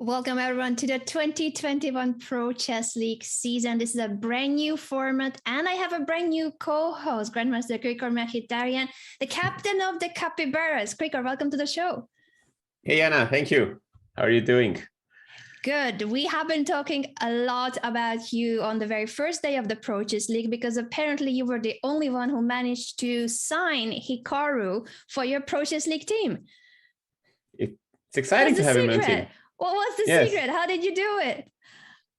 Welcome everyone to the 2021 Pro Chess League season. This is a brand new format and I have a brand new co-host, Grandmaster Krikor Mkhitaryan, the captain of the Capybaras. Krikor, welcome to the show. Hey Anna, thank you. How are you doing? Good. We have been talking a lot about you on the very first day of the Pro Chess League because apparently you were the only one who managed to sign Hikaru for your Pro Chess League team. It's exciting to have him on the team. What was the secret? How did you do it?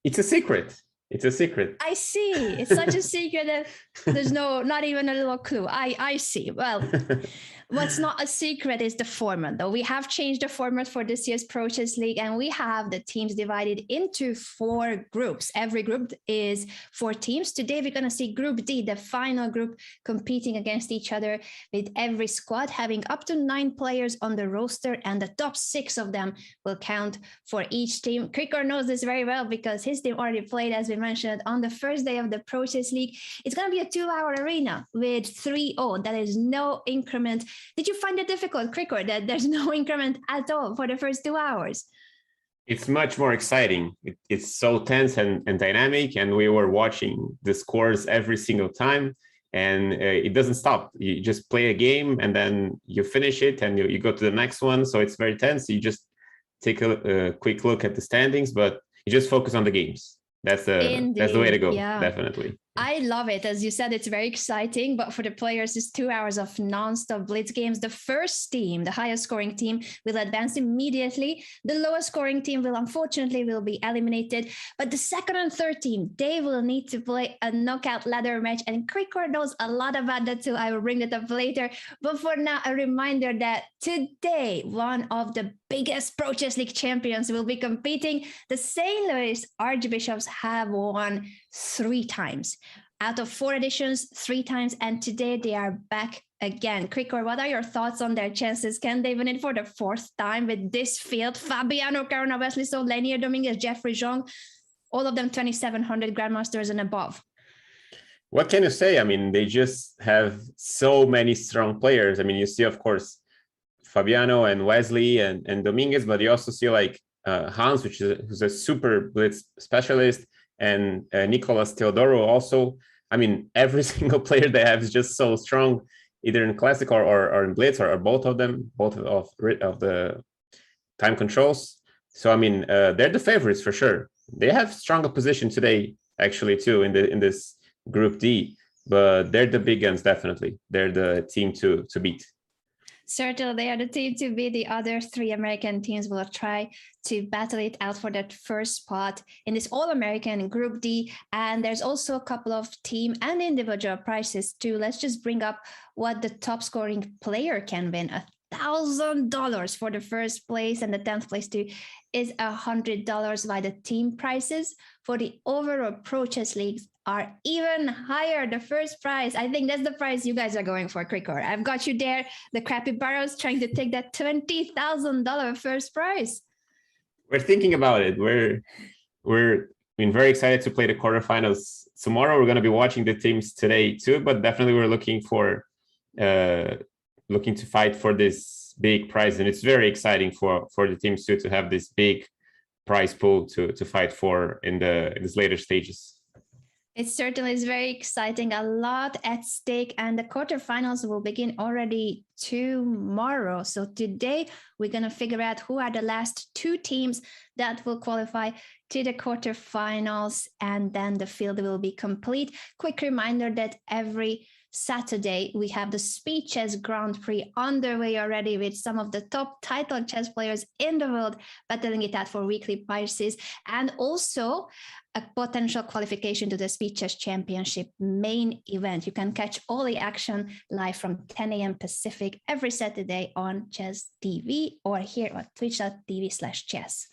It's a secret. It's a secret. I see. It's such a secret that there's not even a little clue. I see. Well, what's not a secret is the format, though. We have changed the format for this year's Pro Chess League, and we have the teams divided into 4 groups. Every group is 4 teams. Today, we're going to see Group D, the final group, competing against each other, with every squad having up to 9 players on the roster, and the top 6 of them will count for each team. Krikor knows this very well because his team already played, as we mentioned, on the first day of the Pro Chess League. It's going to be a 2-hour arena with 3-0. That is no increment. Did you find it difficult, Krikor, that there's no increment at all for the first 2 hours? It's much more exciting. It's so tense and dynamic, and we were watching the scores every single time, and it doesn't stop. You just play a game, and then you finish it, and you go to the next one. So it's very tense. You just take a quick look at the standings, but you just focus on the games. That's the way to go, definitely. I love it. As you said, it's very exciting, but for the players, it's 2 hours of non-stop blitz games. The first team, the highest scoring team, will advance immediately. The lowest scoring team unfortunately be eliminated. But the second and third team, they will need to play a knockout ladder match. And Krikor knows a lot about that too. I will bring that up later. But for now, a reminder that today, one of the biggest Pro Chess League champions will be competing. The Sandlois Archbishops have won 3 times. Out of 4 editions, 3 times, and today they are back again. Krikor, what are your thoughts on their chances? Can they win it for the 4th time with this field? Fabiano Caruana, Wesley So, Lenient, Dominguez, Jeffrey Zhong, all of them 2,700 grandmasters and above. What can you say? I mean, they just have so many strong players. I mean, you see, of course, Fabiano and Wesley and Dominguez, but you also see like Hans, who's a super blitz specialist, and Nicolas Teodoro also. I mean, every single player they have is just so strong, either in classic or in blitz, or both of them, both of the time controls. So I mean, they're the favorites for sure. They have strong opposition today, actually, too, in this Group D, but they're the big guns, definitely. They're the team to beat. Certainly, they are the team to beat. The other 3 American teams will try to battle it out for that first spot in this All-American Group D. And there's also a couple of team and individual prizes too. Let's just bring up what the top scoring player can win. $1,000 for the first place, and the 10th place too is $100, while the team prices for the overall Pro Chess Leagues are even higher. The first prize, I think that's the prize you guys are going for, Krikor. I've got you there. The Capybaras trying to take that $20,000 first prize. We're thinking about it. We're very excited to play the quarterfinals tomorrow. We're going to be watching the teams today too, but definitely we're looking to fight for this big prize, and it's very exciting for the teams too to have this big prize pool to fight for in these later stages. It certainly is very exciting, a lot at stake, and the quarterfinals will begin already tomorrow. So today we're going to figure out who are the last 2 teams that will qualify to the quarterfinals, and then the field will be complete. Quick reminder that every Saturday we have the Speed Chess Grand Prix underway already, with some of the top titled chess players in the world battling it out for weekly prizes, and also a potential qualification to the Speed Chess Championship main event. You can catch all the action live from 10 a.m. Pacific every Saturday on Chess TV or here on twitch.tv/chess.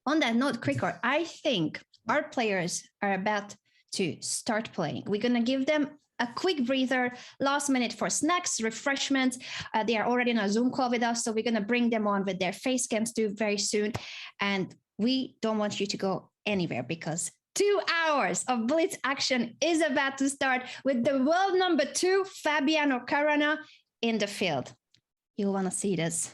On that note, Krikor, I think our players are about to start playing. We're going to give them a quick breather, last minute for snacks, refreshments. They are already on a Zoom call with us, so we're going to bring them on with their face cams too very soon. And we don't want you to go anywhere because 2 hours of blitz action is about to start with the world number 2, Fabiano Caruana, in the field. You'll want to see this.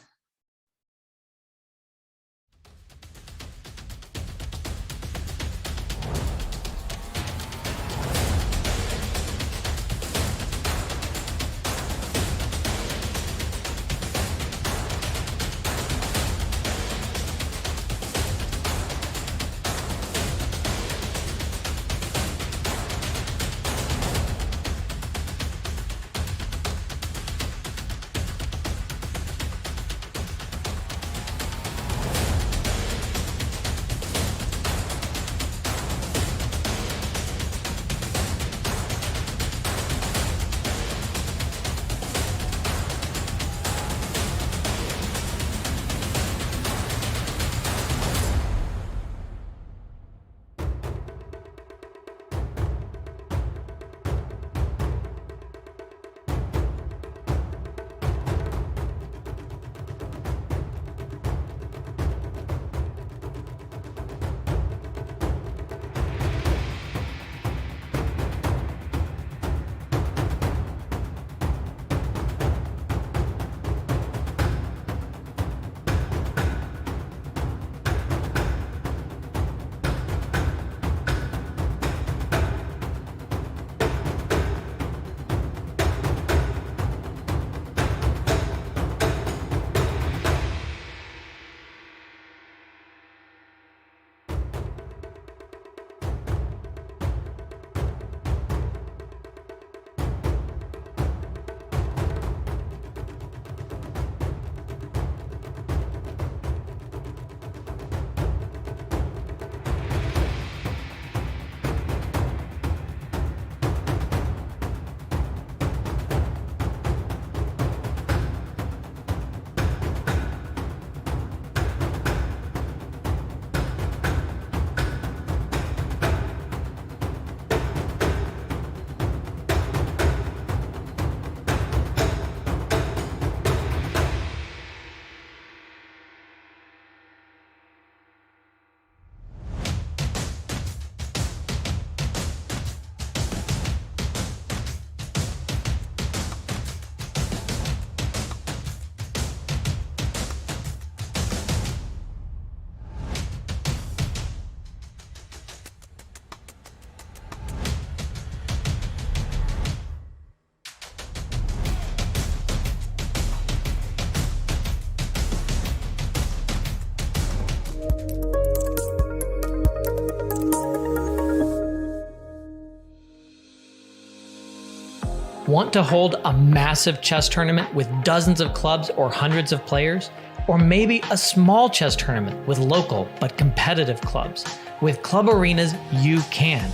Want to hold a massive chess tournament with dozens of clubs or hundreds of players? Or maybe a small chess tournament with local but competitive clubs? With Club Arenas, you can.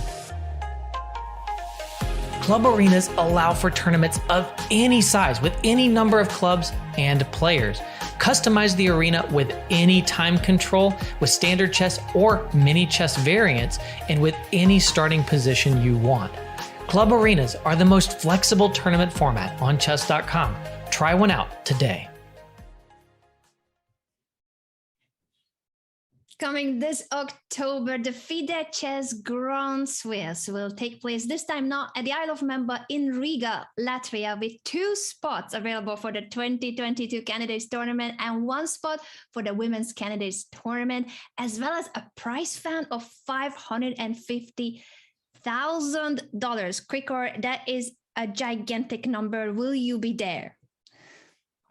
Club Arenas allow for tournaments of any size with any number of clubs and players. Customize the arena with any time control, with standard chess or mini chess variants, and with any starting position you want. Club Arenas are the most flexible tournament format on Chess.com. Try one out today. Coming this October, the FIDE Chess Grand Swiss will take place this time not at the Isle of Man, but in Riga, Latvia, with 2 spots available for the 2022 Candidates Tournament and 1 spot for the Women's Candidates Tournament, as well as a prize fund of $550,000. Krikor, that is a gigantic number. Will you be there?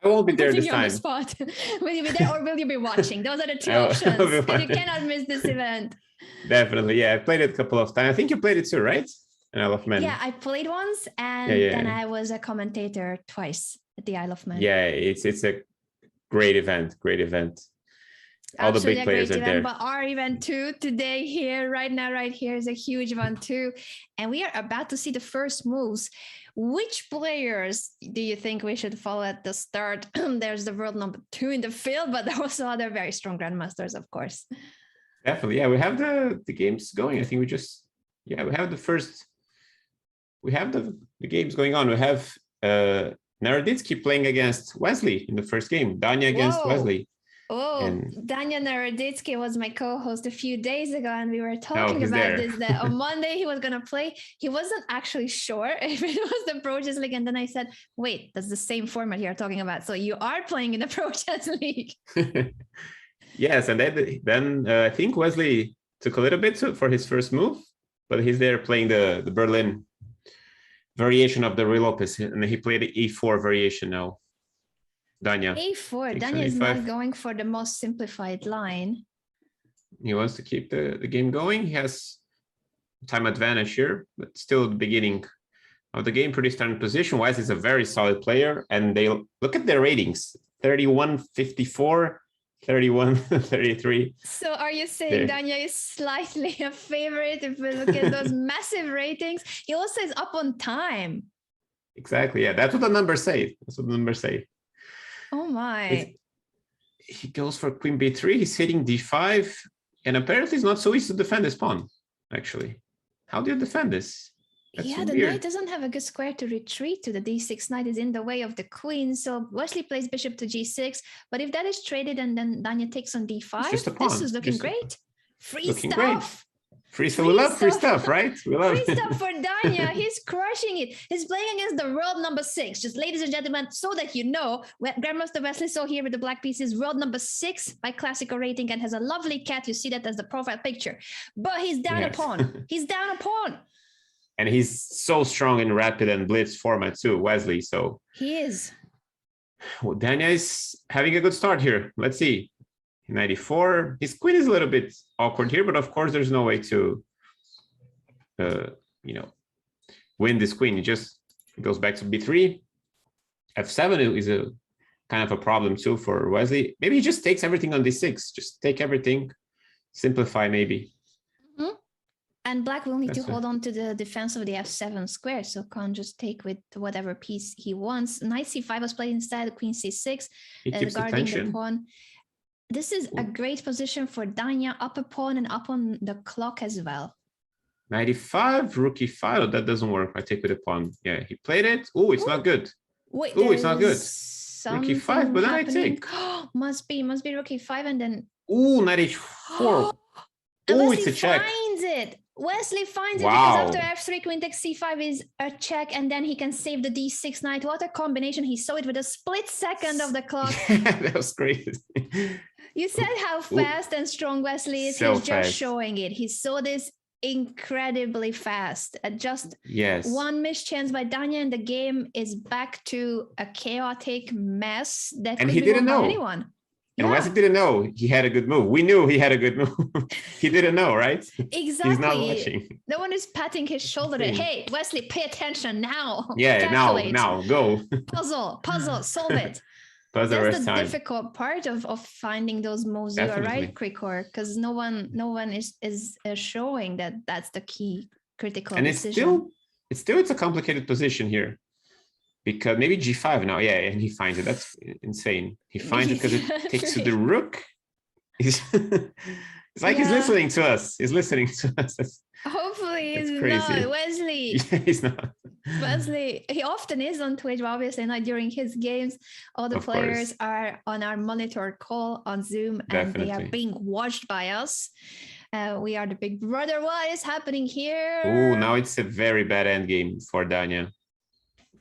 I won't be there this time. On the spot. Will you be there or will you be watching? Those are the 2 options. And you cannot miss this event. Definitely. Yeah, I played it a couple of times. I think you played it too, right? In Isle of Man. Yeah, I played once and then I was a commentator twice at the Isle of Man. Yeah, it's a great event. Great event. All the big players are there. But our event too today here, right now, right here is a huge one too. And we are about to see the first moves. Which players do you think we should follow at the start? There's the world number 2 in the field, but there are also other very strong grandmasters, of course. Definitely. Yeah, we have the games going. I think we have the games going on. We have Naroditsky playing against Wesley in the first game. Danya against Wesley. Danya Naroditsky was my co-host a few days ago, and we were talking about this, that on Monday he was going to play. He wasn't actually sure if it was the Pro Chess League, and then I said, wait, that's the same format you're talking about. So you are playing in the Pro Chess League. Yes, and then I think Wesley took a little bit for his first move, but he's there playing the Berlin variation of the Ruy Lopez, and he played the E4 variation now. Danya. A4. Danya is not going for the most simplified line. He wants to keep the game going. He has time advantage here, but still the beginning of the game, pretty starting position. Wise is a very solid player, and they look at their ratings: 31, 54, 31, 33. So are you saying Danya is slightly a favorite if we look at those massive ratings? He also is up on time. Exactly. Yeah, that's what the numbers say. Oh my. He goes for queen b3. He's hitting d5. And apparently it's not so easy to defend this pawn, actually. How do you defend this? That's the weird. knight doesn't have a good square to retreat to. The d6 knight is in the way of the queen. So Wesley plays bishop to g6. But if that is traded and then Danya takes on d5, this is looking great. Free stuff. Great. We love free stuff, right? We love free stuff for Danya. He's crushing it. He's playing against the world number 6. Just ladies and gentlemen, so that you know, Grandmaster Wesley saw here with the black pieces, world number 6 by classical rating, and has a lovely cat. You see that as the profile picture. But he's down a pawn. He's down a pawn. And he's so strong in rapid and blitz format too, Wesley. So he is. Well, Danya is having a good start here. Let's see. 94. His queen is a little bit awkward here, but of course there's no way to win this queen. It just goes back to b3. f7 is a kind of a problem too for Wesley. Maybe he just takes everything on d6. Just take everything, simplify maybe. Mm-hmm. And black will need to hold on to the defense of the f7 square, so can't just take with whatever piece he wants. Knight c5 was played instead, queen c6, guarding the pawn. This is a great position for Danya, up a pawn and up on the clock as well. 95, rook e5. Oh, that doesn't work. I take with a pawn. Yeah, he played it. Oh, it's not good. Wait, it's not good. Rook e5, but then I take. must be rook e5 and then. Oh, knight h4. Oh, it's a check. Wesley finds it because after f3, queen takes c5 is a check, and then he can save the d6 knight. What a combination. He saw it with a split second of the clock. That was crazy. You said how fast and strong Wesley is. He's just showing it. He saw this incredibly fast. Just one mischance by Danya, and the game is back to a chaotic mess that he didn't know anyone. And Wesley didn't know he had a good move. We knew he had a good move. He didn't know, right? Exactly. He's not watching. No one is patting his shoulder. Hey, Wesley, pay attention now. Yeah, now, go. Puzzle, solve it. That's the difficult part of finding those moves. Definitely. You are right, Krikor, because no one is showing that that's the key critical decision. It's a complicated position here. Because maybe G5 now, and he finds it. That's insane. He finds it because it takes to the rook. It's like he's listening to us. He's listening to us. Hopefully he's not. Wesley. Yeah, he's not. Wesley, he often is on Twitch, but obviously not during his games. All the players are on our monitor call on Zoom, and they are being watched by us. We are the big brother. What is happening here? Oh, now it's a very bad endgame for Dania.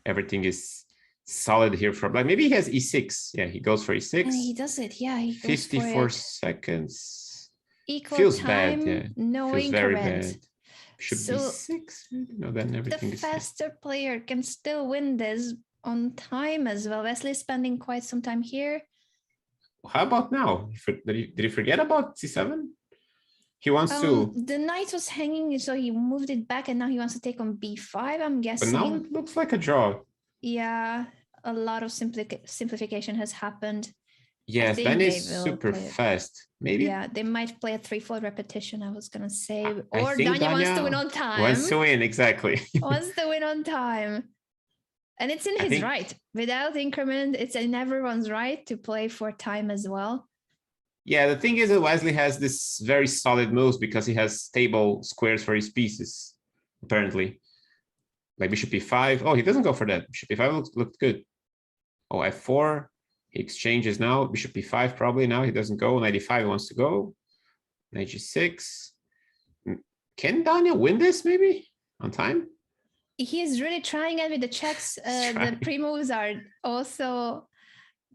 Everything is solid here for Black. Maybe he has E6. Yeah, he goes for E6. And he does it. Yeah, he 54 seconds. Equal feels time, bad. Yeah, no feels increment. Very bad. Should be 6. No, then everything the is. The faster player can still win this on time as well. Wesley's spending quite some time here. How about now? Did he forget about C7? He wants to. The knight was hanging, so he moved it back, and now he wants to take on B5, I'm guessing. But now it looks like a draw. Yeah, a lot of simplification has happened. Yes, Ben is super fast. Maybe. Yeah, they might play a 3-4 repetition, I was going to say. Or Dania wants to win on time. Wants to win, exactly. Wants to win on time. And it's in his right. Without increment, it's in everyone's right to play for time as well. Yeah, the thing is that Wesley has this very solid moves because he has stable squares for his pieces, apparently. Like bishop e5. Oh, he doesn't go for that. Bishop e5 looked good. Oh, f4. He exchanges now. Bishop e5 probably now. He doesn't go. Knight e5 he wants to go. Knight g6. Can Dania win this maybe on time? He is really trying it with the checks. The pre-moves are also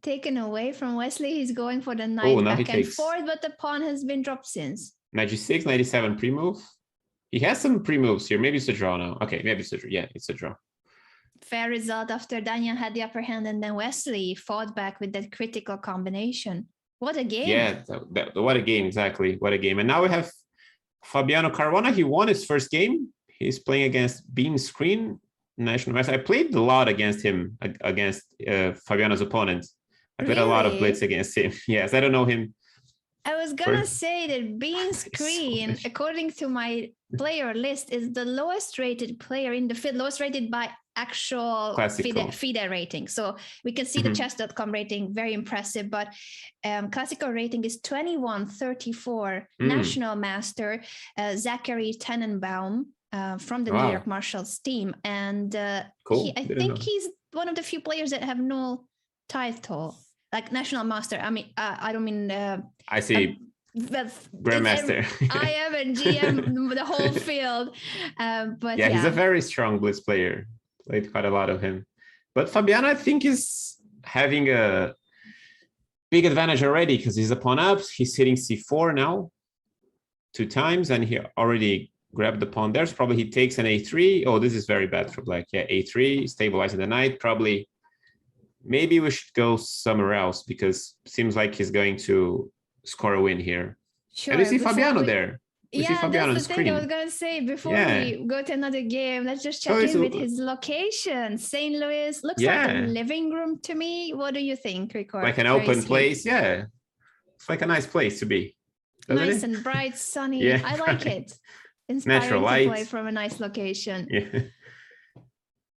taken away from Wesley. He's going for the knight back and forth, but the pawn has been dropped since. Knight g6, knight e7 pre-move. He has some pre-moves here. Maybe it's a draw now. Okay, maybe it's a draw. Yeah, it's a draw. Fair result after Dania had the upper hand, and then Wesley fought back with that critical combination. What a game. Yeah, what a game, exactly. What a game. And now we have Fabiano Caruana. He won his first game. He's playing against Beam Screen National Master. I played a lot against him, against Fabiano's opponent. I played a lot of blitz against him. Yes, I don't know him. I was gonna say that Beam Screen, according to my player list, is the lowest rated player in the field, lowest rated by actual FIDE rating. So we can see the Chess.com rating, very impressive, but classical rating is 2134, National Master, Zachary Tenenbaum from the New York Marshals team. And cool. I think he's one of the few players that have no title. Like National Master. I mean, I don't mean. I see. Grandmaster. I am a GM the whole field. But yeah, he's a very strong blitz player. Played quite a lot of him. But Fabiano, I think, is having a big advantage already because he's a pawn up. He's hitting c4 now 2 times, and he already grabbed the pawn there. So probably he takes an a3. Oh, this is very bad for black. Yeah, a3, stabilizing the knight. Probably. Maybe we should go somewhere else because it seems like he's going to score a win here. Sure. And we see Fabiano there. We see Fabiano that's the thing I was going to say before we go to another game. Let's just check in with his location. St. Louis looks like a living room to me. What do you think, Rico? Like an open place. Yeah. It's like a nice place to be. Nice and bright, sunny. I like it. Inspiring natural to light. play from a nice location. Yeah.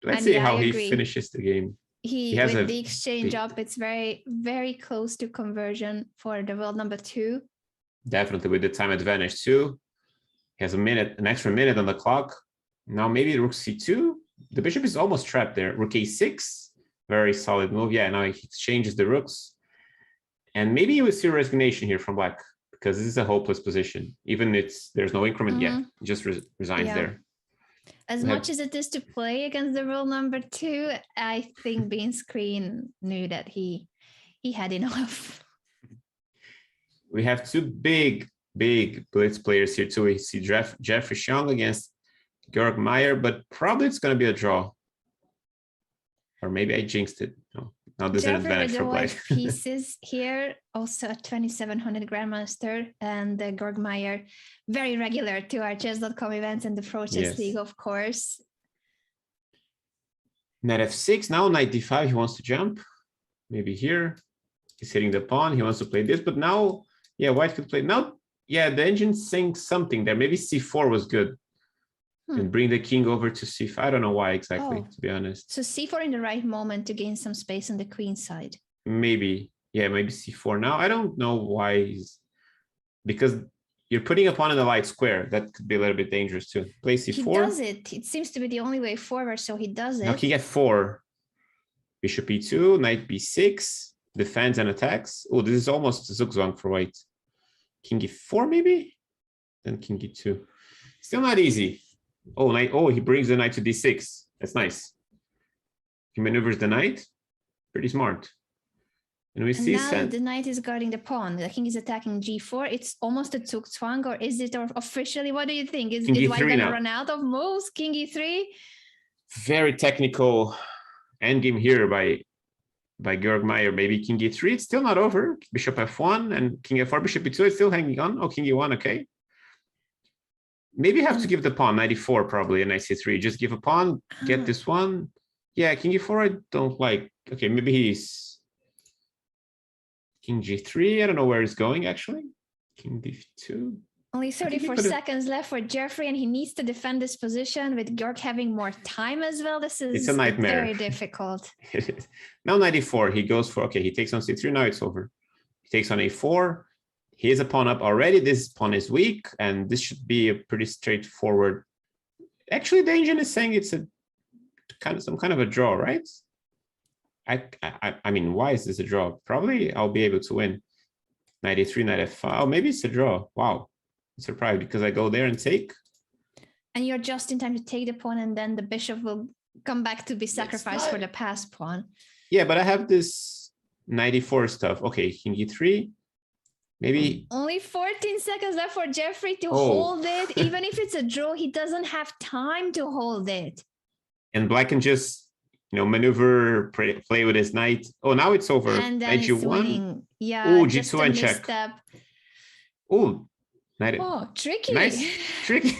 Let's see how he finishes the game. He has with the exchange up, it's very, very close to conversion for the world number 2. Definitely with the time advantage too. He has an extra minute on the clock. Now maybe rook c2. The bishop is almost trapped there. Rook a6, very solid move. Yeah, now he exchanges the rooks. And maybe you will see resignation here from black because this is a hopeless position. Even there's no increment yet. He just resigns there. As much as it is to play against the world number 2, I think Beam Screen knew that he had enough. We have 2 big blitz players here too. We see Jeffrey Xiong against Georg Meyer, but probably it's going to be a draw. Or maybe I jinxed it. No, Now there's an Jeffrey advantage with the for black. white pieces here, also a 2700 Grandmaster, and Meyer, very regular to our Chess.com events and the Pro Chess Yes. League, of course. Knight f6, now knight d5, he wants to jump. Maybe here. He's hitting the pawn, he wants to play this, but now, yeah, white could play. Now, yeah, the engine's saying something there. Maybe c4 was good. And bring the king over to c5. I don't know why exactly, to be honest. So c4 in the right moment to gain some space on the queen side. Maybe, yeah, maybe c4 now. I don't know why he's... Because you're putting a pawn in the light square. That could be a little bit dangerous too. Play c4. He does it. It seems to be the only way forward, so he does it. Now king f4. Bishop e2, knight b6. Defends and attacks. Oh, this is almost zugzwang for white. King e4 maybe? Then king e2. Still not easy. Oh, knight. Oh, he brings the knight to d6. That's nice. He maneuvers the knight. Pretty smart. And we see now the knight is guarding the pawn. The king is attacking g4. It's almost a zugzwang, or is it officially? What do you think? Is white going to run out of moves? King e3? Very technical endgame here by Georg Meyer. Maybe king e3. It's still not over. Bishop f1 and king f4. Bishop e2 is still hanging on. Oh, king e1. Okay. Maybe you have to give the pawn, knight e4 probably, and knight c3. Just give a pawn, get this one. Yeah, king e4 I don't like. Okay, maybe he's... King g3, I don't know where he's going actually. King d2. Only 34 seconds left for Jeffrey, and he needs to defend this position with Georg having more time as well. This is it's a nightmare. Very difficult. It is. Now knight e4, he goes for, okay, he takes on c3, now it's over. He takes on a4. He has a pawn up already. This pawn is weak, and this should be a pretty straightforward. Actually, the engine is saying it's some kind of a draw, right? I mean, why is this a draw? Probably I'll be able to win. Knight e3, knight f5. Oh, maybe it's a draw. Wow, I'm surprised because I go there and take. And you're just in time to take the pawn, and then the bishop will come back to be sacrificed for the passed pawn. Yeah, but I have this knight e4 stuff. Okay, king e3. Maybe only 14 seconds left for Jeffrey to hold it. Even if it's a draw, he doesn't have time to hold it. And black can just, maneuver, play with his knight. Oh, now it's over. And then it's winning. Yeah. Oh, g2 and check. Oh, knight. Oh, tricky. Nice, tricky.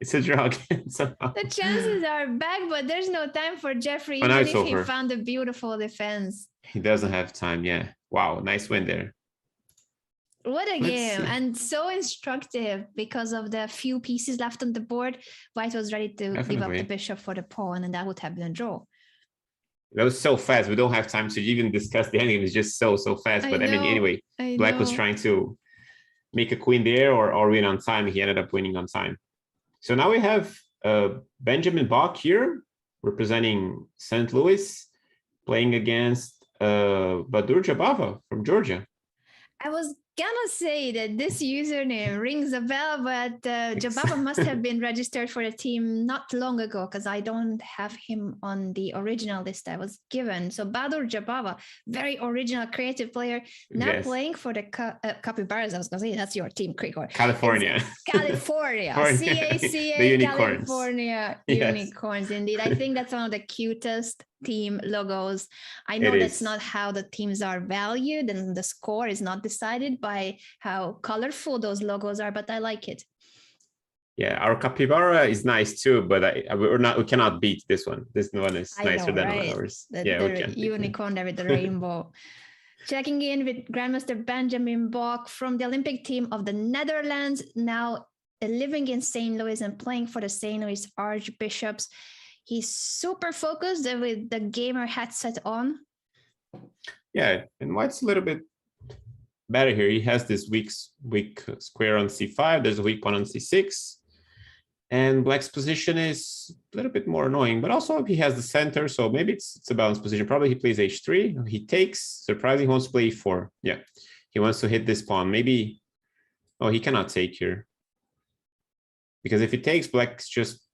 It's a draw again somehow. The chances are back, but there's no time for Jeffrey. Even if he found a beautiful defense. He doesn't have time. Yeah. Wow. Nice win there. What a game, and so instructive because of the few pieces left on the board. White was ready to give up the bishop for the pawn, and that would have been a draw. That was so fast. We don't have time to even discuss the endgame. It's just so fast. But I mean, anyway, Black was trying to make a queen there or win on time. He ended up winning on time. So now we have Benjamin Bach here representing St. Louis, playing against Badur Jabava from Georgia. I was gonna say that this username rings a bell, but Jabava must have been registered for the team not long ago because I don't have him on the original list I was given. So Badur Jabava, very original, creative player, now playing for the Capybaras. I was gonna say that's your team, Krikor. California. California. CACA, the unicorns. California unicorns, indeed. I think that's one of the cutest team logos. I know that's not how the teams are valued, and the score is not decided by how colorful those logos are, but I like it. Yeah, our capybara is nice too, but we cannot beat this one. This one is nicer than ours. The unicorn there with the rainbow. Checking in with Grandmaster Benjamin Bach from the Olympic team of the Netherlands, now living in St. Louis and playing for the St. Louis Archbishops. He's super focused with the gamer headset on. Yeah, and White's a little bit better here. He has this weak square on c5. There's a weak pawn on c6. And Black's position is a little bit more annoying, but also he has the center, so maybe it's a balanced position. Probably he plays h3. He takes. Surprisingly, he wants to play e4. Yeah, he wants to hit this pawn. Maybe, oh, he cannot take here. Because if he takes, Black's just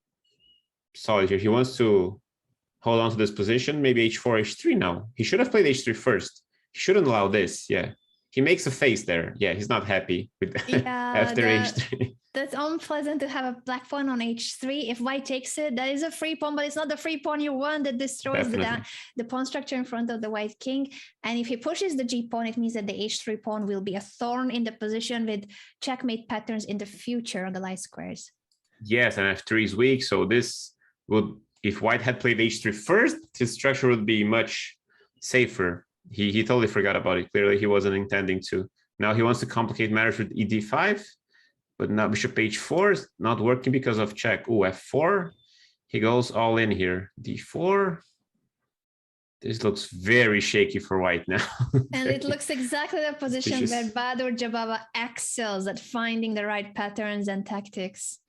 solid here. He wants to hold on to this position. Maybe h4, h3 now. He should have played h3 first. He shouldn't allow this. Yeah, he makes a face there. Yeah, he's not happy with after h3. That's unpleasant to have a black pawn on h3. If white takes it, that is a free pawn, but it's not the free pawn you want. That destroys the pawn structure in front of the white king. And if he pushes the g pawn, it means that the h3 pawn will be a thorn in the position with checkmate patterns in the future on the light squares. Yes, and f3 is weak. So this would, if white had played h3 first, his structure would be much safer. He totally forgot about it. Clearly, he wasn't intending to. Now he wants to complicate matters with ed5. But now bishop h4 is not working because of check. Oh, f4. He goes all in here. d4. This looks very shaky for white now. And it looks exactly the position where Bahadur Jababa excels at finding the right patterns and tactics.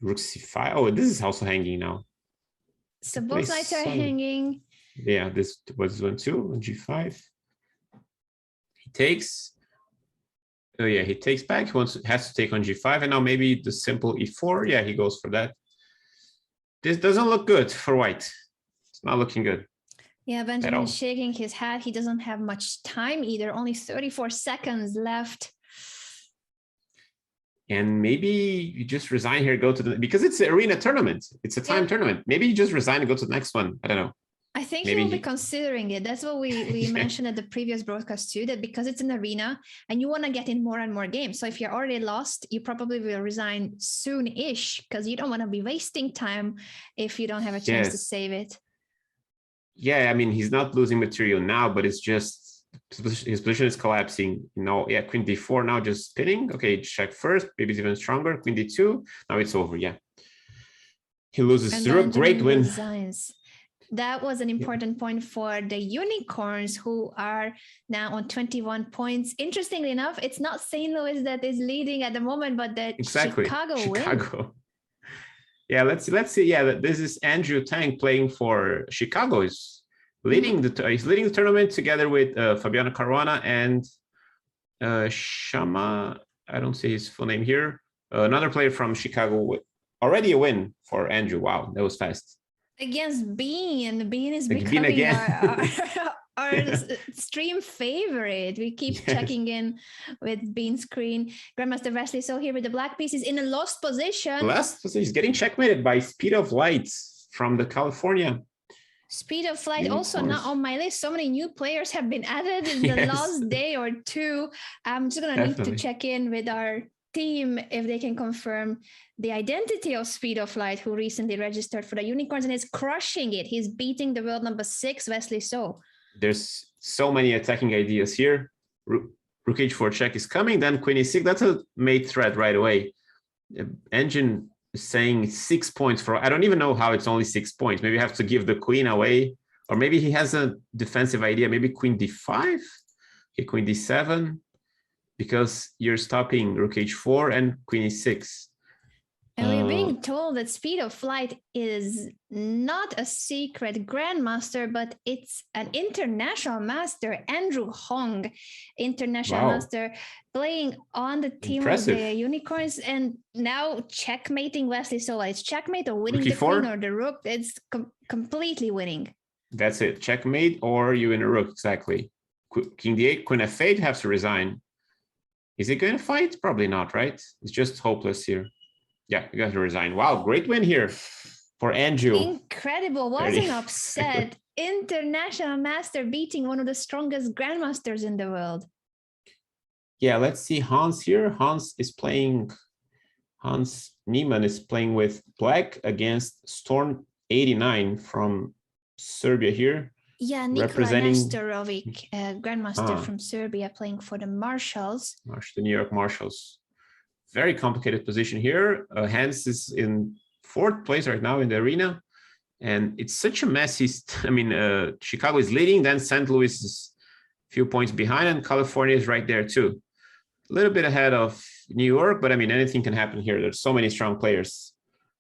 Rook c5. Oh, this is also hanging now. So both knights are hanging. Yeah, this was 1-2 on g5. He takes. Oh yeah, he takes back. He has to take on g5, and now maybe the simple e4. Yeah, he goes for that. This doesn't look good for white. It's not looking good. Yeah, Benjamin is shaking his head. He doesn't have much time either. Only 34 seconds left. And maybe you just resign here, go to the, because it's an arena tournament. It's a time tournament. Maybe you just resign and go to the next one. I don't know. I think he will be considering it. That's what we mentioned at the previous broadcast too, that because it's an arena and you want to get in more and more games. So if you're already lost, you probably will resign soon-ish because you don't want to be wasting time if you don't have a chance to save it. Yeah, I mean, he's not losing material now, but it's just his position is collapsing. You know, yeah, queen d4 now just spinning. Okay, check first. Maybe it's even stronger. Queen d2. Now it's over. Yeah. He loses through a great win. Resigns. That was an important point for the unicorns, who are now on 21 points. Interestingly enough, it's not St. Louis that is leading at the moment, but the Chicago win. Yeah, let's see. Yeah, this is Andrew Tang playing for Chicago. He's leading the tournament together with Fabiano Caruana and Shama. I don't see his full name here. Another player from Chicago. Already a win for Andrew. Wow, that was fast. Against Bean. Bean is becoming our stream favorite. We keep checking in with Bean's screen. Grandmaster Wesley, so here with the black piece is in a lost position. He's getting checkmated by Speed of Light from the California. Speed of Flight also not on my list. So many new players have been added in the last day or two. I'm just gonna need to check in with our team if they can confirm the identity of Speed of Light, who recently registered for the Unicorns and is crushing it. He's beating the world number 6, Wesley So. There's so many attacking ideas here. Rook h4 check is coming, then queen e6. That's a mate threat right away. Engine is saying 6 points for, I don't even know how it's only 6 points. Maybe you have to give the queen away, or maybe he has a defensive idea. Maybe queen d5, okay, queen d7, because you're stopping rook h4 and queen e6. And we're being told that Speed of Flight is not a secret grandmaster, but it's an international master, Andrew Hong, international master, playing on the team of the Unicorns, and now checkmating Wesley So. It's checkmate or winning the queen or the rook. It's completely winning. That's it. Checkmate or you win a rook, exactly. King d8, queen f8 has to resign. Is he going to fight? Probably not, right? It's just hopeless here. Yeah, you got to resign. Wow, great win here for Andrew. Incredible. Wasn't upset. International master beating one of the strongest grandmasters in the world. Yeah, let's see Hans here. Hans Niemann is playing with black against Storm 89 from Serbia here. Yeah, Nico Nestorovic, grandmaster from Serbia, playing for the Marshals. The New York Marshals. Very complicated position here. Hans is in 4th place right now in the arena. And it's such a messy, Chicago is leading, then St. Louis is a few points behind, and California is right there too. A little bit ahead of New York, but anything can happen here. There's so many strong players.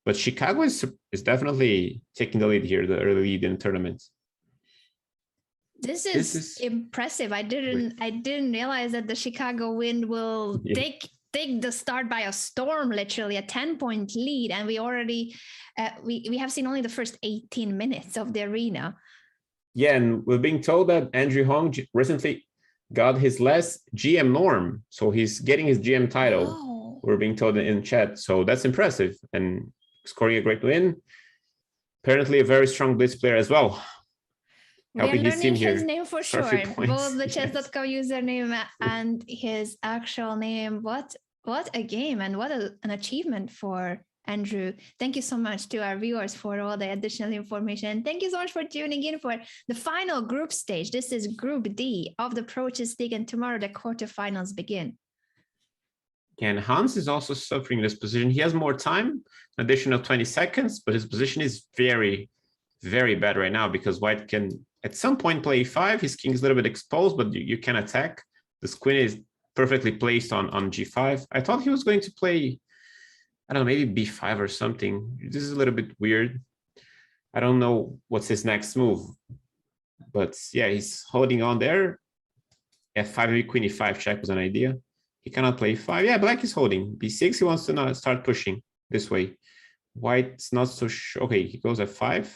But Chicago is definitely taking the lead here, the early lead in the tournament. This is impressive. I didn't realize that the Chicago win will take the start by a storm, literally a 10-point lead, and we already we have seen only the first 18 minutes of the arena. Yeah, and we're being told that Andrew Hong recently got his last GM norm. So he's getting his GM title. Oh. We're being told in chat. So that's impressive. And scoring a great win. Apparently a very strong blitz player as well. We are Helping his team learning here. his name for sure. Both the Chess.com username and his actual name. What a game, and what an achievement for Andrew. Thank you so much to our viewers for all the additional information. Thank you so much for tuning in for the final group stage. This is Group D of the Pro Chess League, and tomorrow the quarterfinals begin. And Hans is also suffering this position. He has more time, an additional 20 seconds, but his position is very, very bad right now because White can at some point play e5. His king is a little bit exposed, but you can attack. This queen is perfectly placed on g5. I thought he was going to play, I don't know, maybe b5 or something. This is a little bit weird. I don't know what's his next move, but yeah, he's holding on there. f5, maybe queen e5 check was an idea. He cannot play 5. Yeah, black is holding. b6, he wants to not start pushing this way. White's not so sure. Okay, he goes f5.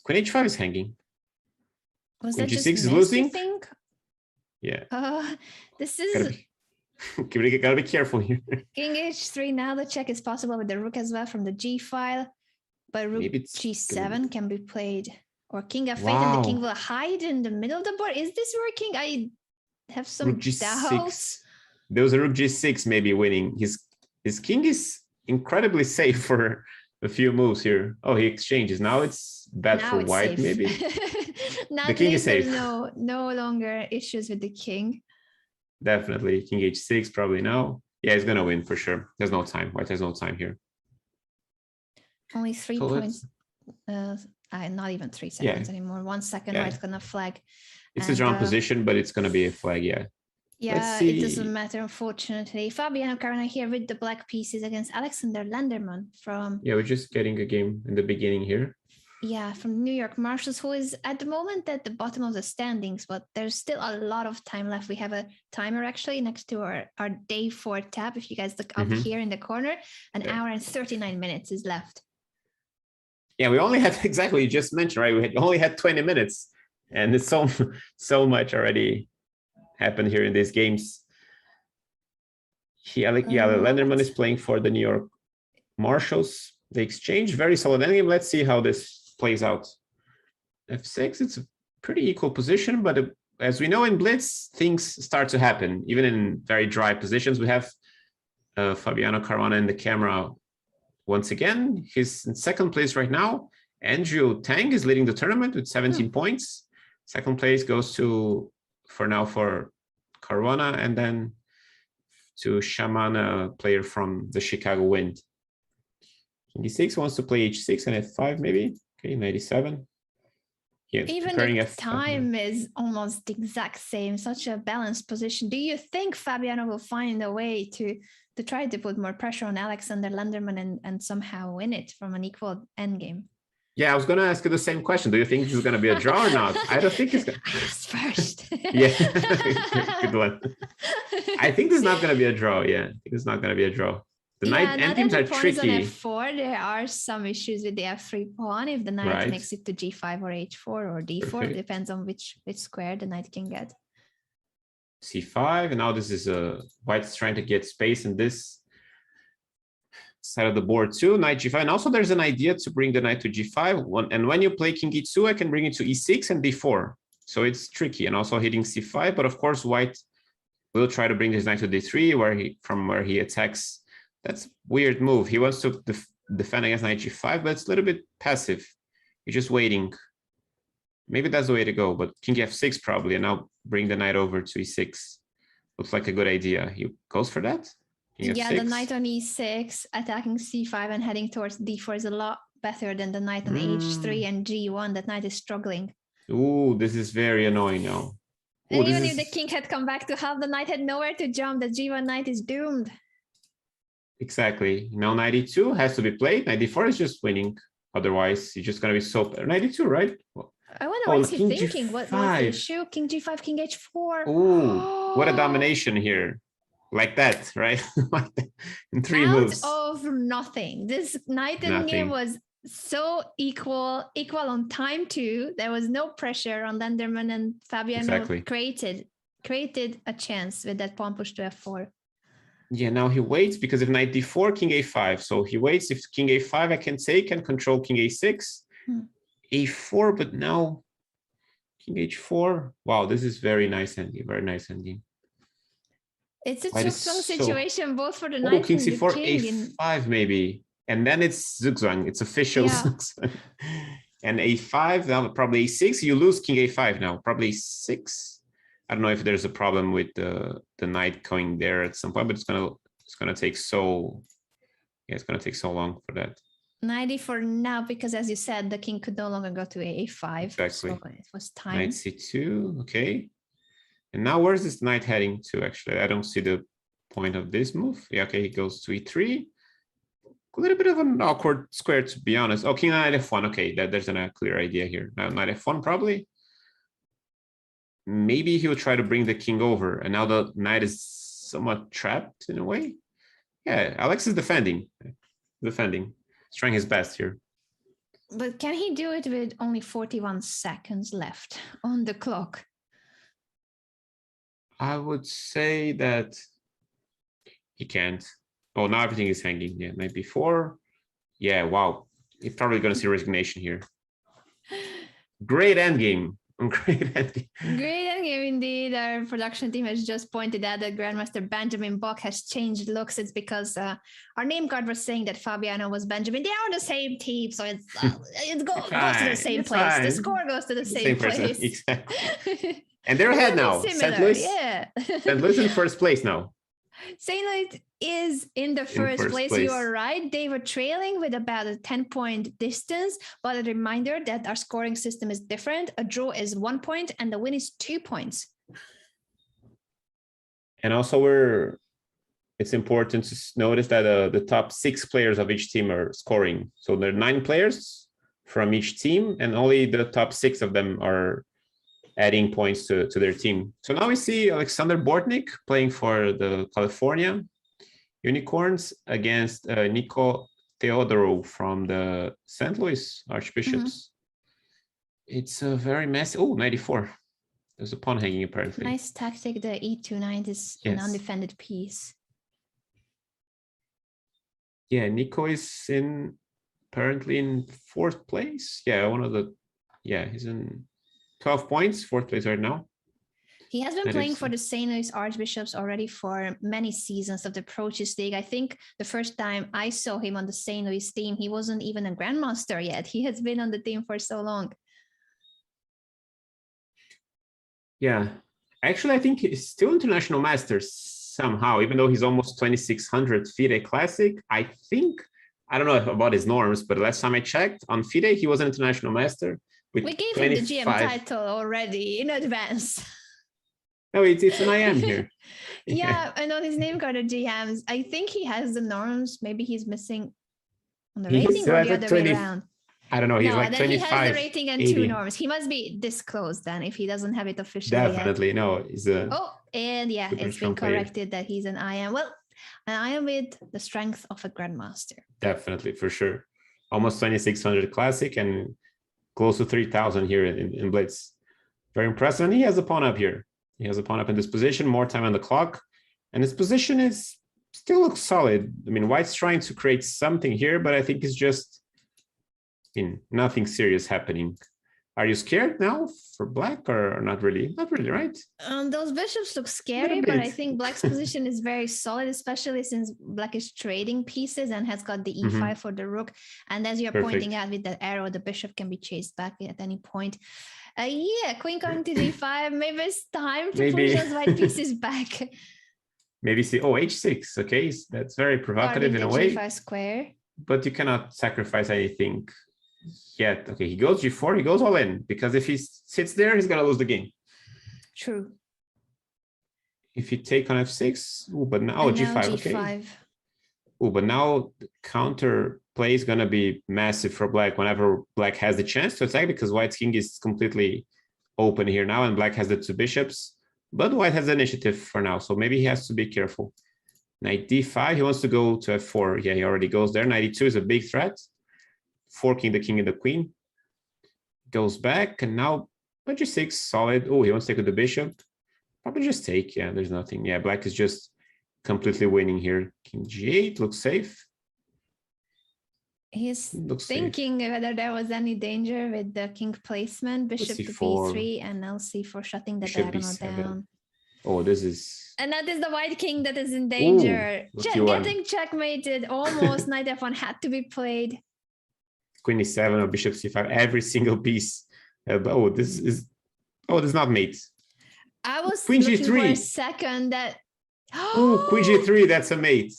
Queen h5 is hanging. Was Queen that g6 just is losing. Think? Yeah. This is... Gotta be careful here. King h3, now the check is possible with the rook as well from the g file. But rook g7 can be played. Or king f8 and the king will hide in the middle of the board. Is this working? I have some rook g6. doubts. There was a rook g6 maybe winning. His king is incredibly safe for a few moves here. Oh, he exchanges. Now it's bad for White, maybe. Now the king is safe. No longer issues with the king. Definitely. King h6 probably now. Yeah, he's gonna win for sure. There's no time. White has no time here. Only 3 points. Not even 3 seconds anymore. 1 second, White's gonna flag. It's a drawn position, but it's gonna be a flag, yeah. Yeah, it doesn't matter, unfortunately. Fabiano Caruana here with the black pieces against Alexander Lenderman from... Yeah, we're just getting a game in the beginning here. Yeah, from New York Marshals, who is at the moment at the bottom of the standings, but there's still a lot of time left. We have a timer actually next to our day 4 tab. If you guys look up here in the corner, an hour and 39 minutes is left. Yeah, we only had, exactly, you just mentioned, right? We only had 20 minutes and it's so much already happened here in these games. Lenderman is playing for the New York Marshals. They exchange, very solid endgame. Let's see how this plays out. f6, it's a pretty equal position, but as we know in Blitz, things start to happen, even in very dry positions. We have Fabiano Caruana in the camera once again. He's in second place right now. Andrew Tang is leading the tournament with 17 points. Second place goes to, for now, for Caruana, and then to Shaman, a player from the Chicago Wind. King e6 wants to play h6 and f5 maybe. Okay, 97. Yeah, even the time is almost the exact same, such a balanced position. Do you think Fabiano will find a way to try to put more pressure on Alexander Lenderman and somehow win it from an equal endgame? Yeah, I was going to ask you the same question. Do you think this is going to be a draw or not? I don't think it's going to. Ask first. Yeah, good one. I think this is not going to be a draw. Yeah, I think it's not going to be a draw. The knight endgames are tricky. On f4, there are some issues with the f3 pawn. If the knight connects it to g5 or h4 or d4, it depends on which square the knight can get. c5, and now this is White's trying to get space in this side of the board too. Knight g5, and also there's an idea to bring the knight to g5. And when you play king e2, I can bring it to e6 and d4. So it's tricky, and also hitting c5. But of course, White will try to bring his knight to d3, from where he attacks. That's a weird move. He wants to defend against knight g5, but it's a little bit passive. He's just waiting. Maybe that's the way to go, but king f6 probably, and now bring the knight over to e6. Looks like a good idea. He goes for that? Yeah, the knight on e6, attacking c5 and heading towards d4 is a lot better than the knight on h3 and g1. That knight is struggling. Ooh, this is very annoying now. Ooh, and even if the king had come back to help, the knight had nowhere to jump. The g1 knight is doomed. Exactly. Now knight e2 has to be played. Knight d4 is just winning. Otherwise, he's just going to be so... Knight e2, right? I wonder what's he thinking. What's the issue? King g5, king h4. Ooh, what a domination here. Like that, right? In 3 moves. Out of nothing. This knight in game was so equal on time too. There was no pressure on Lenderman, and Fabiano created created a chance with that pawn push to f4. Yeah, now he waits because if knight d4, king a5. So he waits. If king a5, I can take and control king a6, a4, but now king h4. Wow, this is very nice endgame. Very nice endgame. It's a White is strong so- situation both for the Oh, knight king and the c4, king. a5 maybe. And then it's zugzwang. It's official Yeah. zugzwang. And a5, now probably a6. You lose king a5 now. Probably 6. I don't know if there's a problem with the knight going there at some point, but it's gonna take so it's gonna take so long for that. 90 for now, because as you said, the king could no longer go to a5. Exactly. So it was time. Knight c2, okay. And now where's this knight heading to? Actually, I don't see the point of this move. Yeah, okay, he goes to e3. A little bit of an awkward square, to be honest. Oh, king knight f1. Okay, there's a clear idea here. Now knight f1 probably. Maybe he'll try to bring the king over, and now the knight is somewhat trapped in a way. Yeah, Alex is defending. He's trying his best here. But can he do it with only 41 seconds left on the clock? I would say that he can't. Oh, now everything is hanging. Yeah, knight b4. Yeah, wow. He's probably going to see resignation here. Great endgame. Great endgame. Great endgame indeed. Our production team has just pointed out that Grandmaster Benjamin Bach has changed looks. It's because our name card was saying that Fabiano was Benjamin. They are on the same team, so it goes to the same place. Fine. The score goes to the same place. Exactly. And they're ahead now. Sandlois, yeah. Sandlois in first place now. Sandlois is in the first place. You are right. They were trailing with about a 10-point distance. But a reminder that our scoring system is different. A draw is 1 point and the win is 2 points. And also it's important to notice that the top 6 players of each team are scoring. So there are 9 players from each team, and only the top 6 of them are adding points to their team. So now we see Alexander Bortnick playing for the California Unicorns against Nico Teodoro from the Sandlois Archbishops. It's a very messy. Oh, 94. There's a pawn hanging apparently. Nice tactic. The e2 knight is an undefended piece. Yeah, Nico is apparently in 4th place. Yeah, he's in 12 points, 4th place right now. He has been playing for the Sandlois Archbishops already for many seasons of the Pro Chess League. I think the first time I saw him on the Sandlois team, he wasn't even a Grandmaster yet. He has been on the team for so long. Yeah, actually, I think he's still International Master somehow, even though he's almost 2,600 FIDE Classic. I don't know about his norms, but last time I checked on FIDE, he was an International Master. We gave him the GM title already in advance. No, it's an IM here. Yeah, and on his name card, the GMs, I think he has the norms. Maybe he's missing on the rating or the other way around. I don't know. He's like 25. He has the rating and 2 norms. He must be disclosed then if he doesn't have it officially. Definitely. Yet. No, he's a. Oh, and yeah, it's been corrected that he's an IM. Well, an IM with the strength of a Grandmaster. Definitely, for sure. Almost 2,600 Classic and close to 3,000 here in Blitz. Very impressive. And he has a pawn up here. He has a pawn up in this position, more time on the clock. And his position still looks solid. I mean, White's trying to create something here, but I think it's just nothing serious happening. Are you scared now for Black or not really? Not really, right? Those bishops look scary, but I think Black's position is very solid, especially since Black is trading pieces and has got the e5 for the rook. And as you're pointing out with that arrow, the bishop can be chased back at any point. Yeah, queen going to d5. Maybe it's time to push those white pieces back. Maybe see, h6. Okay, that's very provocative in a way. G5 square. But you cannot sacrifice anything yet. Okay, he goes g4, he goes all in, because if he sits there, he's gonna lose the game. True. If you take on f6, but now g5, okay. But now the counter play is gonna be massive for Black whenever Black has the chance to attack, because White's king is completely open here now, and Black has the 2 bishops, but White has the initiative for now, so maybe he has to be careful. Knight d5, he wants to go to f4. Yeah, he already goes there. Knight e2 is a big threat. Forking the king and the queen. Goes back, and now g6, solid. Oh, he wants to take with the bishop. Probably just take. Yeah, there's nothing. Yeah, black is just completely winning here. King G8 looks safe. He's Looks thinking safe. whether there was any danger with the king placement, bishop to C4. b3, and now c4 shutting the Bishop diagonal B7. down. Oh, this is... And that is the white king that is in danger. lucky one. Getting checkmated, almost. Knight f1 had to be played. Queen E7 or bishop C5, every single piece. This is not mate. I was Queen looking for a G3. second that... Oh, Queen G3, that's a mate.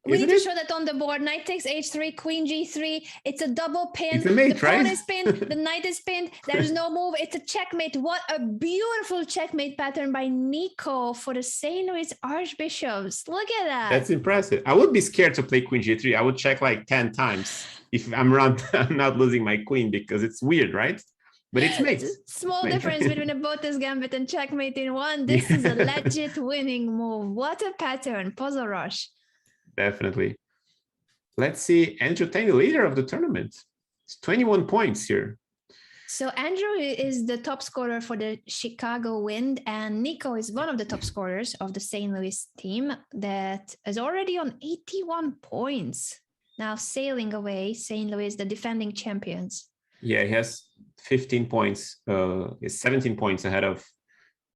We need Isn't to it? show that on the board. Knight takes h3, queen g3. It's a double pin. It's a mate, the pawn right? is pinned. The knight is pinned. There's no move. It's a checkmate. What a beautiful checkmate pattern by Nico for the St. Louis Archbishops. Look at that. That's impressive. I would be scared to play Queen G3. I would check like 10 times if I'm not losing my queen, because it's weird, right? But it's mate. Small Mate. difference between a Botas Gambit and checkmate in one. This is a legit winning move. What a pattern. Puzzle rush. Definitely. Let's see Andrew Tang, the leader of the tournament. It's 21 points here. So Andrew is the top scorer for the Chicago Wind, and Nico is one of the top scorers of the St. Louis team that is already on 81 points. Now sailing away, St. Louis, the defending champions. Yeah, he has 15 points. He's 17 points ahead of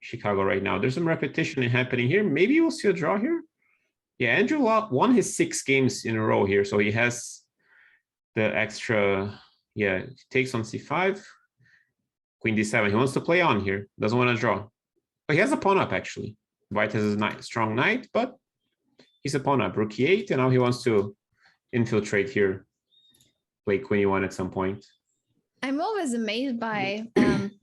Chicago right now. There's some repetition happening here. Maybe we'll see a draw here. Yeah, Andrew won his 6 games in a row here, so he has the extra. Yeah, he takes on c5, queen d7. He wants to play on here, doesn't want to draw. But he has a pawn up, actually. White has a strong knight, but he's a pawn up. Rook e8, and now he wants to infiltrate here, play queen e1 at some point. I'm always amazed by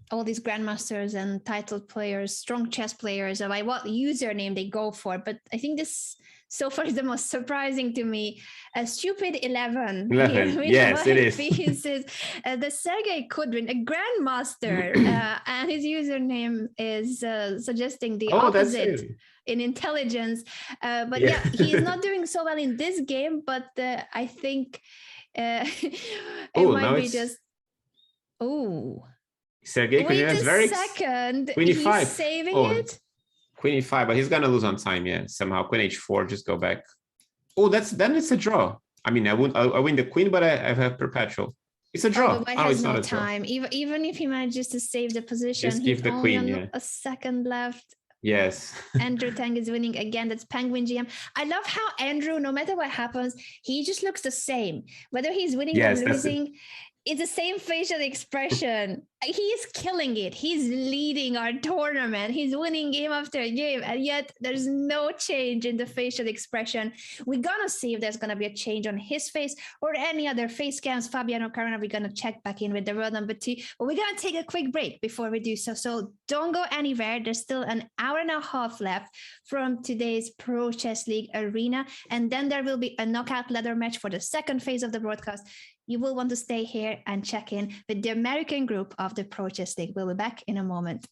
all these grandmasters and titled players, strong chess players, by what username they go for. But I think this so far is the most surprising to me. A stupid 11. 11, yes, it is. Pieces. The Sergei Kudrin, a grandmaster, and his username is suggesting the opposite in intelligence. But yeah, he's not doing so well in this game, but I think it might be just... Oh, Sergei Kudrin is very second. Queen e5. He's saving it. Queen e5, but he's gonna lose on time. Yeah, somehow queen h4. Just go back. Oh, then it's a draw. I mean, I win the queen, but I have perpetual. It's a draw. The white it's has not no a draw. time. Even if he manages to save the position, Just give he's the only queen. on Yeah. a second left. Yes. Andrew Tang is winning again. That's Penguin GM. I love how Andrew, no matter what happens, he just looks the same. Whether he's winning or losing, it's the same facial expression. He's killing it. He's leading our tournament. He's winning game after game, and yet there's no change in the facial expression. We're gonna see if there's gonna be a change on his face or any other face cams. Fabiano Caruana, we're gonna check back in with the row number 2, but we're gonna take a quick break before we do so. So don't go anywhere. There's still an hour and a half left from today's Pro Chess League Arena, and then there will be a knockout ladder match for the second phase of the broadcast. You will want to stay here and check in with the American group of the Pro Chess League. We'll be back in a moment.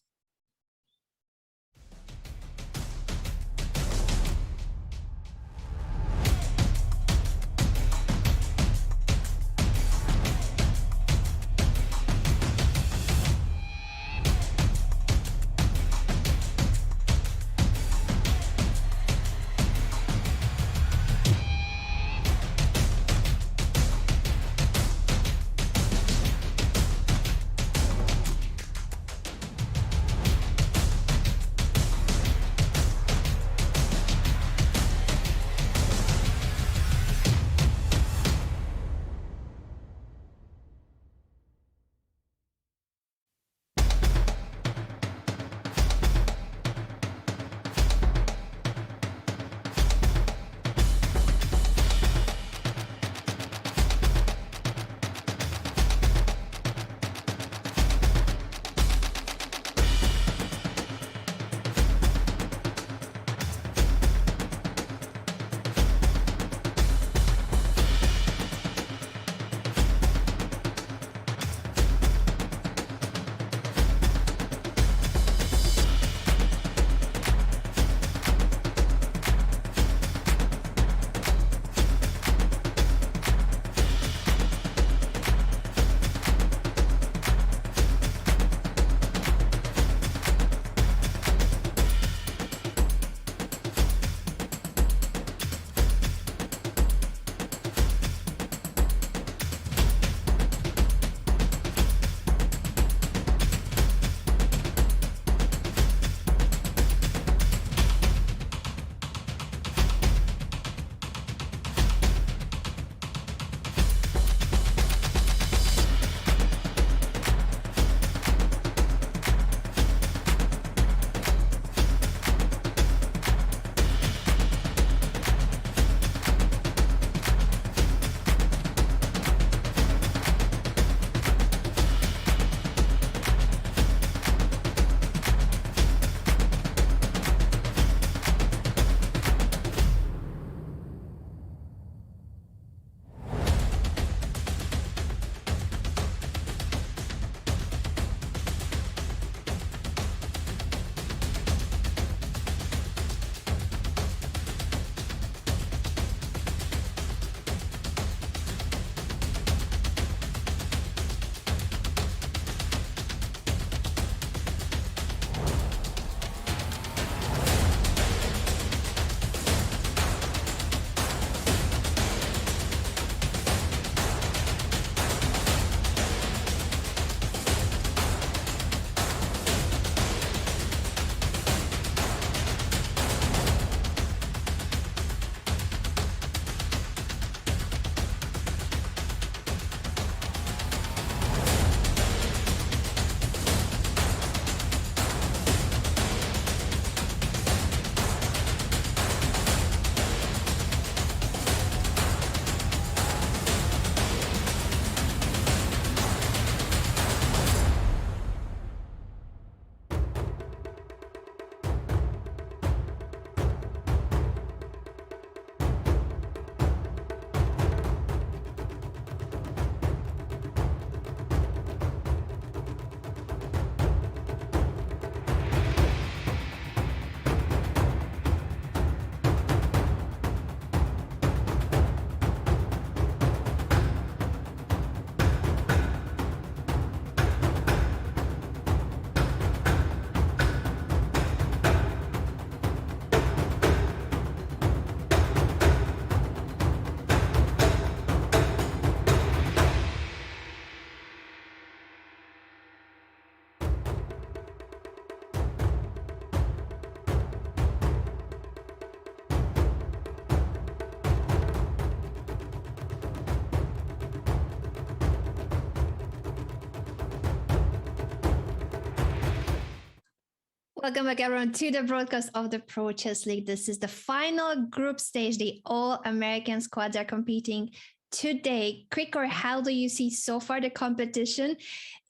Welcome back, everyone, to the broadcast of the Pro Chess League. This is the final group stage. The All-American squads are competing today. Krikor, how do you see so far the competition,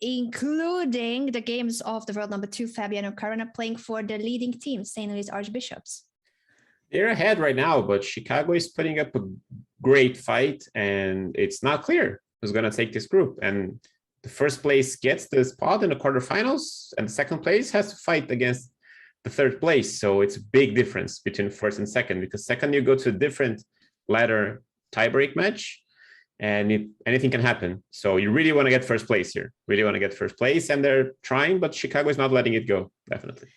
including the games of the world number 2, Fabiano Caruana, playing for the leading team, St. Louis Archbishops? They're ahead right now, but Chicago is putting up a great fight, and it's not clear who's going to take this group. And the first place gets the spot in the quarterfinals, and the second place has to fight against the third place. So it's a big difference between first and second, because second you go to a different ladder tiebreak match, and anything can happen. So you really want to get first place here. Really want to get first place, and they're trying, but Chicago is not letting it go, definitely.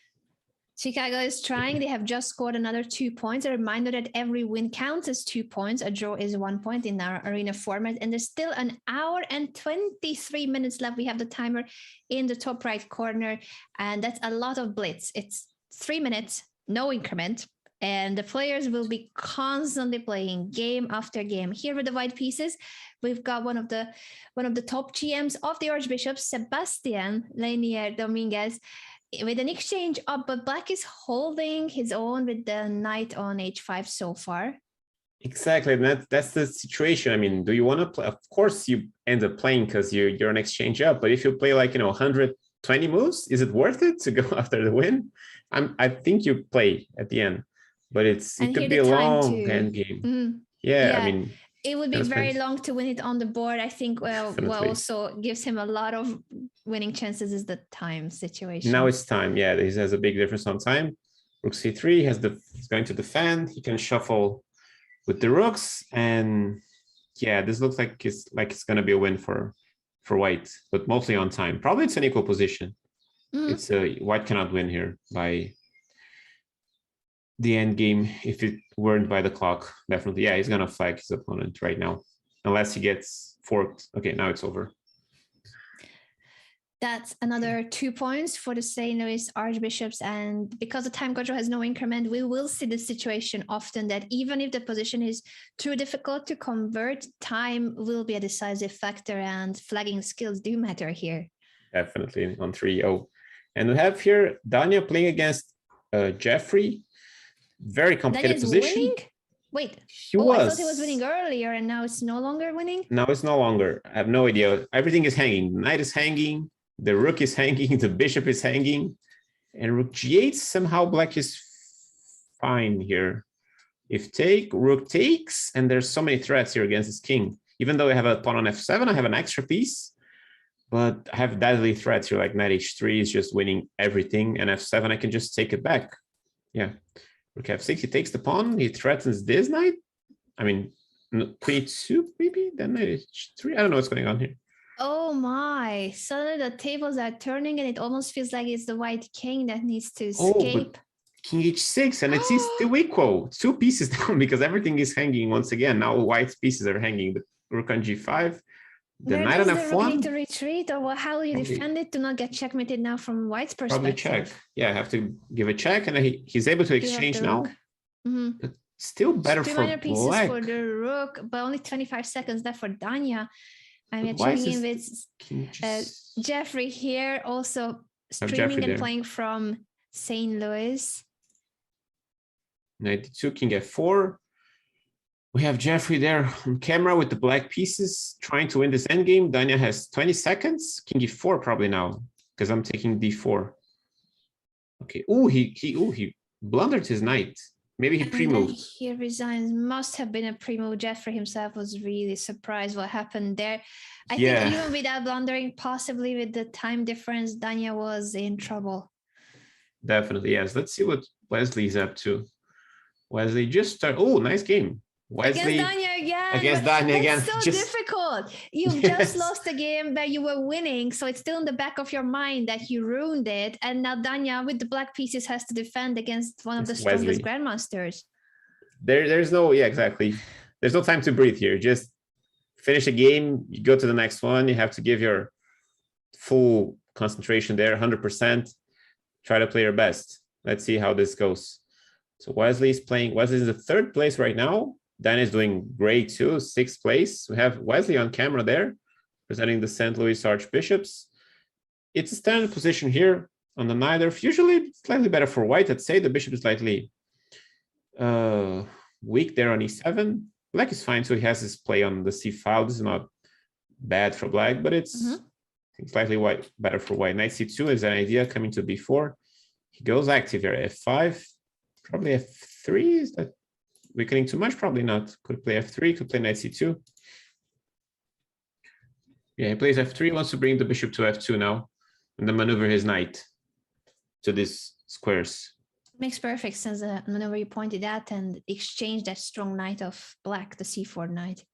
Chicago is trying. They have just scored another 2 points. A reminder that every win counts as 2 points. A draw is 1 point in our arena format. And there's still an hour and 23 minutes left. We have the timer in the top right corner. And that's a lot of blitz. It's 3 minutes, no increment. And the players will be constantly playing game after game. Here with the white pieces, we've got one of the top GMs of the Archbishops, Sebastian Lenient Dominguez, with an exchange up, but Black is holding his own with the knight on h5 so far. Exactly, and that's the situation. I mean, do you want to play? Of course, you end up playing because you're an exchange up. But if you play like 120 moves, is it worth it to go after the win? I think you play at the end, but it could be a long end game. Yeah, I mean, it would be very long to win it on the board. I think, what also gives him a lot of winning chances is the time situation. Now it's time. Yeah, this has a big difference on time. Rook c3 he's going to defend. He can shuffle with the rooks. And yeah, this looks like it's going to be a win for white, but mostly on time. Probably it's an equal position. It's white cannot win here by the end game if it weren't by the clock. Definitely. Yeah, he's gonna flag his opponent right now unless he gets forked. Okay, now it's over. That's another 2 points for the St. Louis Archbishops. And because the time control has no increment, we will see the situation often that even if the position is too difficult to convert, time will be a decisive factor, and flagging skills do matter here. Definitely on 3-0. And we have here Dania playing against Jeffrey. Very complicated position. Winning? Wait, I thought he was winning earlier, and now it's no longer winning? No, it's no longer. I have no idea. Everything is hanging. The knight is hanging. The rook is hanging. The bishop is hanging. And rook g8, somehow black is fine here. If take, rook takes, and there's so many threats here against his king. Even though I have a pawn on f7, I have an extra piece. But I have deadly threats here, like knight h3 is just winning everything. And f7, I can just take it back. Yeah. Rook f6, he takes the pawn, he threatens this knight. I mean, queen 2 maybe, then knight h3. I don't know what's going on here. Oh my, suddenly the tables are turning, and it almost feels like it's the white king that needs to escape. King h6, and it's still equal. 2 pieces down because everything is hanging once again. Now white's pieces are hanging. The rook on g5. The knight on f1. Need to retreat, or how do you defend it to not get checkmated now from white's perspective? Probably check. Yeah, I have to give a check, and he's able to exchange now. But still better for black. 2 pieces for the rook, but only 25 seconds left for Dania. And we're checking in with Jeffrey here, also streaming and playing from St. Louis. 92, king f4. We have Jeffrey there on camera with the black pieces trying to win this endgame. Dania has 20 seconds. King e4 probably now because I'm taking d4. Okay. Oh, he blundered his knight. Maybe he pre-moved. He resigns. Must have been a pre-move. Jeffrey himself was really surprised what happened there. I think even without blundering, possibly with the time difference, Dania was in trouble. Definitely, yes. Let's see what Wesley's up to. Wesley just started. Oh, nice game. Wesley against Dania again. It's so difficult. You've just lost a game where you were winning, so it's still in the back of your mind that you ruined it. And now Dania with the black pieces has to defend against one of the strongest grandmasters. There's no, exactly. There's no time to breathe here. Just finish a game, you go to the next one. You have to give your full concentration there, 100%. Try to play your best. Let's see how this goes. So Wesley's playing. Wesley's in the 3rd place right now. Dania is doing great too, 6th place. We have Wesley on camera there, presenting the St. Louis Archbishops. It's a standard position here. on the neither. Usually slightly better for white. I'd say the bishop is slightly weak there on e7. Black is fine, so he has his play on the c file. This is not bad for black, but it's slightly better for white. Knight c2 is an idea coming to b4. He goes active here, f5, probably f3. Is that weakening too much? Probably not. Could play f3, could play knight c2. Yeah, he plays f3, wants to bring the bishop to f2 now, and then maneuver his knight to these squares. Makes perfect sense, the maneuver you pointed at, and exchange that strong knight of black, the c4 knight.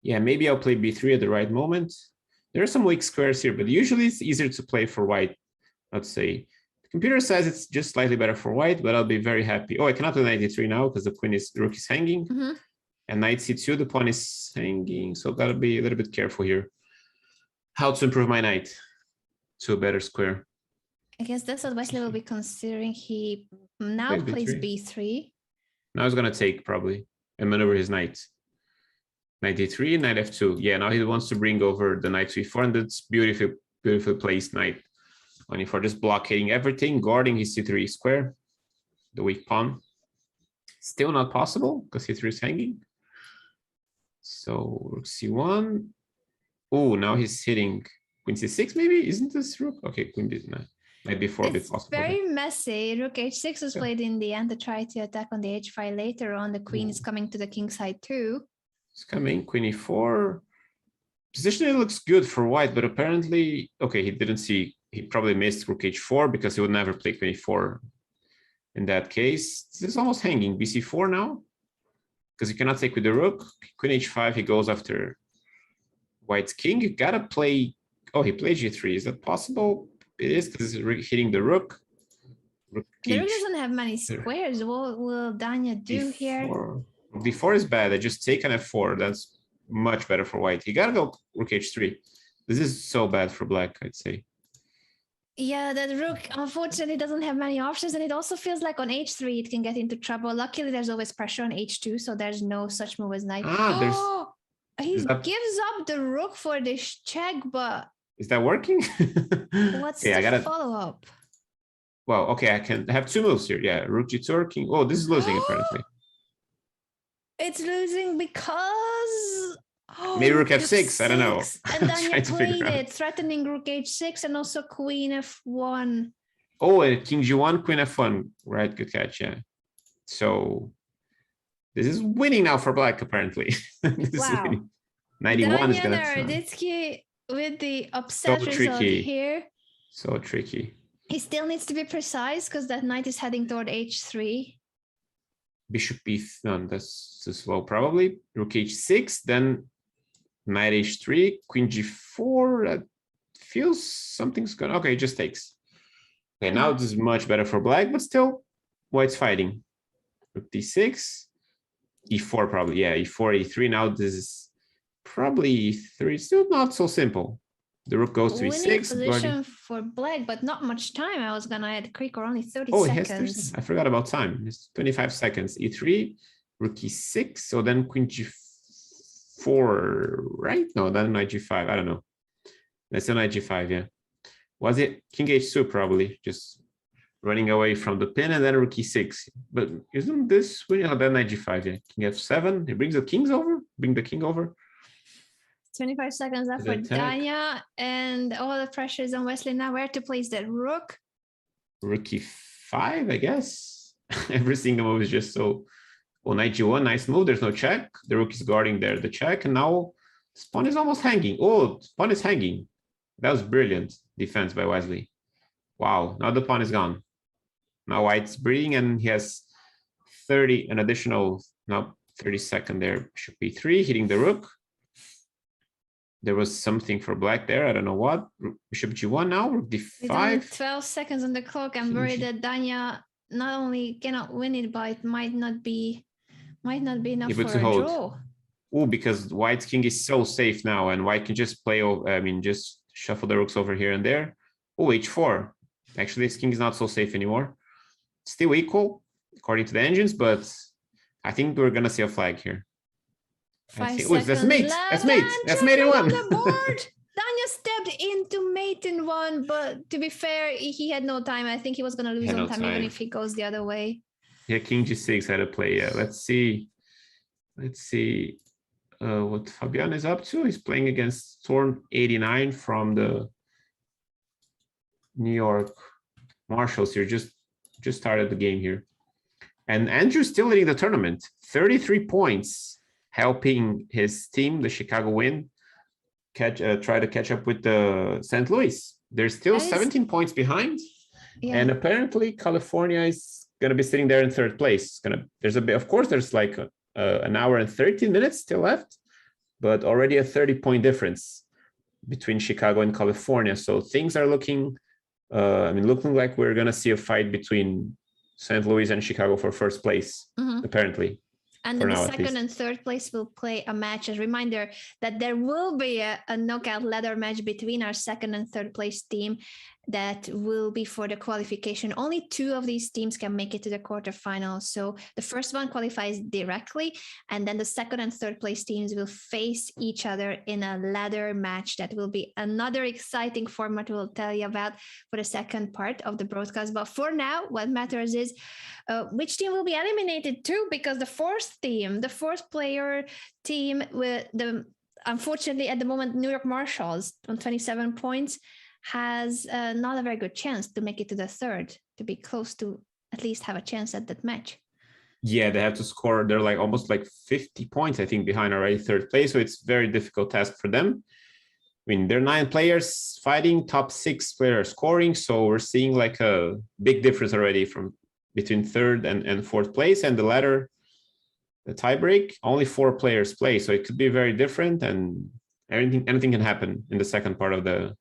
Yeah, maybe I'll play b3 at the right moment. There are some weak squares here, but usually it's easier to play for white, I'd say. The computer says it's just slightly better for white, but I'll be very happy. Oh, I cannot play knight e3 now because the rook is hanging. And knight c2, the pawn is hanging, so gotta be a little bit careful here. How to improve my knight to a better square. I guess that's what Wesley will be considering. He now plays b3. Now he's gonna take probably and maneuver his knight. Knight d3, knight f2. Yeah, now he wants to bring over the knight to e4, and that's beautifully placed knight on e4, just blockading everything, guarding his c3 square, the weak pawn. Still not possible because c3 is hanging. So rook c1. Oh, now he's hitting queen c6 maybe? Isn't this rook? Okay, queen d9. Knight b4 a bit possible. It's very messy. Rook h6 was played in the end to try to attack on the h file later on. The queen is coming to the king side too. It's coming, queen e4. Positionally looks good for white, but apparently, okay, he probably missed rook h4 because he would never play queen e4 in that case. This is almost hanging, bc4 now, because you cannot take with the rook. Queen h5, he goes after white's king. You gotta play, oh, he played g3. Is that possible? It is, because he's hitting the rook. The rook doesn't have many squares. What will Danya do here? d4 is bad. I just take an f4. That's much better for white. You gotta go rook h3. This is so bad for black, I'd say. Yeah, that rook unfortunately doesn't have many options, and it also feels like on h3 it can get into trouble. Luckily, there's always pressure on h2, so there's no such move as knight. He gives up the rook for this check, but is that working? What's the follow-up? Well, okay, I can have two moves here. Yeah, rook g2 or king. Oh, this is losing apparently. It's losing because maybe rook f6. I don't know. And then you played it, threatening rook h6 and also queen f1. Oh, and king g1, queen f1. Right, good catch. Yeah. So this is winning now for black apparently. Wow. 91 is gonna. Daniel with the upset result here. So tricky. He still needs to be precise because that knight is heading toward h3. Bishop b3, that's too slow probably. Rook h6, then knight h3, queen g4. That feels something's gonna. Okay, it just takes. Okay, now this is much better for black, but still white's fighting. Rook d6, e4 probably. Yeah, e4, e3. Now this is probably e3. Still not so simple. The rook goes to e6. Position for black, but not much time. I was gonna add quick or only 30 seconds. I forgot about time. It's 25 seconds. E3, rook e6. So then queen g4, right? No, then knight g5. I don't know. That's a knight g5, yeah. Was it king h2 probably? Just running away from the pin and then rook e6. But isn't this winning? Then knight g5, yeah. King f7. He brings the kings over. Bring the king over. 25 seconds left for Danya, and all the pressure is on Wesley now. Where to place that rook? Rook e5, I guess. Every single move is just so. Oh, knight g1, nice move. There's no check. The rook is guarding there the check, and now this pawn is almost hanging. Oh, pawn is hanging. That was brilliant defense by Wesley. Wow, now the pawn is gone. Now white's breathing, and he has 30, an additional, now 30-second there. Bishop b3, hitting the rook. There was something for black there. I don't know what. Bishop g1 now. Rook d5. 12 seconds on the clock. I'm worried that Danya not only cannot win it, but it might not be enough for a draw. Oh, because white's king is so safe now, and white can just play. I mean, just shuffle the rooks over here and there. Oh, h4. Actually, this king is not so safe anymore. Still equal according to the engines, but I think we're gonna see a flag here. Oh, that's mate. That's mate. That's mate in one. Danya Caruana stepped into mate in one, but to be fair, he had no time. I think he was going to lose on time, even if he goes the other way. Yeah, King G6 had a play. Yeah, let's see. What Fabiano is up to. He's playing against Storm 89 from the New York Marshals here. Just started the game here. And Andrew's still leading the tournament. 33 points, helping his team, the Chicago win, try to catch up with the St. Louis. They're still 17 points behind. Yeah. And apparently California is going to be sitting there in third place. There's a bit, of course, there's like an hour and 13 minutes still left, but already a 30-point difference between Chicago and California. So things are looking like we're going to see a fight between St. Louis and Chicago for first place, apparently. And then the second and third place will play a match. As a reminder that there will be a knockout ladder match between our second and third place team that will be for the qualification. Only 2 of these teams can make it to the quarterfinals. So the first one qualifies directly, and then the second and third place teams will face each other in a ladder match. That will be another exciting format we'll tell you about for the second part of the broadcast. But for now, what matters is which team will be eliminated too, because the fourth player team with unfortunately at the moment, New York Marshals on 27 points, has not a very good chance to make it to the third, to be close to at least have a chance at that match. Yeah, they have to score. They're like almost like 50 points, I think, behind already third place. So it's very difficult task for them. I mean, there are 9 players fighting, top 6 players scoring. So we're seeing like a big difference already from between third and fourth place. And the ladder, the tiebreak, only 4 players play. So it could be very different, and anything can happen in the second part of the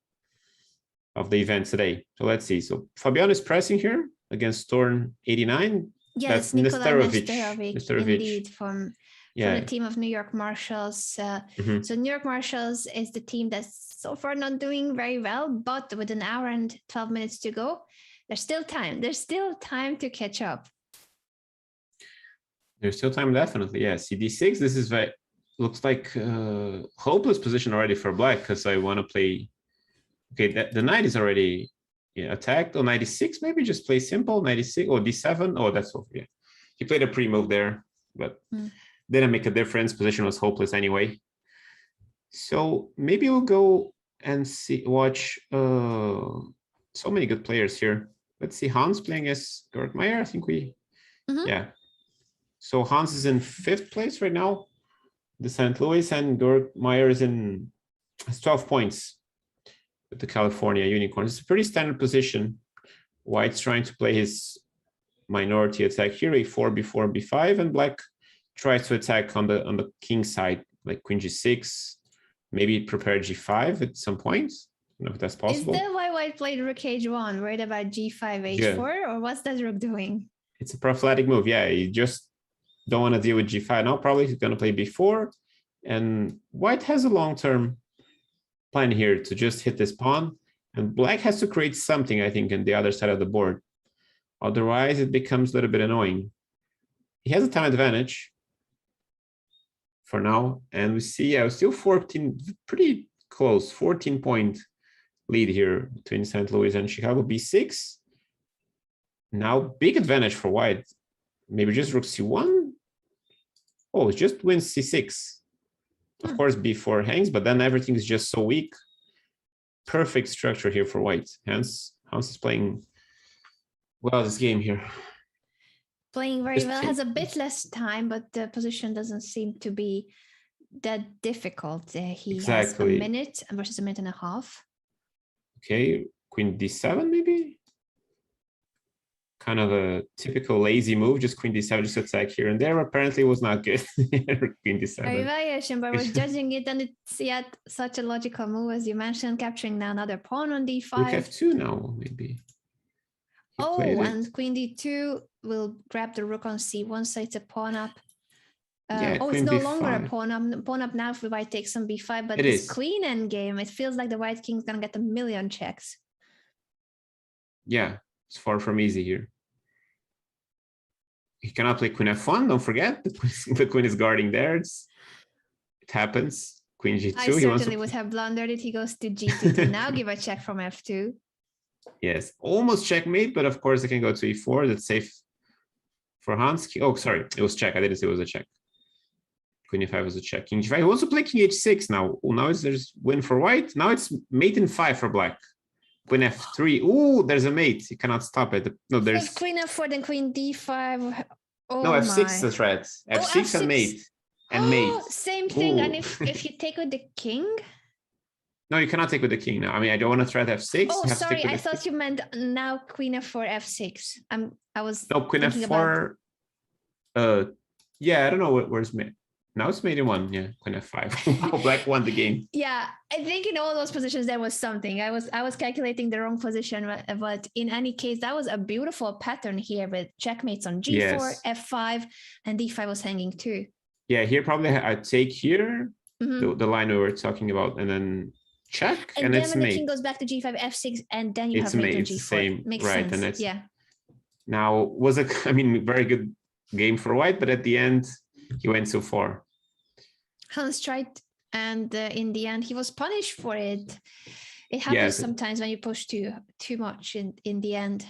event today. So let's see. So Fabiano is pressing here against Storm 89. Yes, that's Nesterovic, indeed, from the team of New York Marshals. So New York Marshals is the team that's so far not doing very well, but with an hour and 12 minutes to go, there's still time. There's still time to catch up. There's still time, definitely. Yeah, CD6. This is looks like hopeless position already for Black, because I want to play. Okay, the knight is already attacked. Oh, 96, maybe just play simple. 96 or D7. Oh, that's over. Yeah, he played a pre-move there, but didn't make a difference. Position was hopeless anyway. So maybe we'll go and watch so many good players here. Let's see, Hans playing as Meyer. I think yeah. So Hans is in 5th place right now, the St. Louis, and Meyer has 12 points with the California Unicorns. It's a pretty standard position. White's trying to play his minority attack here, a4, b4, b5, and Black tries to attack on the king side, like Queen G6, maybe prepare G5 at some point. I don't know if that's possible. Is that why White played Rook H1, worried about G5, H4, or what's that Rook doing? It's a prophylactic move. Yeah, you just don't want to deal with G5. Now probably he's going to play B4, and White has a long-term plan here to just hit this pawn, and Black has to create something, I think, on the other side of the board. Otherwise, it becomes a little bit annoying. He has a time advantage for now, and we see still 14, pretty close, 14-point lead here between St. Louis and Chicago. B6. Now, big advantage for White. Maybe just Rook C1. Oh, it just wins C6. Of course, B4 hangs, but then everything is just so weak. Perfect structure here for White. Hans is playing well this game here. Playing very well, has a bit less time, but the position doesn't seem to be that difficult. He has a minute versus a minute and a half. Okay, Queen D7 maybe? Kind of a typical lazy move, just Queen D7, just attack here and there. Apparently was not good. Queen D7. Evaluation, but we're judging it, and it's yet such a logical move, as you mentioned, capturing now another pawn on D5. Rook F2 now, maybe. And Queen D2 will grab the rook on C1, so it's a pawn up. It's no longer a pawn up. Pawn up now if the White takes on B5, but it's Queen endgame. It feels like the White King's gonna get a million checks. Yeah, it's far from easy here. He cannot play Queen F1, don't forget. The queen is guarding there. It happens. Queen G2. I certainly would have blundered it. He goes to G2 to now give a check from F2. Yes, almost checkmate, but of course I can go to E4. That's safe for Hans. Oh, sorry, it was check. I didn't say it was a check. Queen E5 was a check. King G5. He also play King H6 now. Oh, now there's win for white. Now it's mate in 5 for black. Queen F3. Oh, there's a mate. You cannot stop it. No, there's Queen F4, then Queen D5. Oh, no, F6 is the threat. F6 F6 and mate. And mate. Same thing. Ooh. And if you take with the king? No, you cannot take with the king now. I mean, I don't want to threat F6. Oh, sorry. I thought you meant now Queen F4, F6. I was no Queen F4. Yeah, I don't know where's mate. Now it's mate in 1. Yeah, Queen F5. Wow, black won the game. Yeah, I think in all those positions there was something. I was calculating the wrong position, but in any case, that was a beautiful pattern here with checkmates on G4, yes. F5, and D5 was hanging too. Yeah, here probably I take here the line we were talking about, and then check, and then it's when mate. The king goes back to G5, F6, and then you have mate on G4. It's the same, makes right? sense. And it's yeah. Now was very good game for white, but at the end he went so far. Hans tried, and in the end he was punished for it. It happens sometimes when you push too much in the end.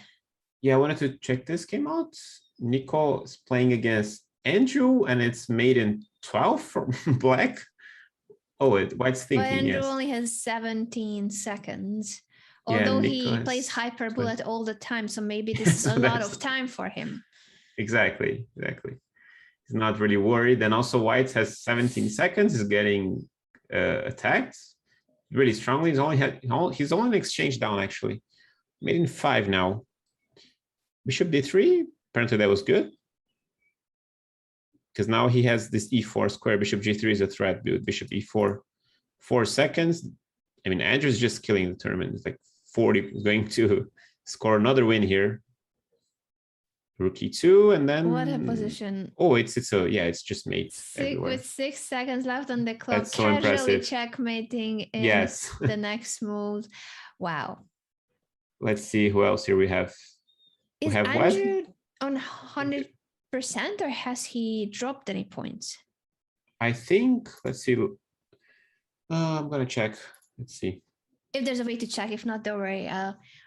Yeah, I wanted to check this game out. Nico is playing against Andrew, and it's made in 12 for black. Oh, white's thinking. But Andrew only has 17 seconds. Although he plays hyper bullet all the time, so maybe this is a lot of time for him. Exactly. He's not really worried. And also white has 17 seconds, is getting attacked really strongly. He's only an exchange down, actually. Made in 5 now. Bishop D3, apparently that was good. Because now he has this E4 square. Bishop G3 is a threat, dude. Bishop E4, 4 seconds. I mean, Andrew's just killing the tournament. It's like 40, going to score another win here. Rook E2, and then what a position! Oh, it's just mate with 6 seconds left on the clock. That's so casually impressive. Checkmating in the next move. Wow. Let's see who else here we have. Is Andrew on 100%, or has he dropped any points? I think. Let's see. I'm gonna check. Let's see. If there's a way to check, if not, don't worry.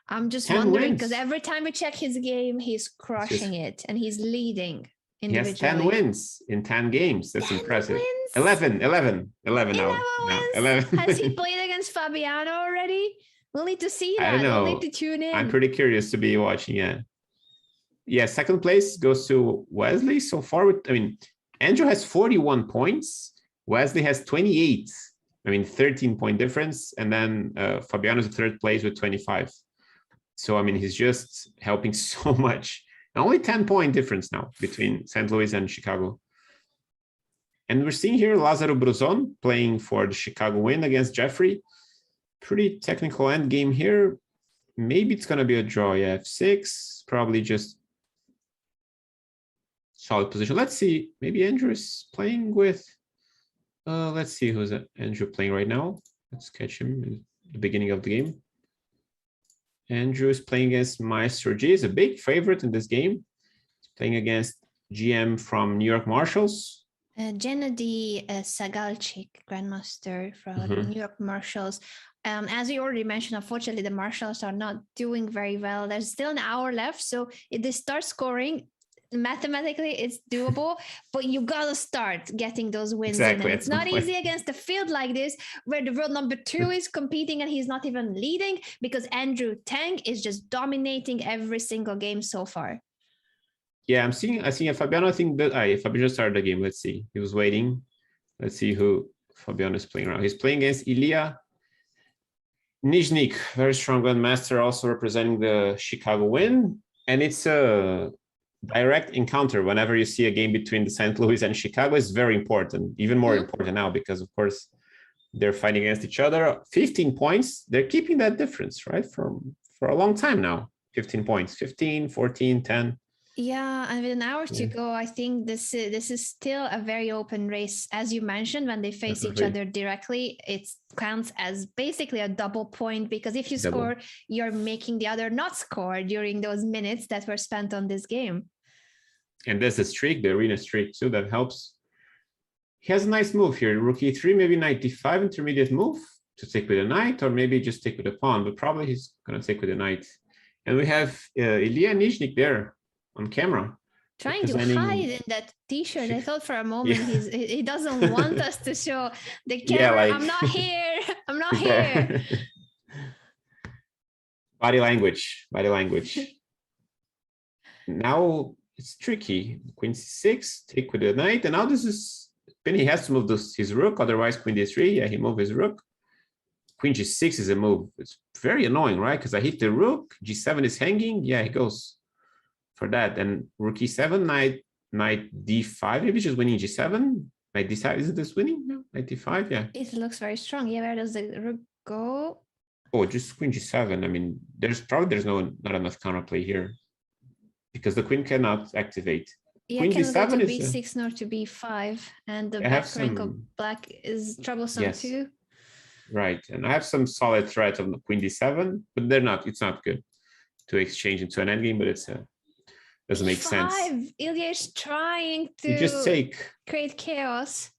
I'm just wondering because every time we check his game, he's crushing it and he's leading individually. He has 10 wins in 10 games. That's impressive. Wins? 11 now. 11. Has he played against Fabiano already? We'll need to see that. I don't know. We'll need to tune in. I'm pretty curious to be watching. Yeah. Second place goes to Wesley so far. Andrew has 41 points. Wesley has 28. 13-point difference. And then Fabiano's in 3rd place with 25. So, he's just helping so much. Only 10-point difference now between Sandlois and Chicago. And we're seeing here Lazado Bruzon playing for the Chicago win against Jeffrey. Pretty technical end game here. Maybe it's going to be a draw. Yeah, F6, probably just solid position. Let's see. Maybe Andrew is playing with... let's see who's Andrew playing right now. Let's catch him in the beginning of the game. Andrew is playing against Maestro G. He's a big favorite in this game. He's playing against GM from New York Marshals. Gennady Sagalchik, Grandmaster from New York Marshals. As we already mentioned, unfortunately, the Marshals are not doing very well. There's still an hour left. So if they start scoring, mathematically it's doable, but you gotta start getting those wins in. It's not easy against a field like this where the world number 2 is competing and he's not even leading, because Andrew Tang is just dominating every single game so far. Yeah, I see a Fabiano. I think that Fabiano started the game. Let's see. He was waiting. Let's see who Fabiano is playing around. He's playing against Ilya Nizhnik, very strong grandmaster, also representing the Chicago win. And it's a direct encounter. Whenever you see a game between the St. Louis and Chicago, is very important, even more important now, because of course they're fighting against each other. 15 points, they're keeping that difference, right? For a long time now, 15 points, 15, 14, 10. Yeah, and with an hour to go, I think this is still a very open race. As you mentioned, when they face each other directly, it counts as basically a double point, because if you score, you're making the other not score during those minutes that were spent on this game. And there's a streak, the arena streak too, that helps. he has a nice move here. Rook e3, maybe knight d5, intermediate move to take with a knight, or maybe just take with a pawn, but probably he's going to take with a knight. And we have Ilya Nizhnik there on camera. Trying to hide in that t-shirt. I thought for a moment he doesn't want us to show the camera. Yeah, like, I'm not here. I'm not here. Body language. Now it's tricky. Queen c6, take with the knight, and now this is he has to move his rook, otherwise queen d3. Yeah, he moved his rook. Queen g6 is a move. It's very annoying, right? Because I hit the rook, g7 is hanging. Yeah, he goes for that. And rook e7, knight d5, maybe just winning g7. Knight d5, isn't this winning? No, knight d5, yeah. It looks very strong. Yeah, where does the rook go? Oh, just queen g7. I mean, there's not enough counterplay here because the queen cannot activate. Yeah, queen cannot d7 go to is b6 nor to b5, and the I have back rank of some- black is troublesome Yes. too. right, and I have some solid threats on the queen d7, but they're not. It's not good to exchange into an endgame, but it's doesn't make sense. Ilya is trying You just to take. create chaos.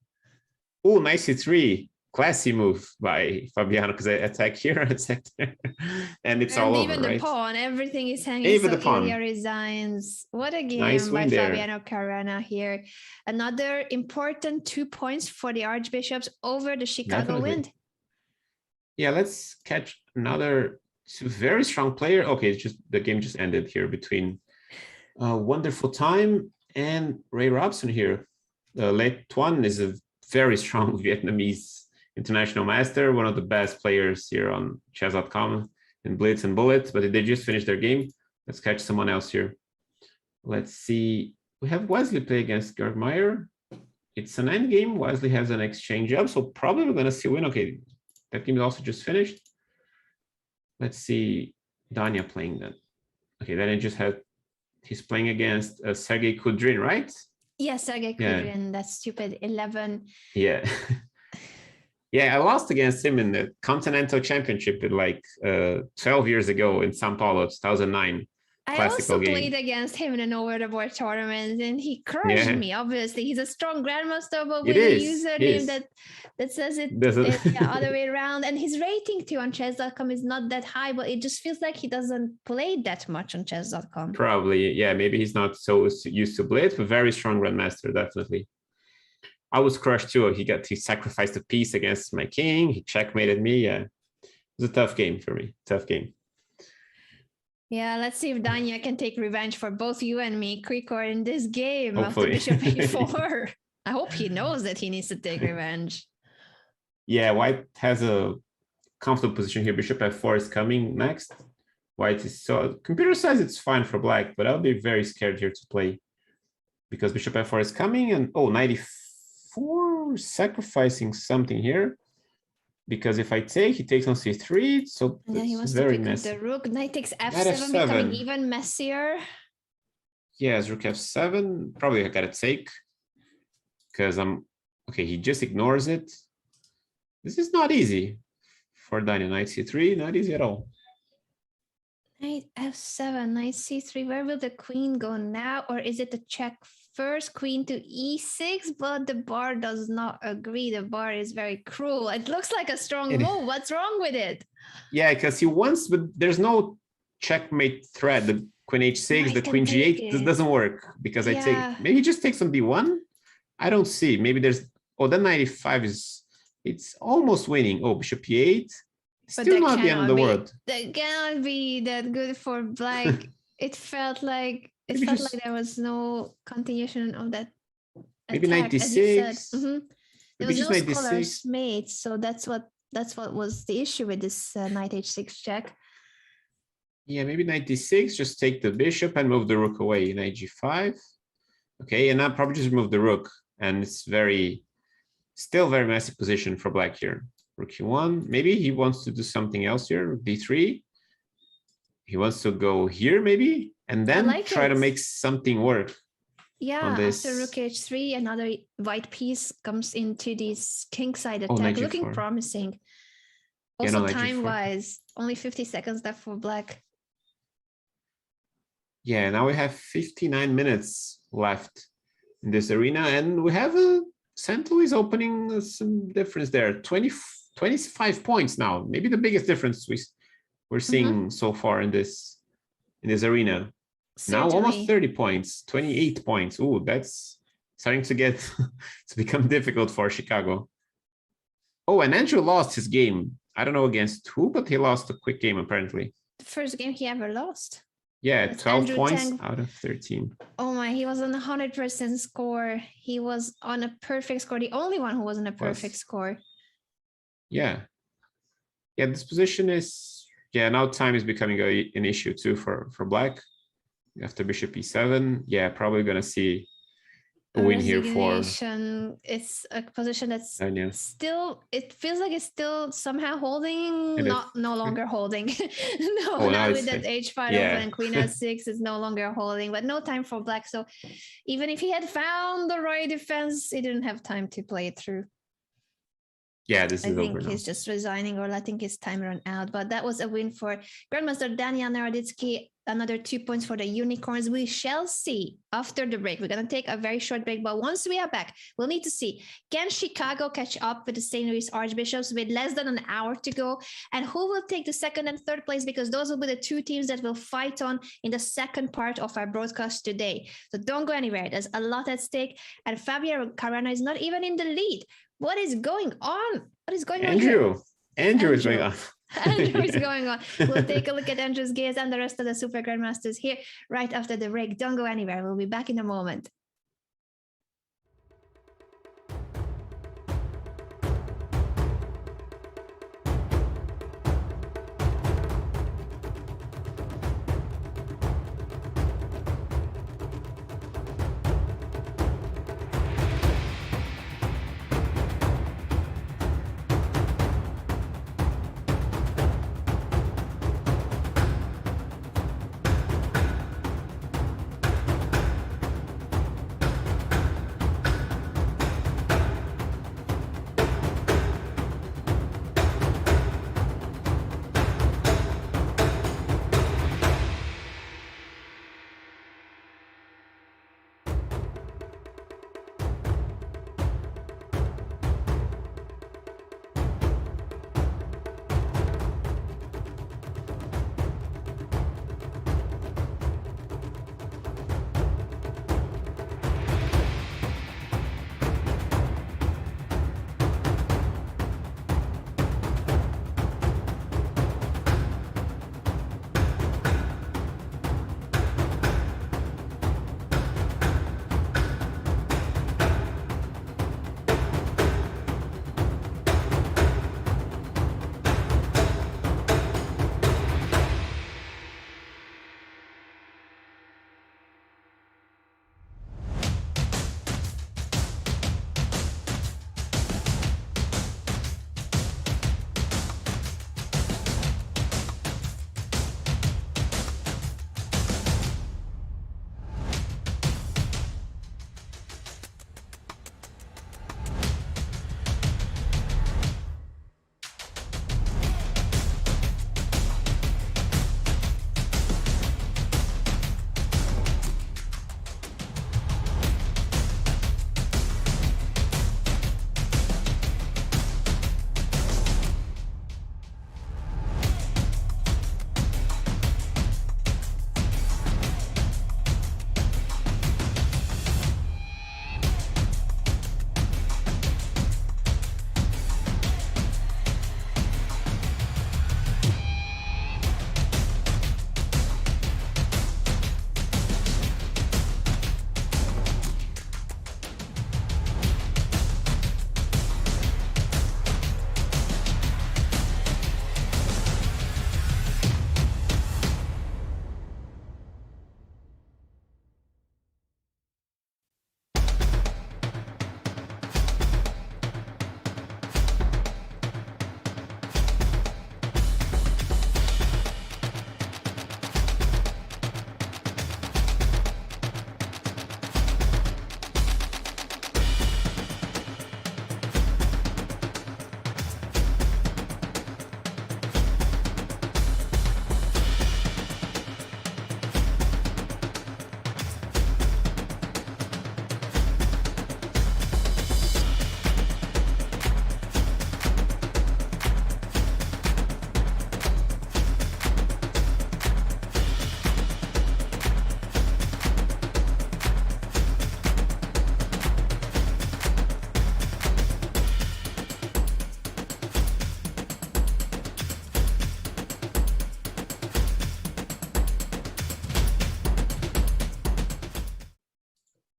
Oh, nice e3. Classy move by Fabiano, because I attack here, attack there, and it's all And over, even the right? pawn, everything is hanging. Even so the pawn. Ilya resigns. What a game Nice by win there. Fabiano Caruana here. Another important 2 points for the Archbishops over the Chicago Definitely. Wind. Yeah, let's catch another very strong player. Okay, it's just the game just ended here between Wonderful Time and Ray Robson here. Le Tuan is a very strong Vietnamese international master, one of the best players here on Chess.com in Blitz and Bullets, but they just finished their game. Let's catch someone else here. Let's see. We have Wesley play against Georg Meyer. It's an end game. Wesley has an exchange up, so probably we're going to see a win. Okay, that game is also just finished. Let's see Danya playing that. Okay, then it just had, he's playing against Sergei Kudrin, right? Yes, Sergei Kudrin, that stupid 11. Yeah. Yeah, I lost against him in the Continental Championship like 12 years ago in Sao Paulo, 2009. I also played against him in an over-the-board tournament, and he crushed me. Obviously, he's a strong grandmaster, but with a username that says it the other way around. And his rating too on Chess.com is not that high, but it just feels like he doesn't play that much on Chess.com. Probably, yeah. Maybe he's not so used to Blitz, but very strong grandmaster, definitely. I was crushed too. He sacrificed a piece against my king. He checkmated me. Yeah, it was a tough game for me. Tough game. Yeah, let's see if Danya can take revenge for both you and me, Krikor, in this game. Hopefully. After Bishop e4. I hope he knows that he needs to take revenge. Yeah, White has a comfortable position here. Bishop f4 is coming next. White is so computer says it's fine for black, but I'll be very scared here to play because Bishop f4 is coming and 94 sacrificing something here. Because if I take, he takes on c3, so and then he wants very to pick messy. up the rook. Knight takes f7, becoming even messier. Yes, rook f7. Probably I gotta take because okay. He just ignores it. This is not easy for Danya. Knight c3, not easy at all. Knight f7, knight c3. Where will the queen go now, or is it a check? First queen to e6, but the bar does not agree. The bar is very cruel. It looks like a strong move. What's wrong with it? Yeah, because he wants, but there's no checkmate threat. The queen h6, the queen g8, this doesn't work because I take. Maybe he just takes on d1. I don't see. Maybe there's. Oh, then 95 is. It's almost winning. Oh, bishop e8. Still not the end of the world. That cannot be that good for black. It felt like. It felt like there was no continuation of that. Maybe attack, 96. There was no scholars mate, so that's what was the issue with this knight h6 check. Yeah, maybe 96. Just take the bishop and move the rook away. Knight g5. Okay, and now probably just move the rook, and it's still very messy position for black here. Rook e1. Maybe he wants to do something else here. d3. He wants to go here, maybe. And then try to make something work. Yeah, after rook h3, another white piece comes into this kingside attack, looking promising. Also, time-wise, only 50 seconds left for black. Yeah, now we have 59 minutes left in this arena, and we have a Sandlois opening some difference there. 25 points now. Maybe the biggest difference we're seeing so far in this arena. Certainly. Now almost 30 points, 28 points. Ooh, that's starting to get to become difficult for Chicago. Oh, and Andrew lost his game. I don't know against who, but he lost a quick game apparently. The first game he ever lost. Yeah, That's 12 Andrew points Tang. out of 13. Oh my, he was on 100% score. He was on a perfect score. The only one who was on a perfect score. Yeah. Yeah, this position is, now time is becoming an issue too for Black. After bishop e7, probably going to see a win here for... It's a position that's Lenient. still, it feels like it's still somehow holding, no longer holding. Now with that h5 and queen s6 is no longer holding, but no time for Black. So even if he had found the right defense, he didn't have time to play it through. Yeah, this is over now. I think he's just resigning or letting his time run out. But that was a win for Grandmaster Daniel Naroditsky. Another 2 points for the Unicorns. We shall see after the break. We're going to take a very short break. But once we are back, we'll need to see, can Chicago catch up with the St. Louis Archbishops with less than an hour to go? And who will take the second and third place? Because those will be the two teams that will fight on in the second part of our broadcast today. So don't go anywhere. There's a lot at stake. And Fabiano Caruana is not even in the lead. What is going on? What is going on here? Andrew is going on. Andrew is going on. We'll take a look at Andrew's games and the rest of the Super Grandmasters here right after the break. Don't go anywhere. We'll be back in a moment.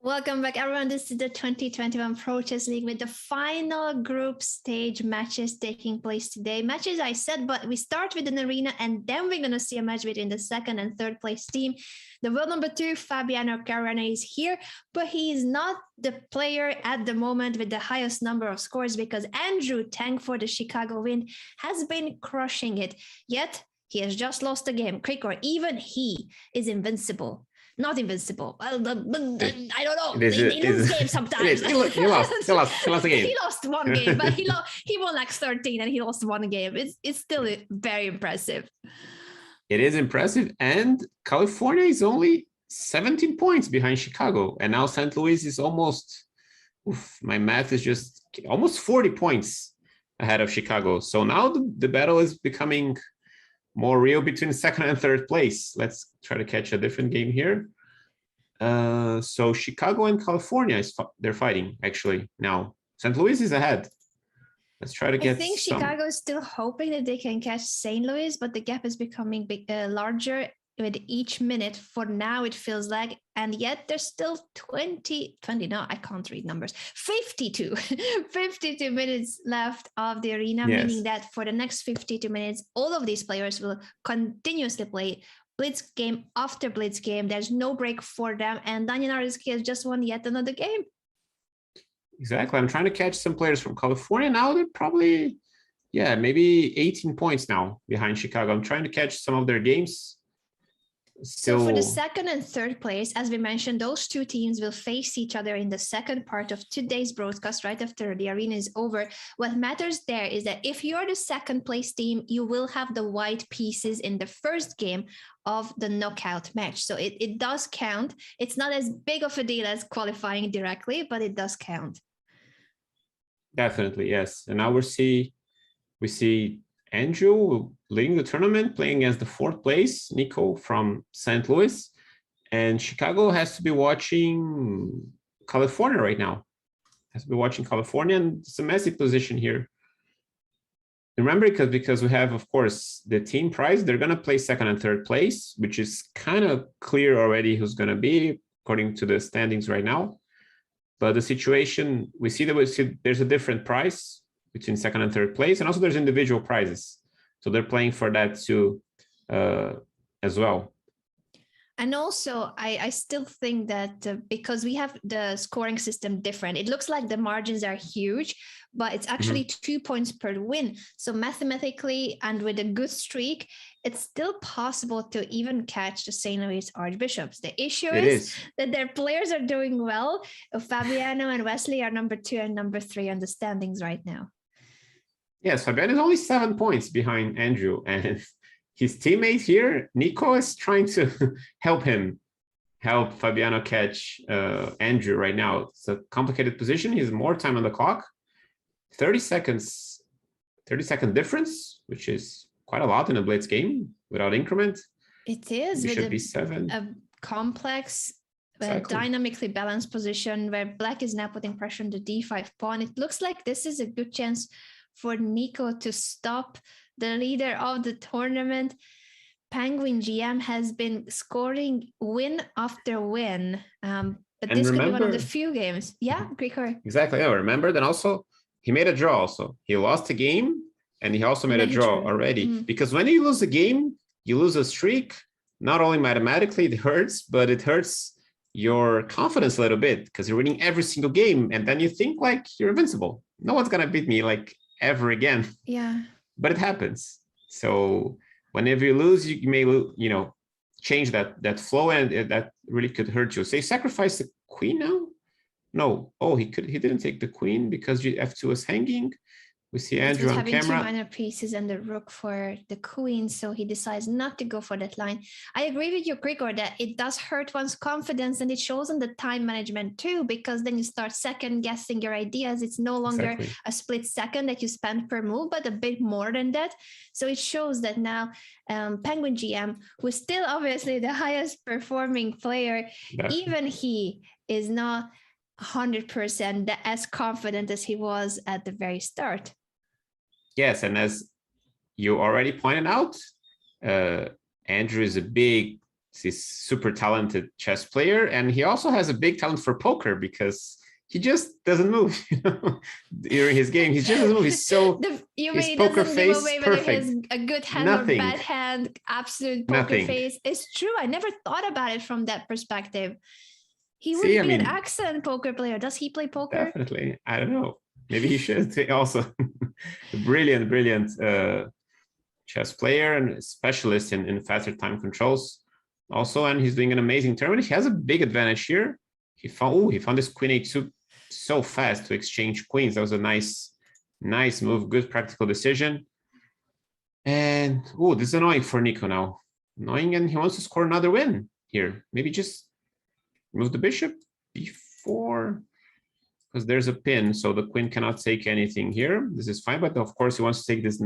Welcome back, everyone. This is the 2021 Pro Chess League with the final group stage matches taking place today. Matches I said, but we start with an arena and then we're going to see a match between the second and third place team. The world number 2, Fabiano Caruana, is here, but he is not the player at the moment with the highest number of scores because Andrew Tang for the Chicago Wind has been crushing it. Yet he has just lost a game. Krikor, even he is invincible. Not invincible. I don't know. They lose games sometimes. He lost a game. He lost one game, but he won like 13 and he lost one game. It's still very impressive. It is impressive. And California is only 17 points behind Chicago. And now St. Louis is almost, my math is just almost 40 points ahead of Chicago. So now the battle is becoming more real between second and third place. Let's try to catch a different game here. So Chicago and California, they're fighting actually now. St. Louis is ahead. Let's try to get I think Chicago is still hoping that they can catch St. Louis, but the gap is becoming larger with each minute. For now, it feels like, and yet there's still 52 minutes left of the arena, yes. Meaning that for the next 52 minutes, all of these players will continuously play blitz game after blitz game. There's no break for them, and Daniel Arrizki has just won yet another game. Exactly. I'm trying to catch some players from California now. They're probably, maybe 18 points now behind Chicago. I'm trying to catch some of their games. So for the second and third place, as we mentioned, those two teams will face each other in the second part of today's broadcast right after the arena is over. What matters there is that if you're the second place team, you will have the white pieces in the first game of the knockout match. So it does count. It's not as big of a deal as qualifying directly, but it does count. Definitely, yes. And now we see Andrew leading the tournament, playing against the fourth place, Nico from St. Louis. And Chicago has to be watching California right now. Has to be watching California, and it's a messy position here. Remember, because we have, of course, the team prize, they're going to play second and third place, which is kind of clear already who's going to be, according to the standings right now. But the situation, we see there's a different prize between second and third place, and also there's individual prizes. So they're playing for that too, as well. And also, I still think that because we have the scoring system different, it looks like the margins are huge, but it's actually 2 points per win. So mathematically, and with a good streak, it's still possible to even catch the St. Louis Archbishops. The issue is that their players are doing well. Fabiano and Wesley are number 2 and number 3 on the standings right now. Yes, Fabiano is only 7 points behind Andrew, and his teammate here, Nico, is trying to help Fabiano catch Andrew right now. It's a complicated position. He has more time on the clock. 30-second difference, which is quite a lot in a blitz game without increment. It is. It should be 7. A complex, dynamically balanced position where Black is now putting pressure on the d5 pawn. It looks like this is a good chance for Nico to stop the leader of the tournament. Penguin GM has been scoring win after win, but this could be one of the few games. Yeah, Grigor. Exactly. Yeah, remember, then also he made a draw. Also, he lost a game, and he also made a draw already. Because when you lose a game, you lose a streak. Not only mathematically it hurts, but it hurts your confidence a little bit because you're winning every single game, and then you think like you're invincible. No one's gonna beat me like ever again. Yeah. But it happens. So whenever you lose, you may, change that flow, and that really could hurt you. So you sacrifice the queen now? No. Oh, he didn't take the queen because F2 was hanging. We see Andrew on camera. Having 2 minor pieces and the rook for the queen, so he decides not to go for that line. I agree with you, Grigor, that it does hurt one's confidence, and it shows in the time management too, because then you start second guessing your ideas. It's no longer a split second that you spend per move, but a bit more than that. So it shows that now Penguin GM, who is still obviously the highest performing player, even he is not 100% as confident as he was at the very start. Yes, and as you already pointed out, Andrew is a big He's super talented chess player, and he also has a big talent for poker because he just doesn't move, during his game. He just doesn't move. He's so he poker doesn't face give away whether he perfect. has a good hand Nothing. or bad hand. Absolute poker Nothing. face. It's true. I never thought about it from that perspective. He would See, be an excellent poker player. Does he play poker? Definitely. I don't know. Maybe he should also. Brilliant chess player and specialist in faster time controls also, and he's doing an amazing tournament. He has a big advantage here. He found this queen a2 so fast to exchange queens. That was a nice move, good practical decision. And this is annoying for Nico now. Annoying, and he wants to score another win here. Maybe just move the bishop before, because there's a pin, so the queen cannot take anything here. This is fine, but of course he wants to take this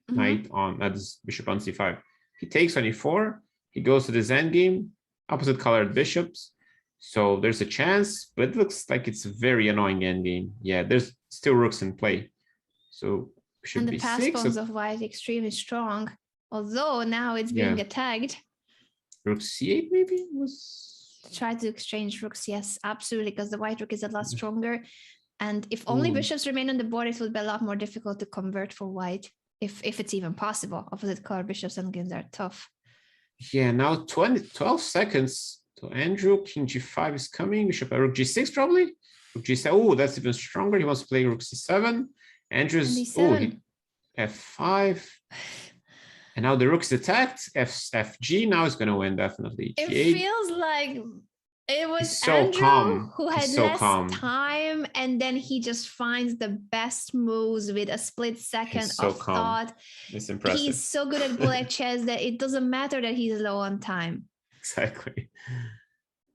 knight on this bishop on c5. He takes on e4. He goes to this endgame, opposite colored bishops. So there's a chance, but it looks like it's a very annoying endgame. Yeah, there's still rooks in play. So bishop and the b6. pass pawns of white extremely strong, although now it's being attacked. Rook c8 maybe was. Try to exchange rooks, yes, absolutely, because the white rook is a lot stronger. And if only bishops remain on the board, it would be a lot more difficult to convert for white, if it's even possible. Opposite color bishops and games are tough. Yeah, now 12 seconds to Andrew. King g5 is coming. Bishop rook g6 probably. Rook g7. Oh, that's even stronger. He wants to play rook c7. Andrew's f5. And now the rook is attacked. Fg now is going to win definitely. It G8. feels like it was so Andrew calm. who had so less calm. time, and then he just finds the best moves with a split second of thought. It's impressive. He's so good at black chess that it doesn't matter that he's low on time. Exactly.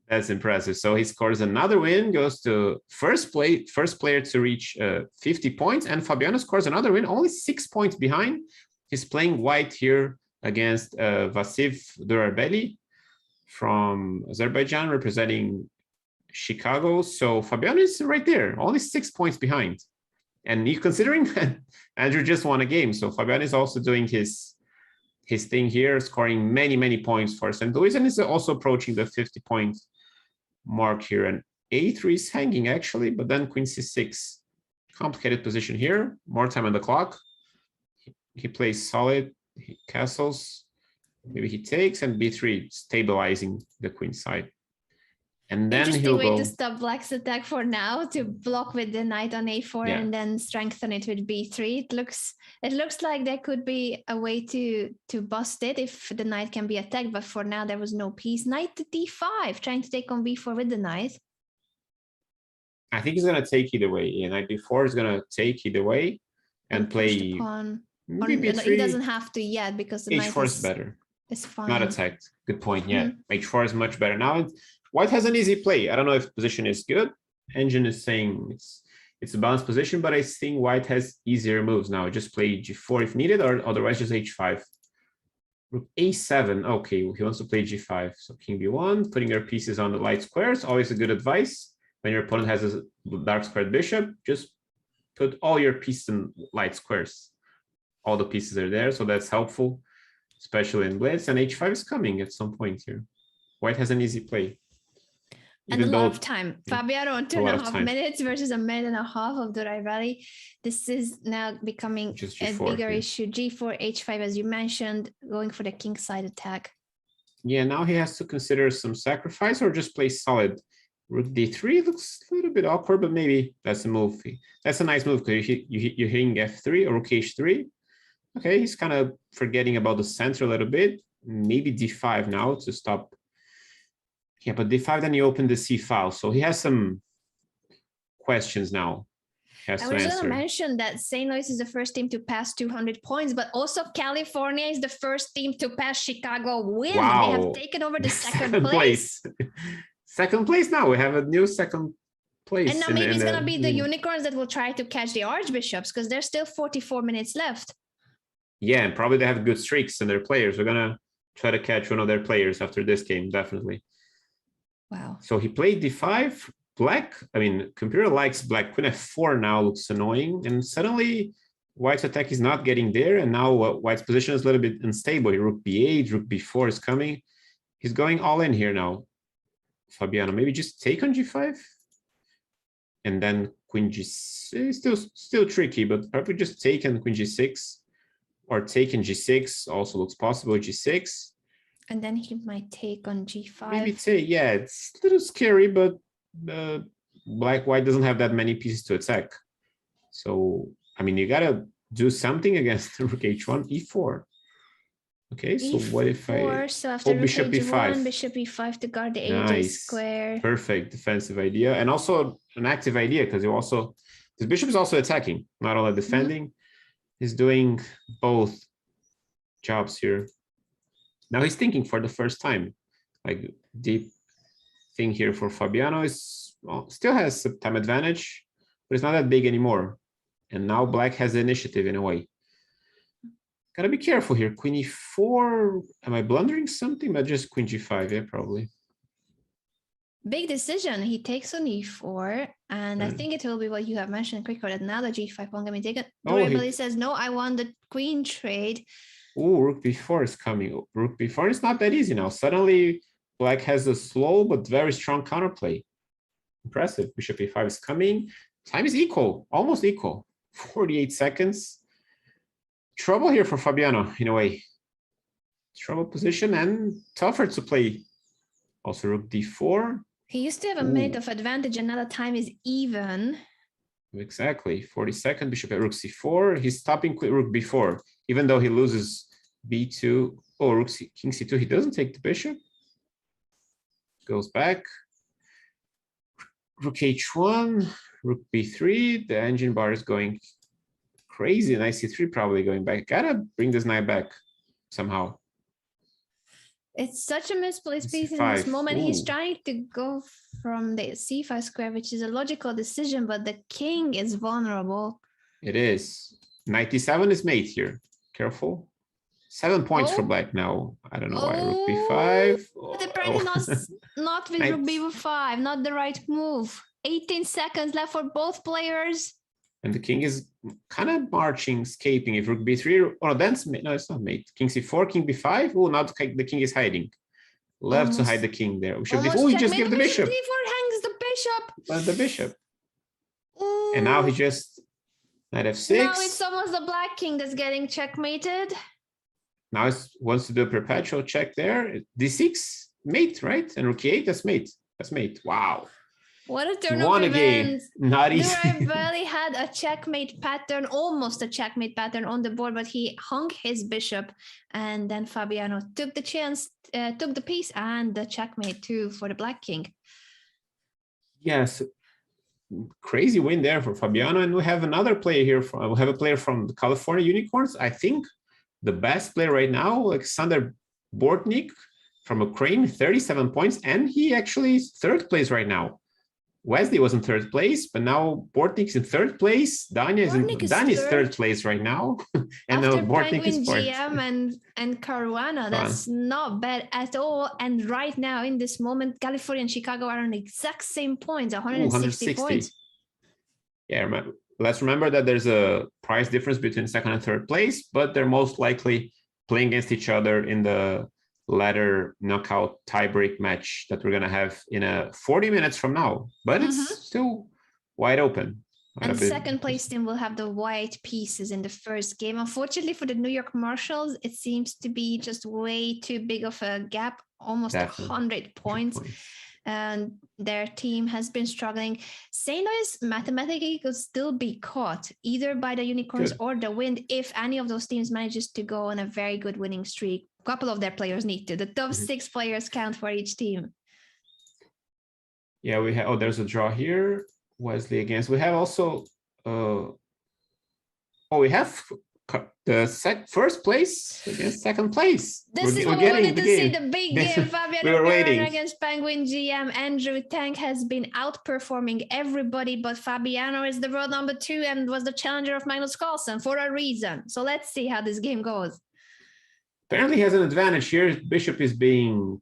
That's impressive. So he scores another win, goes to first player to reach 50 points, and Fabiano scores another win, only 6 points behind. He's playing white here against Vassiv Durarbeli from Azerbaijan, representing Chicago. So Fabiano is right there, only 6 points behind. And you considering that Andrew just won a game, so Fabiano is also doing his thing here, scoring many points for Sandlois, and is also approaching the 50-point mark here. And a3 is hanging actually, but then queen c6, complicated position here, more time on the clock. He plays solid, he castles, maybe he takes, and b3, stabilizing the queen side. And then he'll way go to stop black's attack for now, to block with the knight on a4 and then strengthen it with b3. It looks like there could be a way to bust it if the knight can be attacked, but for now there was no piece. Knight to d5, trying to take on b4 with the knight. I think he's going to take either way. Yeah, knight d4 is going to take either way and play pawn. maybe b3. He doesn't have to yet because the h4 is better. It's fine. Not attacked. Good point. Yeah, h4 is much better. Now white has an easy play. I don't know if position is good. Engine is saying it's a balanced position, but I think white has easier moves now. Just play g4 if needed, or otherwise just h5. Rook a7. Okay, he wants to play g5. So king b1, putting your pieces on the light squares. Always a good advice. When your opponent has a dark squared bishop, just put all your pieces in light squares. All the pieces are there, so that's helpful, especially in blitz. And h5 is coming at some point here. White has an easy play. And a lot of time. Fabiano on 2.5 minutes versus a minute and a half of Durarbeli. This is now becoming a bigger issue. G4, H5, as you mentioned, going for the king side attack. Yeah, now he has to consider some sacrifice or just play solid. Rook d3 looks a little bit awkward, but maybe that's a move. That's a nice move because you're hitting f3 or rook h3. Okay, he's kind of forgetting about the center a little bit. Maybe d5 now to stop. Yeah, but d5, then you open the c file. So he has some questions now. I was going to mention that St. Louis is the first team to pass 200 points, but also California is the first team to pass Chicago win. Wow. They have taken over the second place. Second place now. We have a new second place. And now maybe it's going to be the unicorns that will try to catch the Archbishops because there's still 44 minutes left. Yeah, and probably they have good streaks in their players. We're going to try to catch one of their players after this game, definitely. Wow. So he played d5. Black, I mean, computer likes black. Queen f4 now looks annoying. And suddenly white's attack is not getting there. And now white's position is a little bit unstable. Rook b8, rook b4 is coming. he's going all in here now. Fabiano, maybe just take on g5, and then queen g6. Still tricky, but probably just take on queen g6, or take in g6 also looks possible. G6, And then he might take on g5. maybe take. Yeah, it's a little scary, but white doesn't have that many pieces to attack. So I mean, you gotta do something against rook h1, e4. Okay, so what if I so after rook bishop h1, e5? bishop e5 to guard the AJ Nice. square. Perfect defensive idea, and also an active idea, because this bishop is also attacking, not only defending. He's doing both jobs here. Now he's thinking for the first time. Like, deep thing here for Fabiano is, well, still has some time advantage, but it's not that big anymore. And now black has the initiative in a way. Gotta be careful here. Queen e4. Am I blundering something? But just queen g5, yeah, probably. Big decision. He takes on e4, and I think it will be what you have mentioned quicker, that now the g5 pawn can be taken. Durability says, no, I want the queen trade. Oh, rook b4 is coming. Rook b4 is not that easy now. Suddenly, black has a slow but very strong counterplay. Impressive. Bishop e5 is coming. Time is equal, almost equal. 48 seconds. Trouble here for Fabiano, in a way. Trouble position and tougher to play. Also, rook d4. He used to have a minute of advantage, and now the time is even. Exactly. 42nd, bishop at rook c4. He's stopping rook b4, even though he loses b2. Oh, rook king c2. He doesn't take the bishop. Goes back. Rook h1, rook b3. The engine bar is going crazy. Knight c3 probably going back. Gotta bring this knight back somehow. It's such a misplaced piece in this moment. He's trying to go from the c5 square, which is a logical decision, but the king is vulnerable. It is. Knight d7 is mate here. Careful. 7 points for black now. I don't know why. Rook b5. The break is not with rook b5, not the right move. 18 seconds left for both players. And the king is kind of marching, escaping. If rook b3, oh, that's no, it's not mate. King c4, king b5. Oh, now the king is hiding. Love to hide the king there. Bishop d4. Oh, he just gave the bishop. d4 hangs the bishop. But the bishop. And now he just knight f6. Now it's almost the black king that's getting checkmated. Now it wants to do a perpetual check there. d6, mate, right? And rook e8, that's mate. That's mate. Wow. What a turn of events. Not easy. Durability had a checkmate pattern, almost a checkmate pattern on the board, but he hung his bishop, and then Fabiano took the chance, took the piece, and the checkmate too for the black king. Yes, crazy win there for Fabiano, and we have another player here. We have a player from the California Unicorns. I think the best player right now, Alexander Bortnick from Ukraine, 37 points, and he actually is third place right now. Wesley was in third place, but now Bortnick's in third place. Dania's third place right now. And after Bortnick is fourth. GM and Caruana, that's not bad at all. And right now, in this moment, California and Chicago are on the exact same points, 160 points. Yeah, let's remember that there's a price difference between second and third place, but they're most likely playing against each other in the ladder knockout tiebreak match that we're gonna have in 40 minutes from now, but it's still wide open. And second place team will have the white pieces in the first game. Unfortunately for the New York Marshals, it seems to be just way too big of a gap, almost 100 points. And their team has been struggling. Sandlois mathematically could still be caught either by the Unicorns or the Wind if any of those teams manages to go on a very good winning streak. A couple of their players need to. The top 6 players count for each team. Yeah, we have. There's a draw here. Wesley against. We have also. We have the first place against second place. This is what we wanted to see, the big game. Fabiano Caruana against Penguin GM. Andrew Tank has been outperforming everybody, but Fabiano is the world number 2 and was the challenger of Magnus Carlsen for a reason. So let's see how this game goes. Apparently he has an advantage here. Bishop is being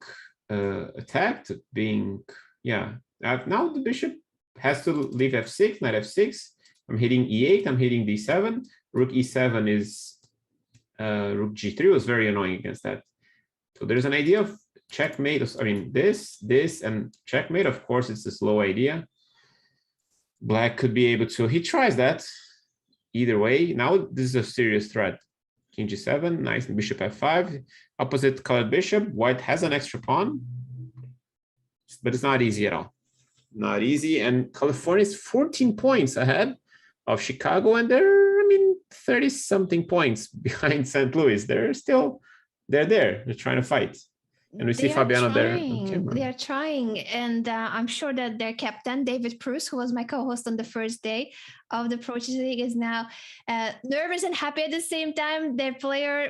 attacked, now the bishop has to leave f6, knight f6. I'm hitting e8, I'm hitting d7. Rook e7 is rook g3 was very annoying against that. So there's an idea of checkmate. I mean, this, and checkmate. Of course, it's a slow idea. Black could be able to. He tries that. Either way, now this is a serious threat. King g7, nice, and bishop f5. Opposite colored bishop. White has an extra pawn, but it's not easy at all. Not easy. And California is 14 points ahead of Chicago, and they're, I mean, 30-something points behind St. Louis. They're there. They're trying to fight. And we see Fabiano there on camera. They are trying, and I'm sure that their captain, David Pruce, who was my co-host on the first day of the Pro Chess League, is now nervous and happy at the same time.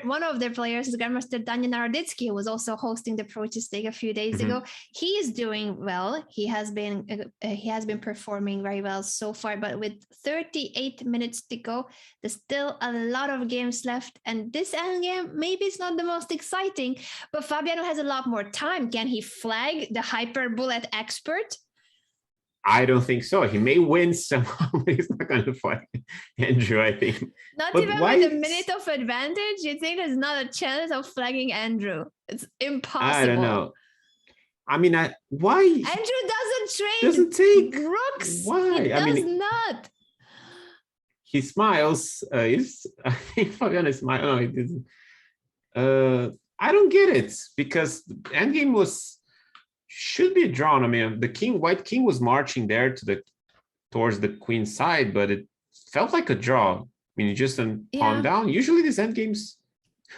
One of their players is Grandmaster Daniel Naroditsky, who was also hosting the Pro Chess League a few days ago. He is doing well. He has been performing very well so far, but with 38 minutes to go, there's still a lot of games left. And this endgame, maybe it's not the most exciting, but Fabiano has a lot more time. Can he flag the hyperbullet expert? I don't think so. He may win somehow, but he's not going to fight Andrew, I think. Not but even with a minute of advantage? You think there's not a chance of flagging Andrew? It's impossible. I don't know. I mean, why? Andrew doesn't take rooks. Why? He does not. He smiles. I think Fabiano smiles. No, he didn't. I don't get it, because the endgame should be drawn. I mean, the white king was marching there towards the queen side, but it felt like a draw. I mean, just a pawn down. Usually these endgames.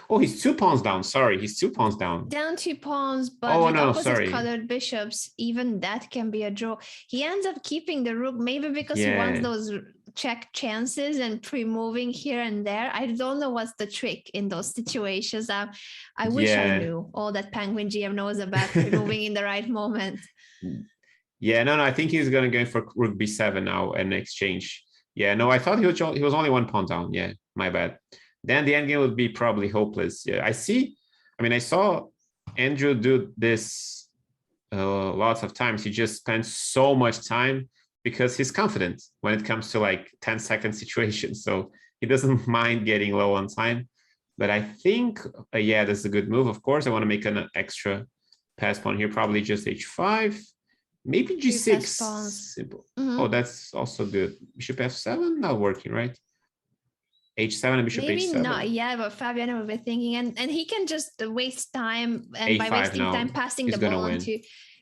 Oh, he's 2 pawns down. Sorry, he's 2 pawns down. Down 2 pawns, but with opposite colored bishops, even that can be a draw. He ends up keeping the rook, maybe because he wants those check chances and pre-moving here and there. I don't know what's the trick in those situations. I wish I knew all that Penguin GM knows about pre-moving in the right moment. Yeah, no, I think he's going to go for rook b7 now and exchange. Yeah, no, I thought he was only 1 pawn down. Yeah, my bad. Then the endgame would be probably hopeless. Yeah, I saw Andrew do this lots of times. He just spends so much time because he's confident when it comes to like 10-second situations. So he doesn't mind getting low on time. But I think, that's a good move. Of course, I want to make an extra pass pawn here, probably just h5, maybe g6. Simple. Oh, that's also good. Bishop f7, not working, right? h7 and bishop maybe h7. Not yet, but Fabiano will be thinking, and he can just waste time, and by wasting time passing the ball on to.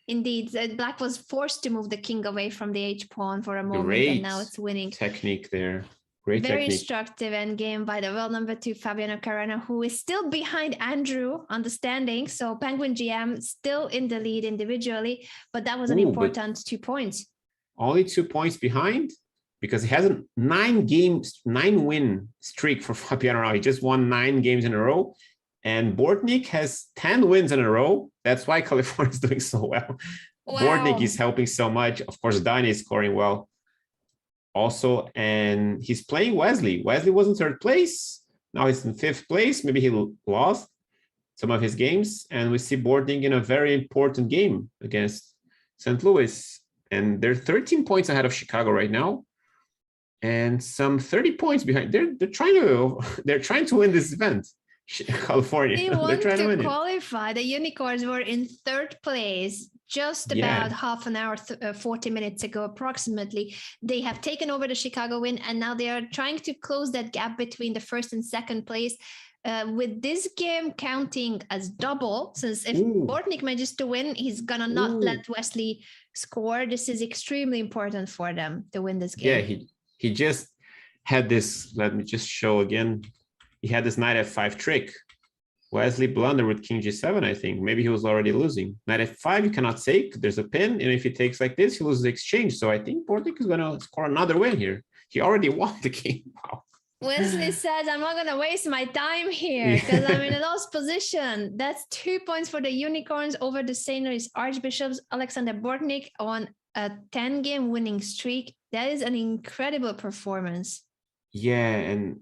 Indeed, Black was forced to move the king away from the h pawn for a moment, and now it's winning. Technique there. Great Very technique. instructive endgame by the world number 2 Fabiano Caruana, who is still behind Andrew on the standing. So Penguin GM still in the lead individually, but that was an important 2 points. Only 2 points behind, because he has a 9-win streak for Fabiano. He just won 9 games in a row. And Bortnick has 10 wins in a row. That's why California is doing so well. Wow. Bortnick is helping so much. Of course, Dani is scoring well also. And he's playing Wesley. Wesley was in 3rd place. Now he's in 5th place. Maybe he lost some of his games. And we see Bortnick in a very important game against St. Louis. And they're 13 points ahead of Chicago right now. And some 30 points behind. They're trying to win this event. California. They want to qualify. The Unicorns were in 3rd place just about half an hour, 40 minutes ago, approximately. They have taken over the Chicago win, and now they are trying to close that gap between the 1st and 2nd place. With this game counting as double, since if Bortnick manages to win, he's gonna not let Wesley score. This is extremely important for them to win this game. Yeah, he just had this. Let me just show again. He had this knight f5 trick. Wesley blunder with king g7, I think. Maybe he was already losing. Knight f5, you cannot take. There's a pin, and if he takes like this, he loses the exchange. So I think Bortnick is going to score another win here. He already won the game. Wow. Wesley says, I'm not going to waste my time here because I'm in a lost position. That's 2 points for the Unicorns over the St. Louis Archbishops. Alexander Bortnick on a 10-game winning streak. That is an incredible performance. Yeah, and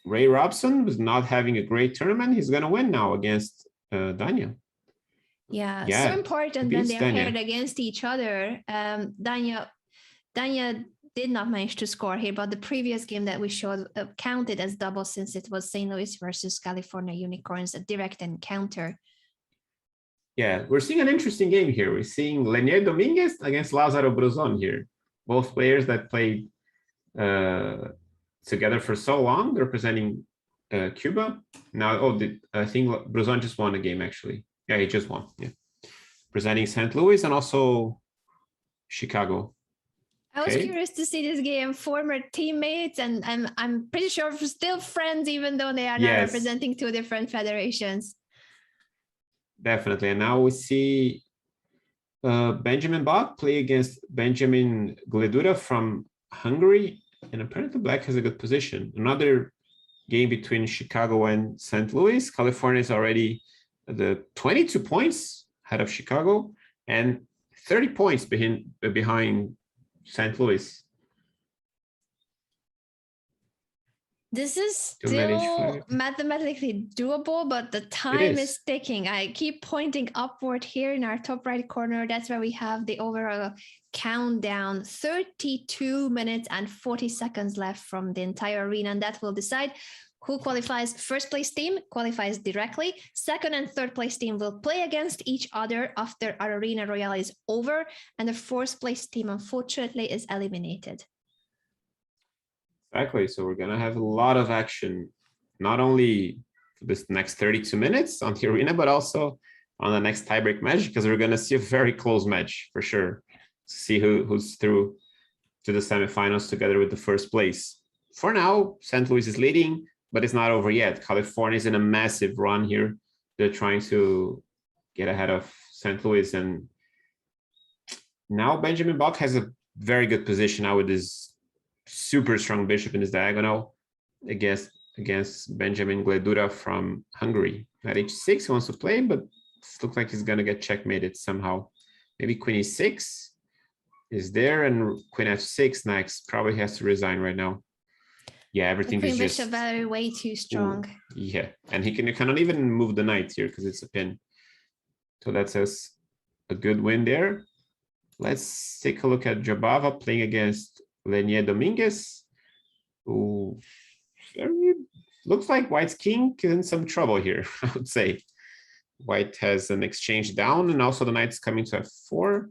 Ray Robson was not having a great tournament. He's going to win now against Dania. Yeah, so important when they are paired against each other. Dania did not manage to score here, but the previous game that we showed counted as double since it was St. Louis versus California Unicorns, a direct encounter. Yeah, we're seeing an interesting game here. We're seeing Lenient Dominguez against Lazado Bruzon here. Both players that played together for so long, representing Cuba. Now, I think Bruzon just won a game, actually. Yeah, he just won. Yeah, presenting St. Louis and also Chicago. I was curious to see this game. Former teammates, and I'm pretty sure we're still friends, even though they are now representing two different federations. Definitely. And now we see Benjamin Bach play against Benjamin Gledura from Hungary. And apparently Black has a good position. Another game between Chicago and St. Louis. California is already the 22 points ahead of Chicago and 30 points behind St. Louis. This is still mathematically doable, but the time is ticking. I keep pointing upward here in our top right corner. That's where we have the overall countdown. 32 minutes and 40 seconds left from the entire arena, and that will decide who qualifies. First place team qualifies directly. Second and third place team will play against each other after our Arena Royale is over, and the fourth place team, unfortunately, is eliminated. Exactly. So we're going to have a lot of action, not only for this next 32 minutes on the arena, but also on the next tiebreak match, because we're going to see a very close match for sure. See who's through to the semifinals together with the first place. For now, St. Louis is leading, but it's not over yet. California is in a massive run here. They're trying to get ahead of St. Louis. And now Benjamin Bach has a very good position now with his super strong bishop in his diagonal against Benjamin Gledura from Hungary. At h6 he wants to play, but it looks like he's going to get checkmated somehow. Maybe queen e6 is there, and queen f6 next. Probably has to resign right now. Yeah, everything is just... bishop value way too strong. Ooh, yeah, and he cannot even move the knight here because it's a pin. So that's a good win there. Let's take a look at Jabava playing against Lenient Dominguez, who looks like White's king is in some trouble here, I would say. White has an exchange down, and also the knight's coming to f4.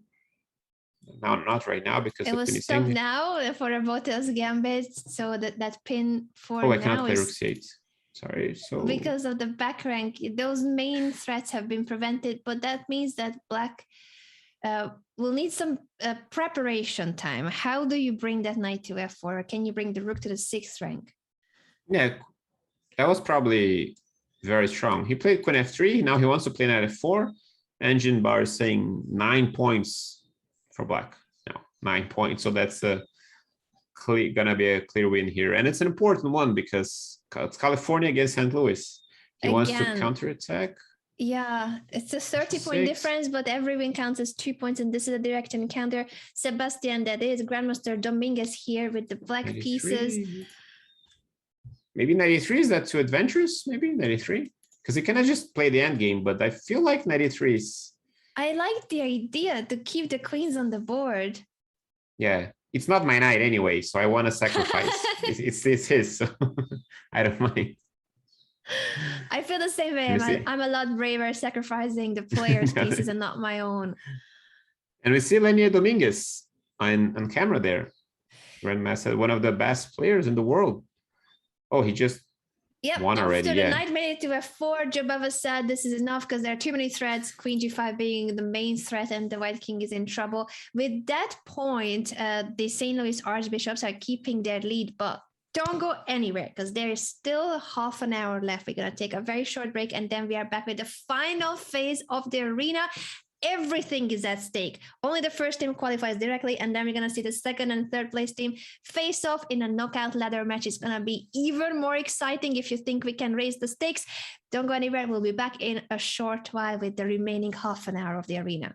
Now, not right now, because it was stopped now for a Botel's gambit, so that pin for I cannot play rook c8. Sorry, so because of the back rank, those main threats have been prevented, but that means that Black we'll need some preparation time. How do you bring that knight to f4? Can you bring the rook to the 6th rank? Yeah, that was probably very strong. He played queen f3. Now he wants to play knight f4. Engine bar is saying 9 points for Black. No, 9 points. So that's gonna be a clear win here, and it's an important one because it's California against St. Louis. He wants to counterattack. Yeah, it's a 30-point difference, but every win counts as 2 points, and this is a direct encounter. Sebastian, that is Grandmaster Dominguez here with the black 93 pieces. Maybe 93, is that too adventurous? Maybe 93? Because he cannot just play the end game, but I feel like 93 is... I like the idea to keep the queens on the board. Yeah, it's not my knight anyway, so I want to sacrifice. it's his, so I don't mind. I feel the same way. I'm a lot braver sacrificing the player's pieces and not my own. And we see Lenient Dominguez on camera there. Grandmaster, one of the best players in the world. Oh, he just won already. So the knight made it to f4. Jabava said this is enough because there are too many threats, queen g5 being the main threat, and the white king is in trouble. With that point, the St. Louis Archbishops are keeping their lead, but don't go anywhere because there is still half an hour left. We're going to take a very short break, and then we are back with the final phase of the arena. Everything is at stake. Only the first team qualifies directly, and then we're going to see the second and third place team face off in a knockout ladder match. It's going to be even more exciting if you think we can raise the stakes. Don't go anywhere. We'll be back in a short while with the remaining half an hour of the arena.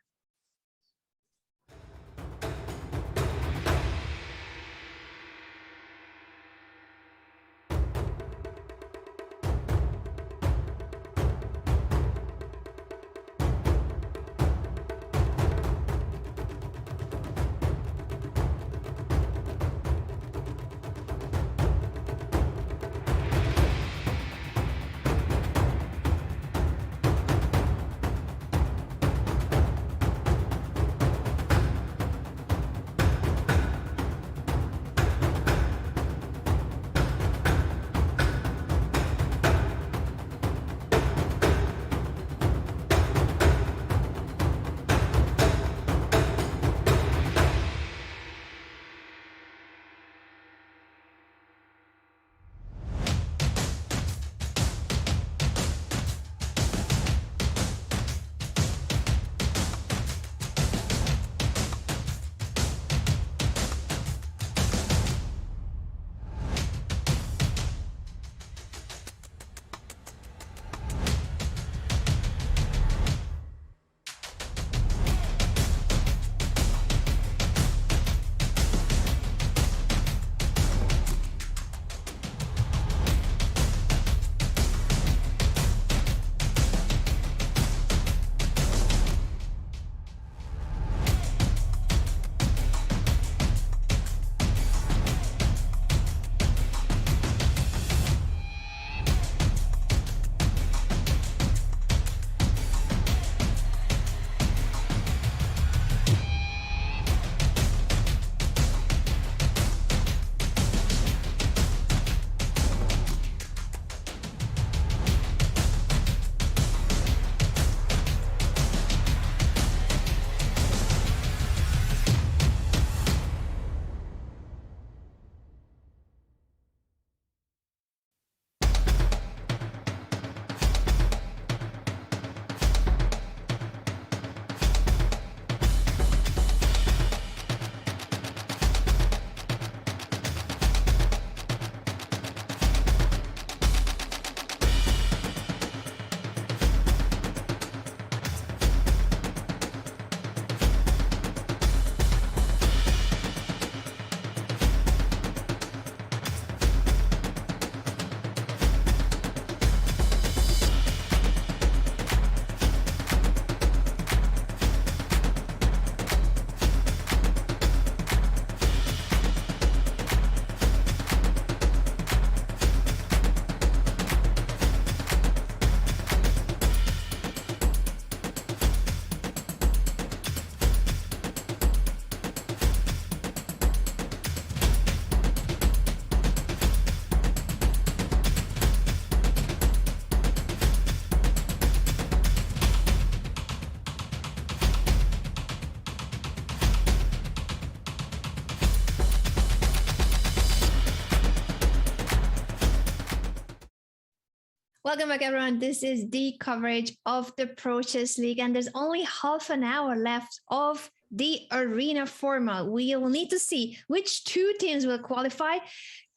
Welcome back, everyone. This is the coverage of the Pro Chess League, and there's only half an hour left of the arena format. We'll need to see which two teams will qualify.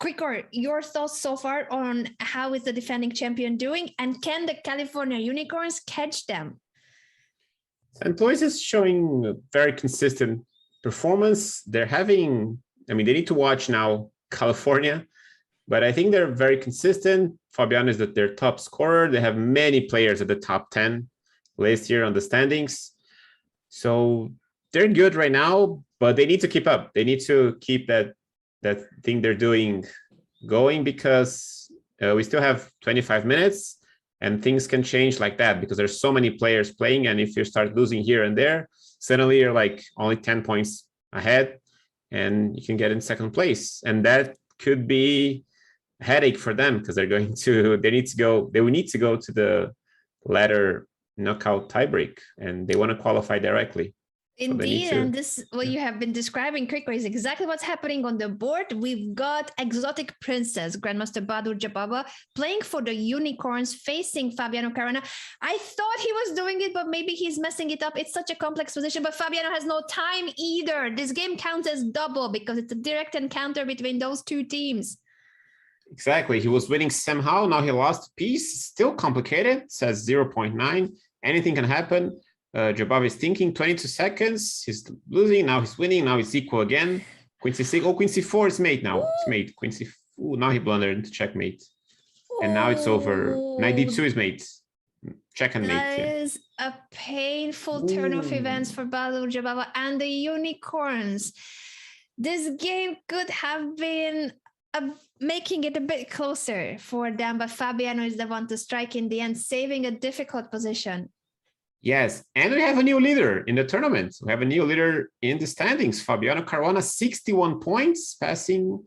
Krikor, your thoughts so far on how is the defending champion doing, and can the California Unicorns catch them? Sandlois is showing a very consistent performance. They're having, I mean, they need to watch now California, but I think they're very consistent. Fabiano is their top scorer. They have many players at the top 10 last year on the standings. So they're good right now, but they need to keep up. They need to keep that thing they're doing going, because we still have 25 minutes and things can change like that because there's so many players playing. And if you start losing here and there, suddenly you're like only 10 points ahead and you can get in second place. And that could be headache for them because they will need to go to the ladder knockout tiebreak, and they want to qualify directly. Indeed, and this, what you have been describing, Krikor, is exactly what's happening on the board. We've got Exotic Princess, Grandmaster Badur Jababa, playing for the Unicorns, facing Fabiano Caruana. I thought he was doing it, but maybe he's messing it up. It's such a complex position, but Fabiano has no time either. This game counts as double because it's a direct encounter between those two teams. Exactly. He was winning somehow. Now he lost a piece. Still complicated. It says 0.9. Anything can happen. Jabab is thinking 22 seconds. He's losing. Now he's winning. Now it's equal again. Queen C6. Oh, Queen C4 is mate now. It's mate. Queen C4. Now he blundered into checkmate. And now it's over. 92 is mate. Check and mate. That is a painful turn of events for Badur Jababa and the Unicorns. This game could have been making it a bit closer for them, but Fabiano is the one to strike in the end, saving a difficult position. Yes, and we have a new leader in the tournament. We have a new leader in the standings. Fabiano Caruana, 61 points, passing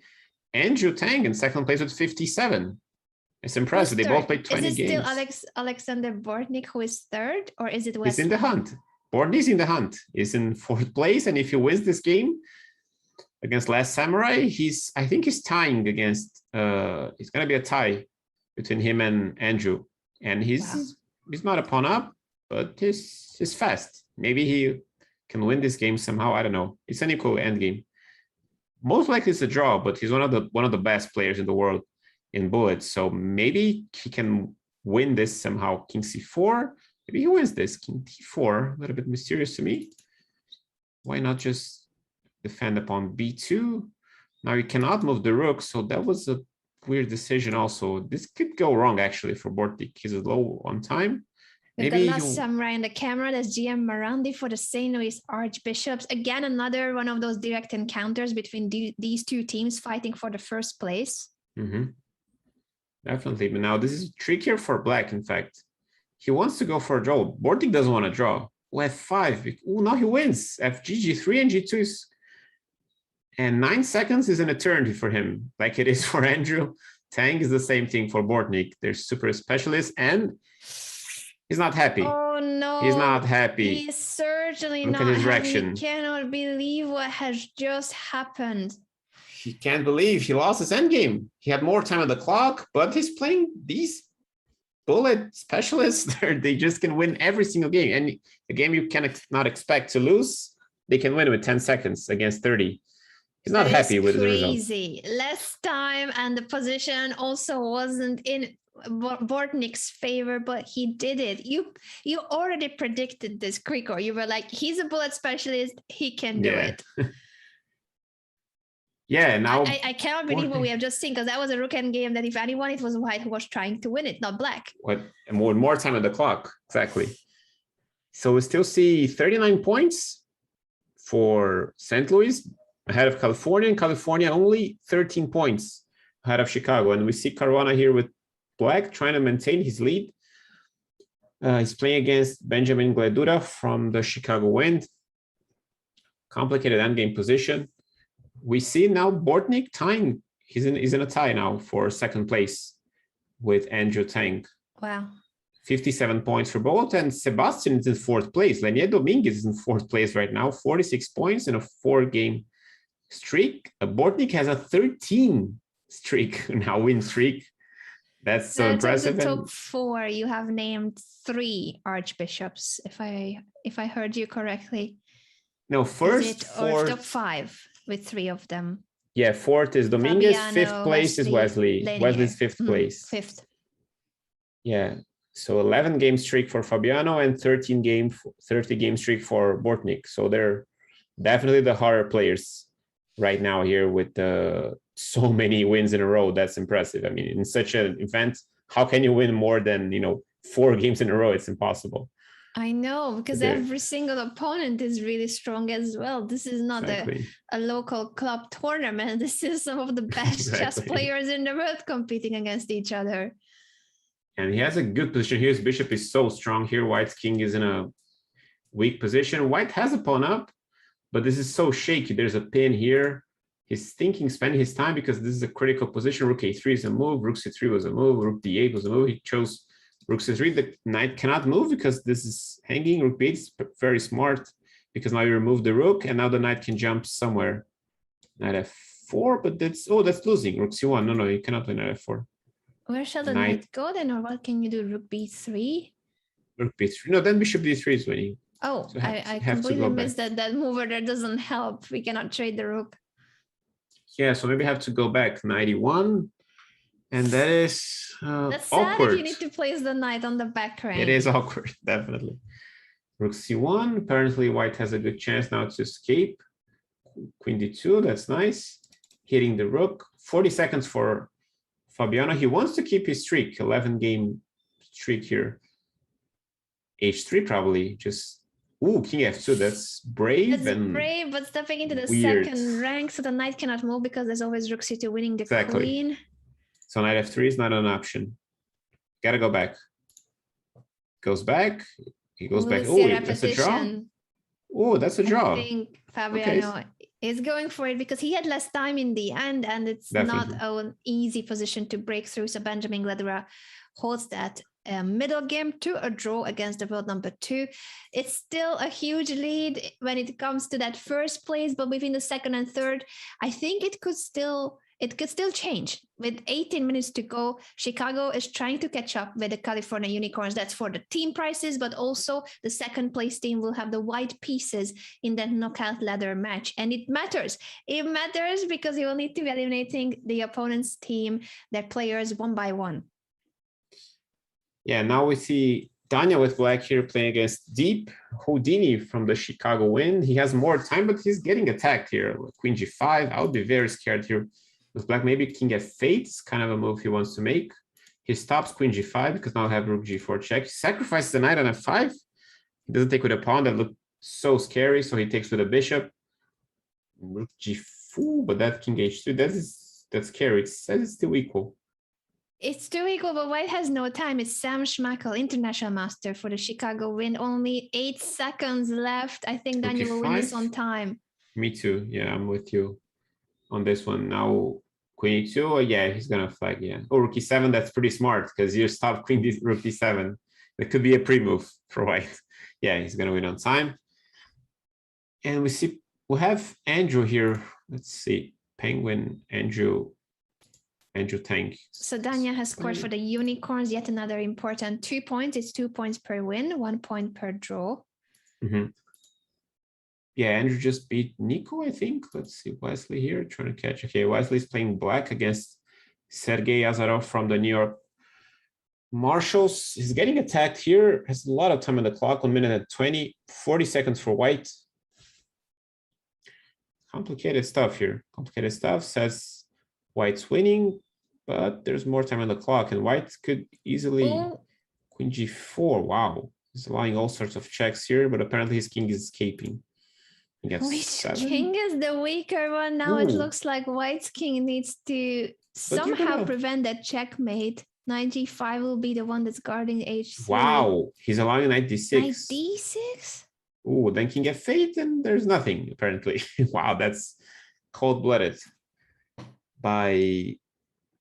Andrew Tang in second place with 57. It's impressive. They both played 20 games. Is it still Alexander Bortnick who is third, or is it West? He's in the hunt. Bortnick is in the hunt. He's in fourth place, and if he wins this game against Last Samurai, I think he's tying against, it's going to be a tie between him and Andrew. And he's not a pawn up, but he's fast. Maybe he can win this game somehow. I don't know. It's an equal end game. Most likely it's a draw, but he's one of the best players in the world in bullets. So maybe he can win this somehow. King C4. Maybe he wins this. King D4. A little bit mysterious to me. Why not just defend upon B2? Now you cannot move the rook, so that was a weird decision also. This could go wrong actually for Bortnick. He's low on time. We've got Last Samurai in the camera. That's GM Marandi for the St. Louis Archbishops. Again, another one of those direct encounters between these two teams fighting for the first place. Definitely, but now this is trickier for Black. In fact, he wants to go for a draw. Bortnick doesn't want to draw. F5. Oh, now he wins. FG, G3, and G2 is... And 9 seconds is an eternity for him, like it is for Andrew. Tang is the same thing for Bortnick. They're super specialists, and he's not happy. Oh no, he's not happy. He's certainly not happy. Look at his happy. reaction. He cannot believe what has just happened. He can't believe he lost his endgame. He had more time on the clock, but he's playing these bullet specialists. They just can win every single game. And a game you cannot expect to lose, they can win with 10 seconds against 30. He's not happy with the results. Less time, and the position also wasn't in Bortnick's favor, but he did it. You already predicted this, Krikor. You were like, he's a bullet specialist. He can do it. Yeah, now I cannot believe what we have just seen, because that was a rook end game that if anyone, it was White who was trying to win it, not Black. And more time on the clock, exactly. So we still see 39 points for St. Louis ahead of California, and California only 13 points ahead of Chicago. And we see Caruana here with Black trying to maintain his lead. He's playing against Benjamin Gledura from the Chicago Wind. Complicated endgame position. We see now Bortnick tying. He's in a tie now for second place with Andrew Tang. Wow. 57 points for both, and Sebastian is in fourth place. Lenient Dominguez is in fourth place right now, 46 points in a 4-game streak. Bortnick has a 13 streak now, win streak. That's so Out of impressive. the And top 4, you have named 3 archbishops, if I heard you correctly. no, Is first, it or top fourth. 5 with 3 of them? Yeah, fourth is Dominguez. Fabiano, Fifth place is Wesley. Lenient. Wesley's fifth place. 5th. Yeah. So 11 game streak for Fabiano and 30 game streak for Bortnick. So they're definitely the harder players right now here with so many wins in a row. That's impressive. I mean, in such an event, how can you win more than 4 games in a row? It's impossible. I know, because every single opponent is really strong as well. This is not a local club tournament. This is some of the best chess players in the world competing against each other. And he has a good position here. His bishop is so strong here. White's king is in a weak position. White has a pawn up, but this is so shaky. There's a pin here. He's spending his time because this is a critical position. Rook a3 is a move. Rook c3 was a move. Rook d8 was a move. He chose Rook c3. The knight cannot move because this is hanging. Rook b8 is very smart because now you remove the rook and now the knight can jump somewhere. Knight f4, but that's losing. Rook c1. No, you cannot play knight f4. Where shall the knight go then, or what can you do? Rook b3? Rook b3. No, then bishop d3 is winning. Oh, so I completely missed that move there doesn't help. We cannot trade the rook. Yeah, so maybe I have to go back 91. And that is that's awkward. Sad if you need to place the knight on the back rank. It is awkward, definitely. Rook c1. Apparently white has a good chance now to escape. Queen d2, that's nice. Hitting the rook. 40 seconds for Fabiano. He wants to keep his streak, 11 game streak here. h3 probably, just, king f2, that's brave. That's brave, but stepping into the weird. Second rank, so the knight cannot move because there's always rook c2 winning the queen. So knight f3 is not an option. Gotta go back. Goes back. He goes back. Oh, that's a draw. Oh, that's a draw. I think Fabiano is going for it because he had less time in the end, and it's not an easy position to break through. So Benjamin Gledera holds that middle game to a draw against the world number 2. It's still a huge lead when it comes to that first place, but within the second and third, I think it could still change. With 18 minutes to go, Chicago is trying to catch up with the California Unicorns. That's for the team prizes, but also the second place team will have the white pieces in that knockout ladder match. And it matters. It matters because you will need to be eliminating the opponent's team, their players one by one. Yeah, now we see Danya with black here playing against Deep Houdini from the Chicago Wind. He has more time, but he's getting attacked here. Queen g5. I would be very scared here with black. Maybe king f8 is kind of a move he wants to make. He stops queen g5 because now I have rook g4 check. He sacrifices the knight on f5. He doesn't take with a pawn. That looked so scary, so he takes with a bishop. Rook g4, but that king h2, that's scary. It's still equal. It's too equal, but white has no time. It's Sam Schmackel, international master for the Chicago Wind. Only 8 seconds left. I think Daniel will win this on time. Me too. Yeah, I'm with you on this one. Now, queen e2. Yeah, he's going to flag. Yeah. Oh, rook e7. That's pretty smart because you stop rook d7. That could be a pre-move for white. Yeah, he's going to win on time. And we have Andrew here. Let's see. Penguin, Andrew Tank. So Danya has scored for the Unicorns yet another important 2 points. It's 2 points per win, 1 point per draw. Mm-hmm. Yeah, Andrew just beat Nico, I think. Let's see, Wesley here trying to catch. Okay, Wesley's playing black against Sergei Azarov from the New York Marshals. He's getting attacked here. Has a lot of time on the clock, 1 minute and 20, 40 seconds for white. Complicated stuff here. Complicated stuff. Says white's winning, but there's more time on the clock, and white could easily queen g4. Wow, he's allowing all sorts of checks here, but apparently his king is escaping. Which king is the weaker one? Now it looks like white's king needs to somehow prevent that checkmate. Knight g5 will be the one that's guarding h3. Wow, he's allowing knight d6. Knight d6? Oh, then king f8, and there's nothing apparently. Wow, that's cold-blooded by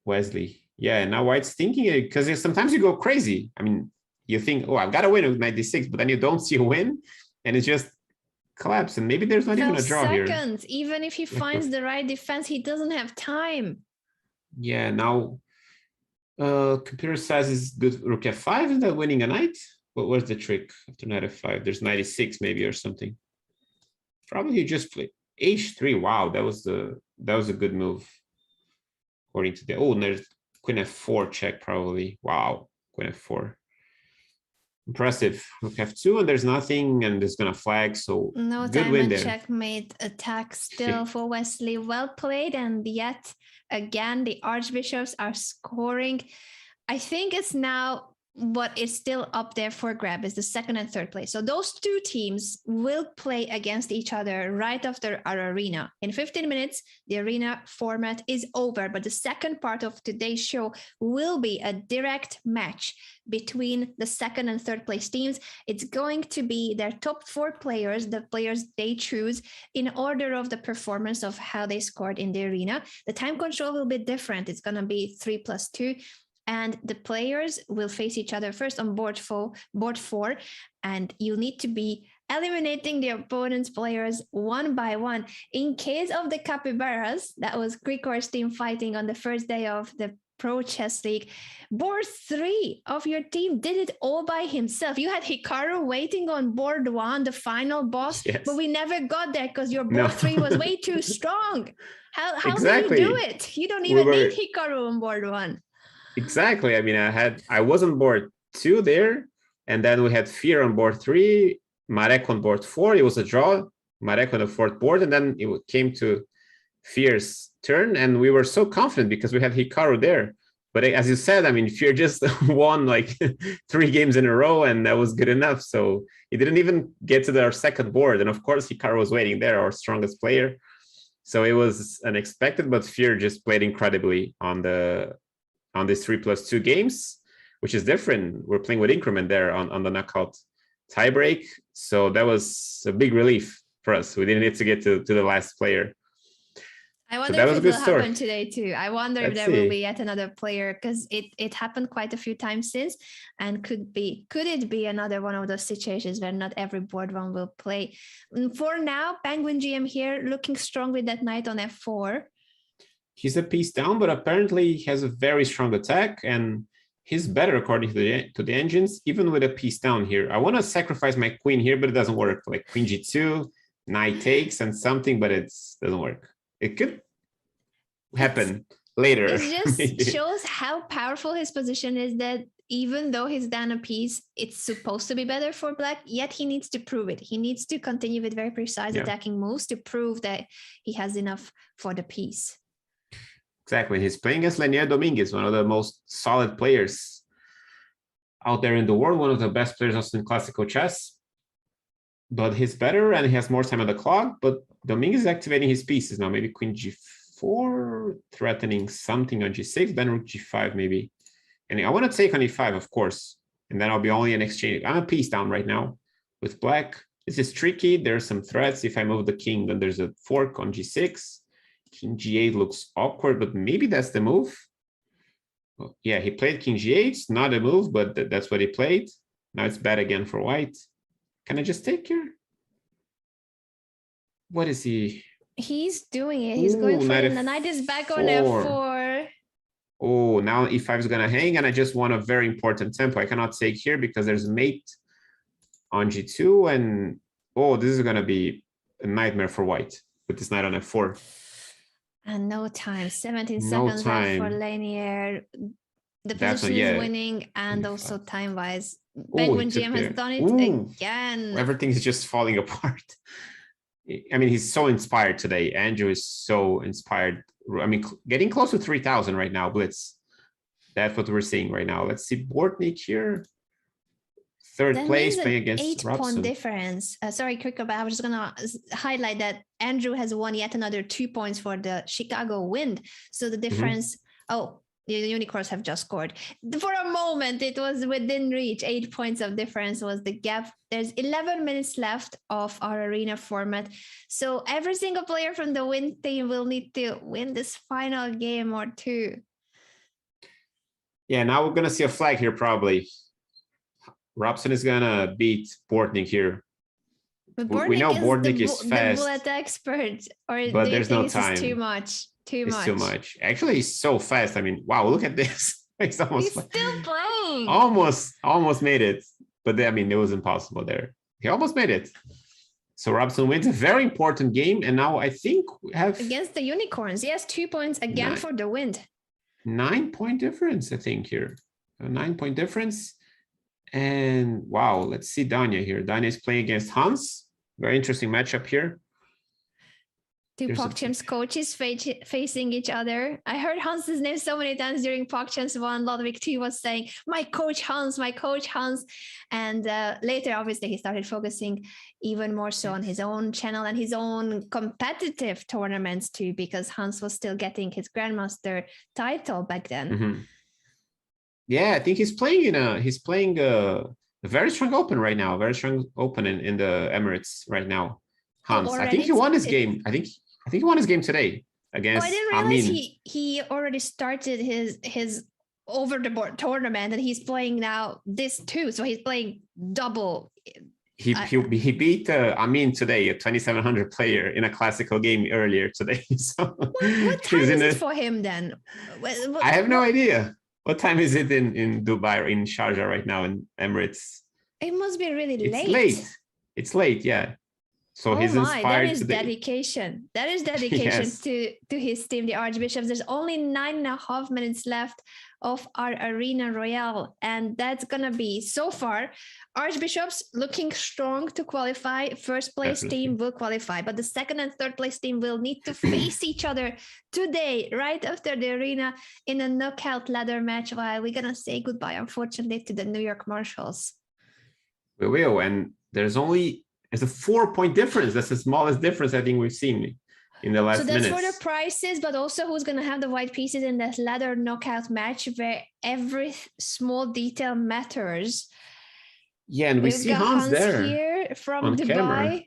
Wesley. Yeah, now white's thinking it because sometimes you go crazy. I mean, you think, oh, I've got to win with knight d6, but then you don't see a win, and it's just collapse. And maybe there's not even a draw here. Even if he finds the right defense, he doesn't have time. Yeah, now Computer says is good rook f5. Is that winning a knight? What was the trick after knight f5? There's 96 maybe or something. Probably you just play h3. Wow, that was a good move. According to the there's queen f4 check probably. Wow, queen f4. Impressive. Rook f2 and there's nothing and it's gonna flag. So No good time win and there. checkmate attack still for Wesley. Well played, and yet again the Archbishops are scoring. I think it's now what is still up there for grab is the second and third place. So those two teams will play against each other right after our arena. In 15 minutes, the arena format is over, but the second part of today's show will be a direct match between the second and third place teams. It's going to be their top 4 players, the players they choose in order of the performance of how they scored in the arena. The time control will be different. It's going to be 3+2. And the players will face each other first on board 4, and you need to be eliminating the opponent's players one by one. In case of the Capybaras, that was Krikor's team fighting on the first day of the Pro Chess League, board 3 of your team did it all by himself. You had Hikaru waiting on board 1, the final boss, Yes. but we never got there because your board 3 was way too strong. How Exactly. do you do it? You don't even need Hikaru on board 1. Exactly. I mean, I was on board 2 there, and then we had Fear on board 3, Marek on board 4. It was a draw, Marek on the 4th board, and then it came to Fear's turn, and we were so confident because we had Hikaru there. But as you said, I mean, Fear just won like 3 games in a row, and that was good enough. So he didn't even get to our second board, and of course Hikaru was waiting there, our strongest player. So it was unexpected, but Fear just played incredibly on these 3+2 games, which is different. We're playing with increment there on the knockout tiebreak. So that was a big relief for us. We didn't need to get to the last player. I wonder if it will happen today too. I wonder if there will be yet another player, because it happened quite a few times since, and could it be another one of those situations where not every board one will play. For now, Penguin GM here looking strong with that knight on f4. He's a piece down, but apparently he has a very strong attack, and he's better according to the engines, even with a piece down here. I want to sacrifice my queen here, but it doesn't work. Like queen g2, knight takes and something, but it doesn't work. It could happen later. It just shows how powerful his position is, that even though he's down a piece, it's supposed to be better for black, yet he needs to prove it. He needs to continue with very precise attacking moves to prove that he has enough for the piece. Exactly. He's playing against Lenient Dominguez, one of the most solid players out there in the world, one of the best players also in classical chess. But he's better and he has more time on the clock. But Dominguez is activating his pieces now. Maybe queen g4, threatening something on g6, then rook g5 maybe. And I want to take on e5, of course. And then I'll be only an exchange. I'm a piece down right now with black. This is tricky. There's some threats. If I move the king, then there's a fork on g6. King g8 looks awkward, but maybe that's the move. Well, yeah, he played king g8, not a move, but that's what he played. Now it's bad again for white. Can I just take here? What is he? He's doing it. He's going for it. The knight is back on f4. Oh, now e5 is going to hang, and I just want a very important tempo. I cannot take here because there's a mate on g2, and oh, this is going to be a nightmare for white with this knight on f4. And no time, 17 seconds left for Lenient. The position is winning, and also time-wise. Penguin GM has done it again. Everything is just falling apart. I mean, he's so inspired today. Andrew is so inspired. I mean, getting close to 3,000 right now, Blitz. That's what we're seeing right now. Let's see Bortnick here. Third place, playing against 8-point difference. Sorry, quicker, but I was just going to highlight that Andrew has won yet another 2 points for the Chicago Wind. So the difference, the Unicorns have just scored. For a moment, it was within reach. 8 points of difference was the gap. There's 11 minutes left of our arena format. So every single player from the Wind team will need to win this final game or two. Yeah, now we're going to see a flag here probably. Robson is gonna beat Bortnick here. But Bortnick we know Bortnick is fast. The bullet expert, but there's no time. Too much. It's too much. Actually, he's so fast. I mean, wow! Look at this. He's almost still playing. Almost made it. But I mean, it was impossible there. He almost made it. So Robson wins a very important game. And now I think we have... Against the Unicorns. Yes, 2 points again for the win. 9-point difference, I think, here. A 9-point difference. And wow, let's see Danya here. Danya is playing against Hans. Very interesting matchup here. Two PogChamps coaches facing each other. I heard Hans's name so many times during PogChamps 1. Ludwig 2 was saying, my coach Hans, my coach Hans. And later, obviously, he started focusing even more so on his own channel and his own competitive tournaments too, because Hans was still getting his Grandmaster title back then. Mm-hmm. Yeah, I think he's playing a very strong open right now. Very strong open in the Emirates right now. Hans, I think he won his game. I think he won his game today against. Oh, I didn't realize he already started his over the board tournament, and he's playing now this too. So he's playing double. He beat Amin today, a 2700 player in a classical game earlier today. So what time is it for him then? I have no idea. What time is it in Dubai or in Sharjah right now in Emirates? It must be really late. It's late. It's late, yeah. So he's inspired. That is today. Dedication. That is dedication yes. to his team, the Archbishops. There's only 9.5 minutes left of our Arena Royale. And that's going to be, so far, Archbishops looking strong to qualify. First place team will qualify, but the second and third place team will need to face each other today, right after the Arena, in a knockout ladder match, while we're going to say goodbye, unfortunately, to the New York Marshals. We will. And there's a 4-point difference. That's the smallest difference I think we've seen in the last minutes. So that's for the prizes, but also who's going to have the white pieces in that ladder knockout match where every small detail matters. Yeah, and we see Hans there here from Dubai.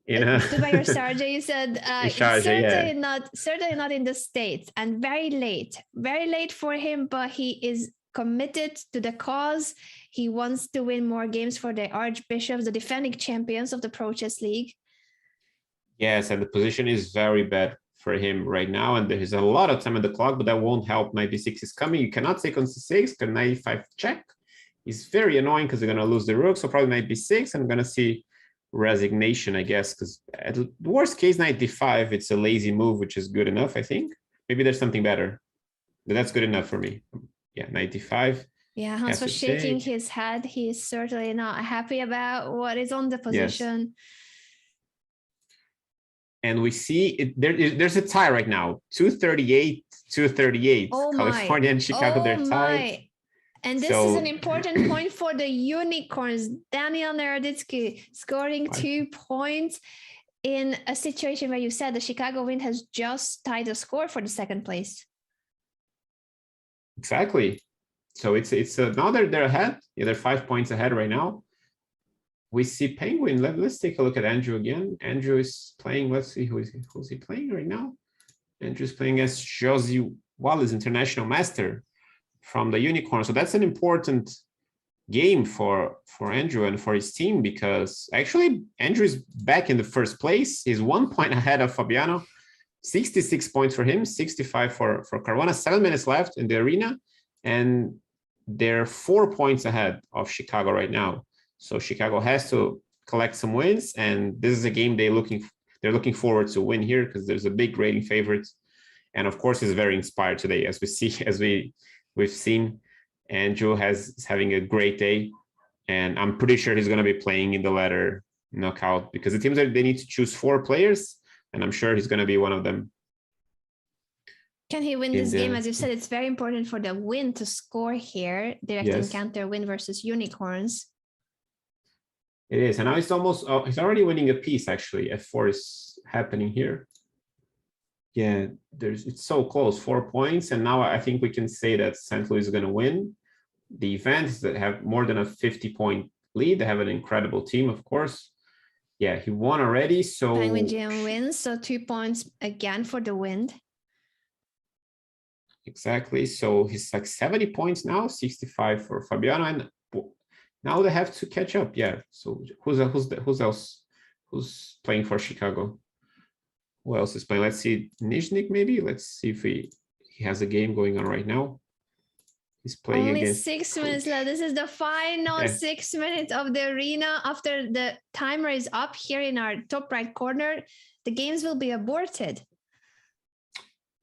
Camera. Dubai or Sharjah, you said Sharjah, certainly not in the States, and very late for him, but he is committed to the cause. He wants to win more games for the Archbishops, the defending champions of the Pro Chess League. Yes, and the position is very bad for him right now, and there is a lot of time on the clock, but that won't help. Knight b6 is coming. You cannot take on c6, because knight e5 check is very annoying because you're going to lose the rook, so probably knight b6, and I'm going to see resignation, I guess, because at the worst case, knight d5, it's a lazy move, which is good enough, I think. Maybe there's something better, but that's good enough for me. Yeah, knight d5. Yeah, Hans was shaking his head. He is certainly not happy about what is on the position. Yes. And we see there's a tie right now. 238. Oh California and Chicago, they're tied. And this is an important point for the Unicorns. Daniel Naroditsky scoring 2 points in a situation where you said the Chicago Wind has just tied the score for the second place. Exactly. So it's now they're ahead. Yeah, they're 5 points ahead right now. We see Penguin. Let's take a look at Andrew again. Andrew is playing. Let's see who's he playing right now. Andrew's playing against Josie Wallace, international master from the Unicorn. So that's an important game for Andrew and for his team, because actually Andrew is back in the first place. He's 1 point ahead of Fabiano. 66 points for him, 65 for Caruana. 7 minutes left in the Arena, and they're 4 points ahead of Chicago right now. So Chicago has to collect some wins, and this is a game they're looking forward to win here, because there's a big rating favorite, and of course he's very inspired today, as we've seen. Andrew is having a great day, and I'm pretty sure he's going to be playing in the ladder knockout, because it seems that they need to choose 4 players. And I'm sure he's going to be one of them. Can he win this game? As you said, it's very important for the win to score here. Direct encounter win versus Unicorns. It is. And now it's he's already winning a piece, actually. F4 is happening here. Yeah, it's so close, 4 points. And now I think we can say that Sandlois is going to win the events that have more than a 50-point lead. They have an incredible team, of course. Yeah, he won already, so... Penguin GM wins, so 2 points again for the Wind. Exactly, so he's like 70 points now, 65 for Fabiano, and now they have to catch up, yeah. So who's else? Who's playing for Chicago? Who else is playing? Let's see, Nizhnik maybe? Let's see if he has a game going on right now. He's playing Only against 6 minutes left. This is the final 6 minutes of the arena. After the timer is up here in our top right corner, the games will be aborted.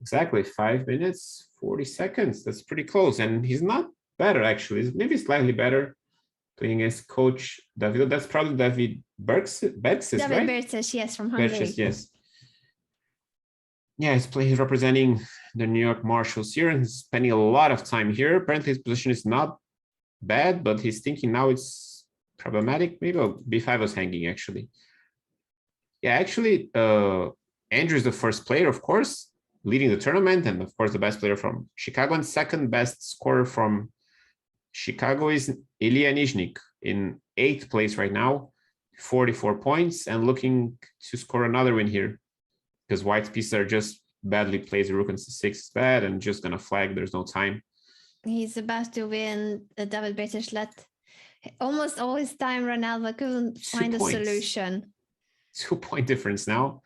Exactly, 5 minutes, 40 seconds. That's pretty close. And he's not better, actually. He's maybe slightly better playing against Coach David. That's probably David Berksis, right? David Berksis, yes, from Hungary. Berksis, yes. Yeah, he's representing the New York Marshals here and he's spending a lot of time here. Apparently his position is not bad, but he's thinking now it's problematic. Maybe B5 was hanging, actually. Yeah, actually, Andrew is the first player, of course, leading the tournament, and of course the best player from Chicago, and second best scorer from Chicago is Ilya Nizhnik in 8th place right now, 44 points, and looking to score another win here because White's pieces are just badly played. The rook on c6 is bad and just gonna flag. There's no time. He's about to win. David Berksis let almost all his time run out, but couldn't find a solution. 2-point difference now.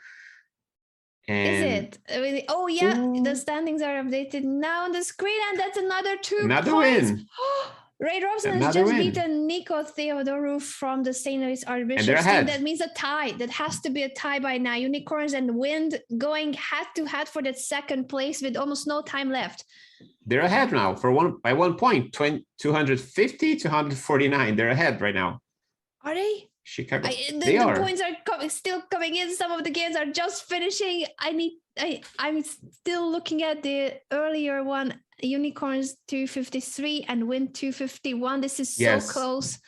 And is it? Really? Oh yeah, the standings are updated now on the screen, and that's another 2 another points. win. Ray Robson has just beaten Nico Teodoro from the St. Louis Archbishops team. That means a tie. That has to be a tie by now. Unicorns and Wind going head-to-head for that second place with almost no time left. They're ahead now by 1 point, 250 to 149. They're ahead right now. Are they? Chicago. The points are still coming in. Some of the games are just finishing. I'm still looking at the earlier one. Unicorns 253 and Wind 251. This is so close.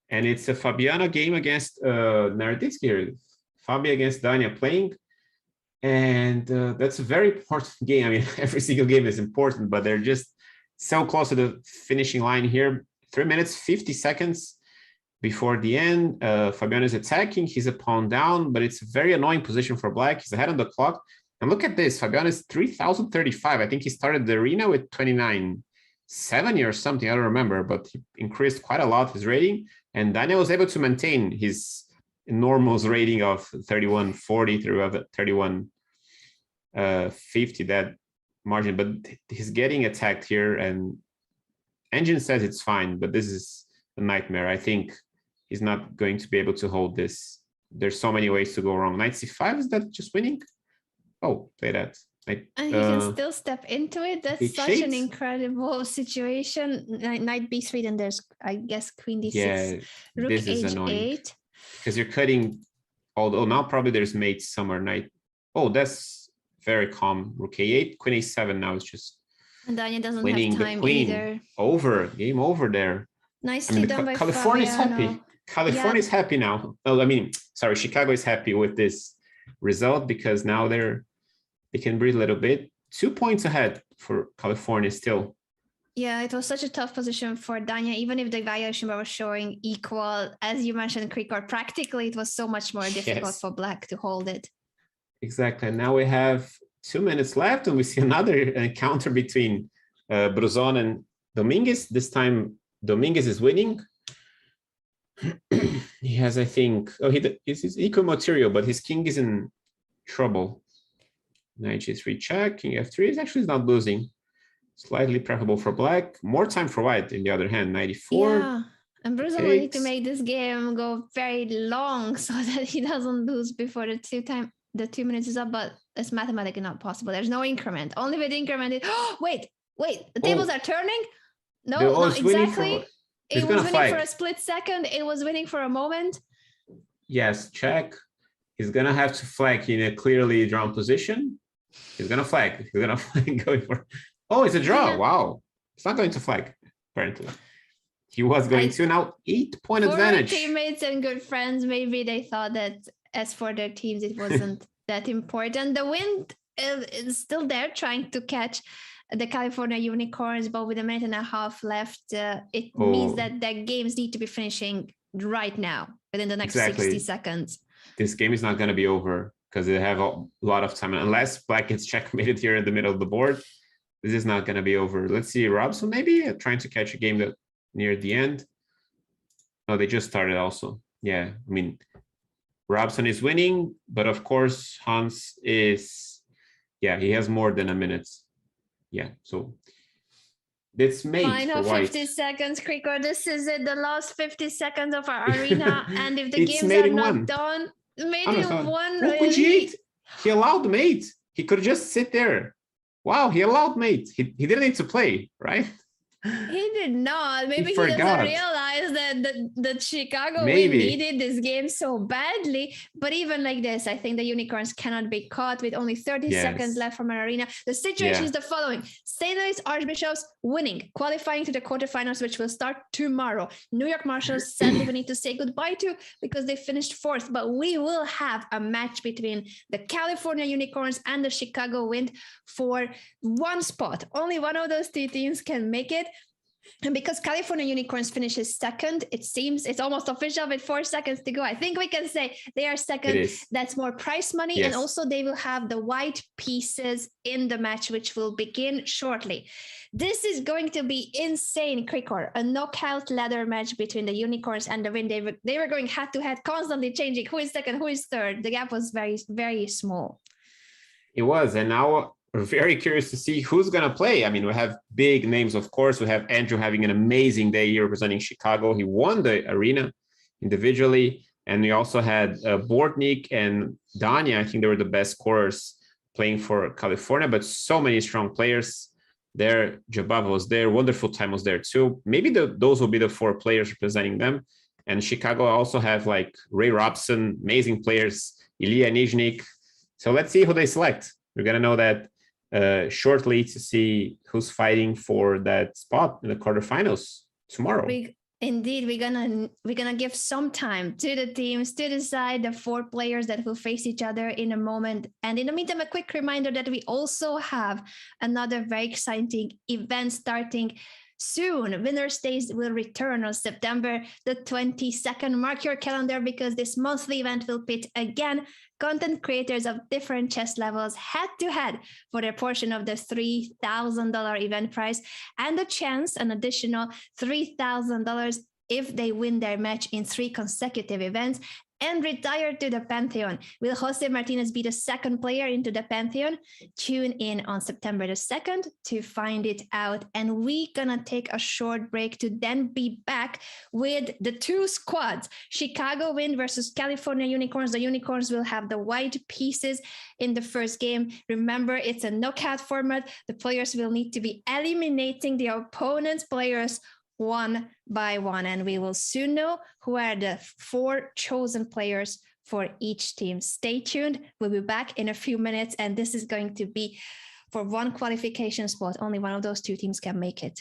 And it's a Fabiano game against Naroditsky here. Fabi against Dania playing. And that's a very important game. I mean, every single game is important, but they're just so close to the finishing line here. 3 minutes, 50 seconds before the end. Fabiano is attacking. He's a pawn down, but it's a very annoying position for Black. He's ahead on the clock. And look at this. Fabiano is 3,035. I think he started the arena with 2970 or something. I don't remember, but he increased quite a lot his rating. And Daniel was able to maintain his enormous rating of 3140 through 3150, that margin. But he's getting attacked here. And Engine says it's fine, but this is a nightmare. I think he's not going to be able to hold this. There's so many ways to go wrong. Knight c5, is that just winning? Oh, play that. And he can still step into it. That's such an incredible situation. Knight b3, then there's, I guess, queen d6. Yeah, rook this is annoying. Because you're cutting, although now probably there's mates somewhere. Knight, oh, that's very calm. Rook a8, queen a7 now is just and Daniel doesn't winning have time the queen. either. Game over there. Nicely done by California's Fabiano. happy. California's happy now. Oh, I mean, sorry, Chicago is happy with this result because now they can breathe a little bit. 2 points ahead for California still. Yeah, it was such a tough position for Dania, even if the evaluation was showing equal. As you mentioned, Krikor, practically it was so much more difficult for Black to hold it. Exactly. And now we have 2 minutes left and we see another encounter between Bruzon and Dominguez. This time Dominguez is winning. He has, I think, he's equal material, but his king is in trouble. Knight g3 check, king f3 is actually not losing. Slightly preferable for Black. More time for White, in the other hand, 94. Yeah, and Bruzon will need to make this game go very long so that he doesn't lose before the 2 minutes is up, but it's mathematically not possible. There's no increment. Only with increment, wait, the tables are turning? No, not exactly. It was winning for a split second. It was winning for a moment. Yes, check. He's going to have to flag in a clearly drawn position. He's going to flag. He's going to flag going for... Oh, it's a draw. Yeah. Wow. It's not going to flag, apparently. He was going to. Now 8-point advantage. For teammates and good friends, maybe they thought that as for their teams, it wasn't that important. The Wind is still there trying to catch the California Unicorns, but with a minute and a half left, it means that their games need to be finishing right now, within the next 60 seconds. This game is not going to be over because they have a lot of time. Unless Black gets checkmated here in the middle of the board, this is not going to be over. Let's see, Robson maybe trying to catch a game that near the end. No, they just started also. Yeah, I mean, Robson is winning, but of course, Hans is, he has more than a minute. Yeah, so It's mate Final for white. 50 seconds, Krikor. This is it, the last 50 seconds of our arena. And if the It's games made are in not one. done, made Oh, no, in sorry. one. Rook g8. He allowed mate. He could just sit there. Wow, he allowed mate. He didn't need to play, right? He did not. Maybe he doesn't forgot. realize that Chicago Maybe. win needed this game so badly. But even like this, I think the Unicorns cannot be caught with only 30 Yes. seconds left from our arena. The situation Yeah. is the following. St. Archbishops winning, qualifying to the quarterfinals, which will start tomorrow. New York Marshals, sadly, we need to say goodbye to because they finished fourth. But we will have a match between the California Unicorns and the Chicago Wind for one spot. Only one of those two teams can make it. And because California Unicorns finishes second, it seems it's almost official with 4 seconds to go. I think we can say they are second. That's more prize money. Yes. And also they will have the white pieces in the match, which will begin shortly. This is going to be insane, Krikor. A knockout ladder match between the Unicorns and the Wind. They were going head to head, constantly changing who is second, who is third. The gap was very, very small. It was. And now we're very curious to see who's going to play. I mean, we have big names, of course. We have Andrew having an amazing day here representing Chicago. He won the arena individually. And we also had Bortnick and Danya. I think they were the best scorers playing for California, but so many strong players there. Jabava was there. Wonderful Time was there too. Maybe those will be the 4 players representing them. And Chicago also have like Ray Robson, amazing players, Ilya Nizhnik. So let's see who they select. We're going to know that shortly to see who's fighting for that spot in the quarterfinals tomorrow. Indeed, we're gonna give some time to the teams to decide the 4 players that will face each other in a moment. And in the meantime, a quick reminder that we also have another very exciting event starting soon. Winner's Days will return on September the 22nd. Mark your calendar because this monthly event will pit again content creators of different chess levels head to head for their portion of the $3,000 event prize and a chance, an additional $3,000 if they win their match in 3 consecutive events and retire to the Pantheon. Will Jose Martinez be the second player into the Pantheon? Tune in on September the 2nd to find it out. And we're gonna take a short break to then be back with the 2 squads. Chicago Wind versus California Unicorns. The Unicorns will have the white pieces in the first game. Remember, it's a knockout format. The players will need to be eliminating the opponent's players one by one, and we will soon know who are the 4 chosen players for each team. Stay tuned. We'll be back in a few minutes, and this is going to be for 1 qualification spot. Only one of those 2 teams can make it.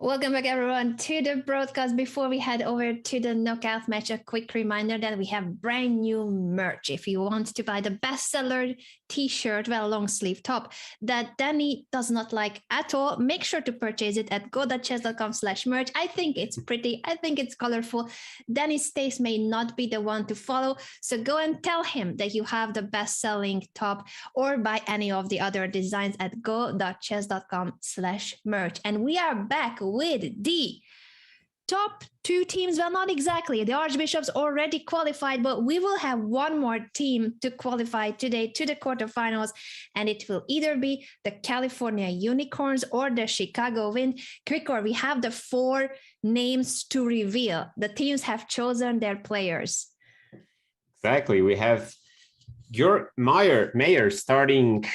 Welcome back, everyone, to the broadcast. Before we head over to the knockout match, a quick reminder that we have brand new merch. If you want to buy the bestseller t-shirt, well, long sleeve top that Danny does not like at all, make sure to purchase it at go.chess.com/merch. I think it's pretty. I think it's colorful. Danny's taste may not be the one to follow, so go and tell him that you have the best-selling top, or buy any of the other designs at go.chess.com/merch. And we are back with the top two teams. Well, not exactly. The Archbishops already qualified, but we will have one more team to qualify today to the quarterfinals, and it will either be the California Unicorns or the Chicago Wind. Krikor, we have the 4 names to reveal. The teams have chosen their players. Exactly. We have your Meyer starting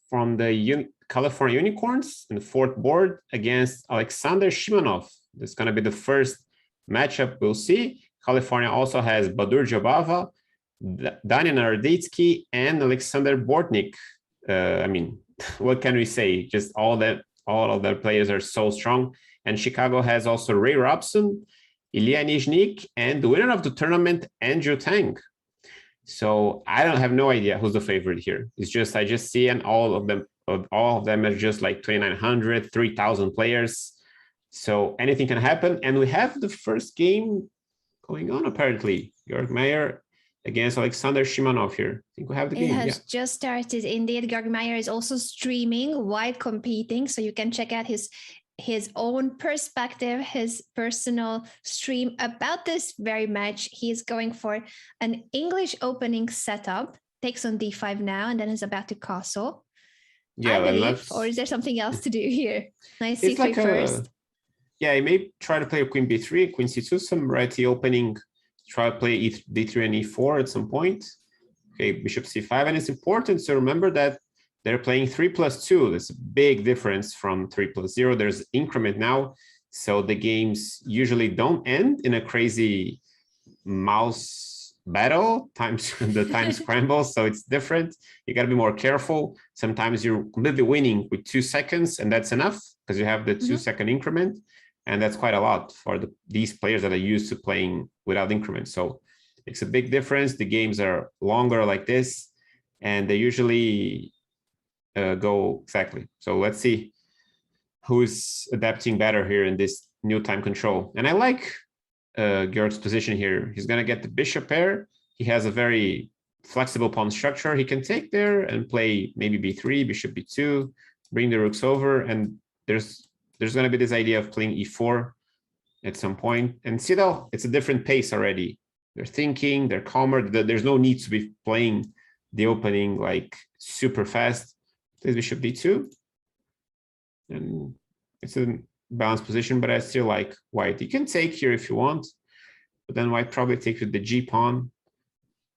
from the California Unicorns in the 4th board against Alexander Shimanov. This is going to be the first matchup we'll see. California also has Badur Jabava, Daniel Naroditsky, and Alexander Bortnick. I mean, what can we say? Just all of their players are so strong. And Chicago has also Ray Robson, Ilya Nizhnik, and the winner of the tournament, Andrew Tang. So I don't have no idea who's the favorite here. It's just I just see, and all of them are just like 2,900, 3,000 players. So anything can happen. And we have the first game going on, apparently. Georg Meyer against Alexander Shimanov here. I think we have the game. It has just started, indeed. Georg Meyer is also streaming while competing, so you can check out his own perspective, his personal stream about this very match. He's going for an English opening setup, takes on d5 now, and then is about to castle. Yeah, I believe, or is there something else to do here? Nice c3 like first. Yeah, he may try to play queen b3, queen c2, some righty opening, try to play d3 and e4 at some point. Okay, bishop c5, and it's important to remember that they're playing 3+2. That's a big difference from 3+0. There's increment now, so the games usually don't end in a crazy mouse battle, the time scrambles, so it's different. You got to be more careful. Sometimes you're completely winning with 2 seconds, and that's enough because you have the 2-second increment, and that's quite a lot for these players that are used to playing without increment. So it's a big difference. The games are longer like this, and they usually go exactly. So let's see who's adapting better here in this new time control. And I like Georg's position here. He's going to get the bishop pair. He has a very flexible pawn structure. He can take there and play maybe b3, bishop b2, bring the rooks over. And there's going to be this idea of playing e4 at some point. And see, though, it's a different pace already. They're thinking, they're calmer. There's no need to be playing the opening like super fast. Plays bishop d2. And it's a balanced position, but I still like white. You can take here if you want, but then white probably takes with the g pawn.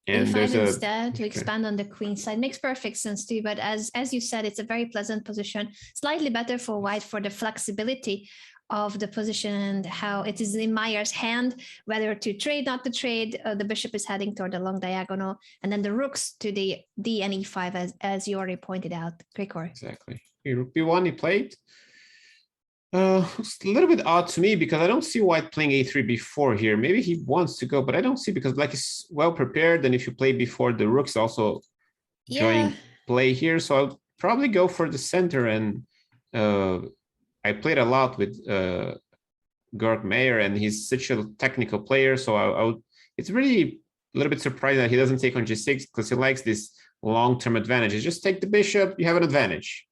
And there's instead to expand on the queen side makes perfect sense too. But as you said, it's a very pleasant position, slightly better for white for the flexibility of the position and how it is in Meyer's hand, whether to trade, not to trade. The bishop is heading toward the long diagonal, and then the rooks to the d and e5, as you already pointed out, Krikor. Exactly. Rook b1 he played. It's a little bit odd to me because I don't see white playing a3 before here. Maybe he wants to go, but I don't see, because black is well prepared. And if you play before, the rook's also joining play here. So I'll probably go for the center. And I played a lot with Georg Meyer, and he's such a technical player. So it's really a little bit surprising that he doesn't take on g6, because he likes this long-term advantage. Just take the bishop, you have an advantage.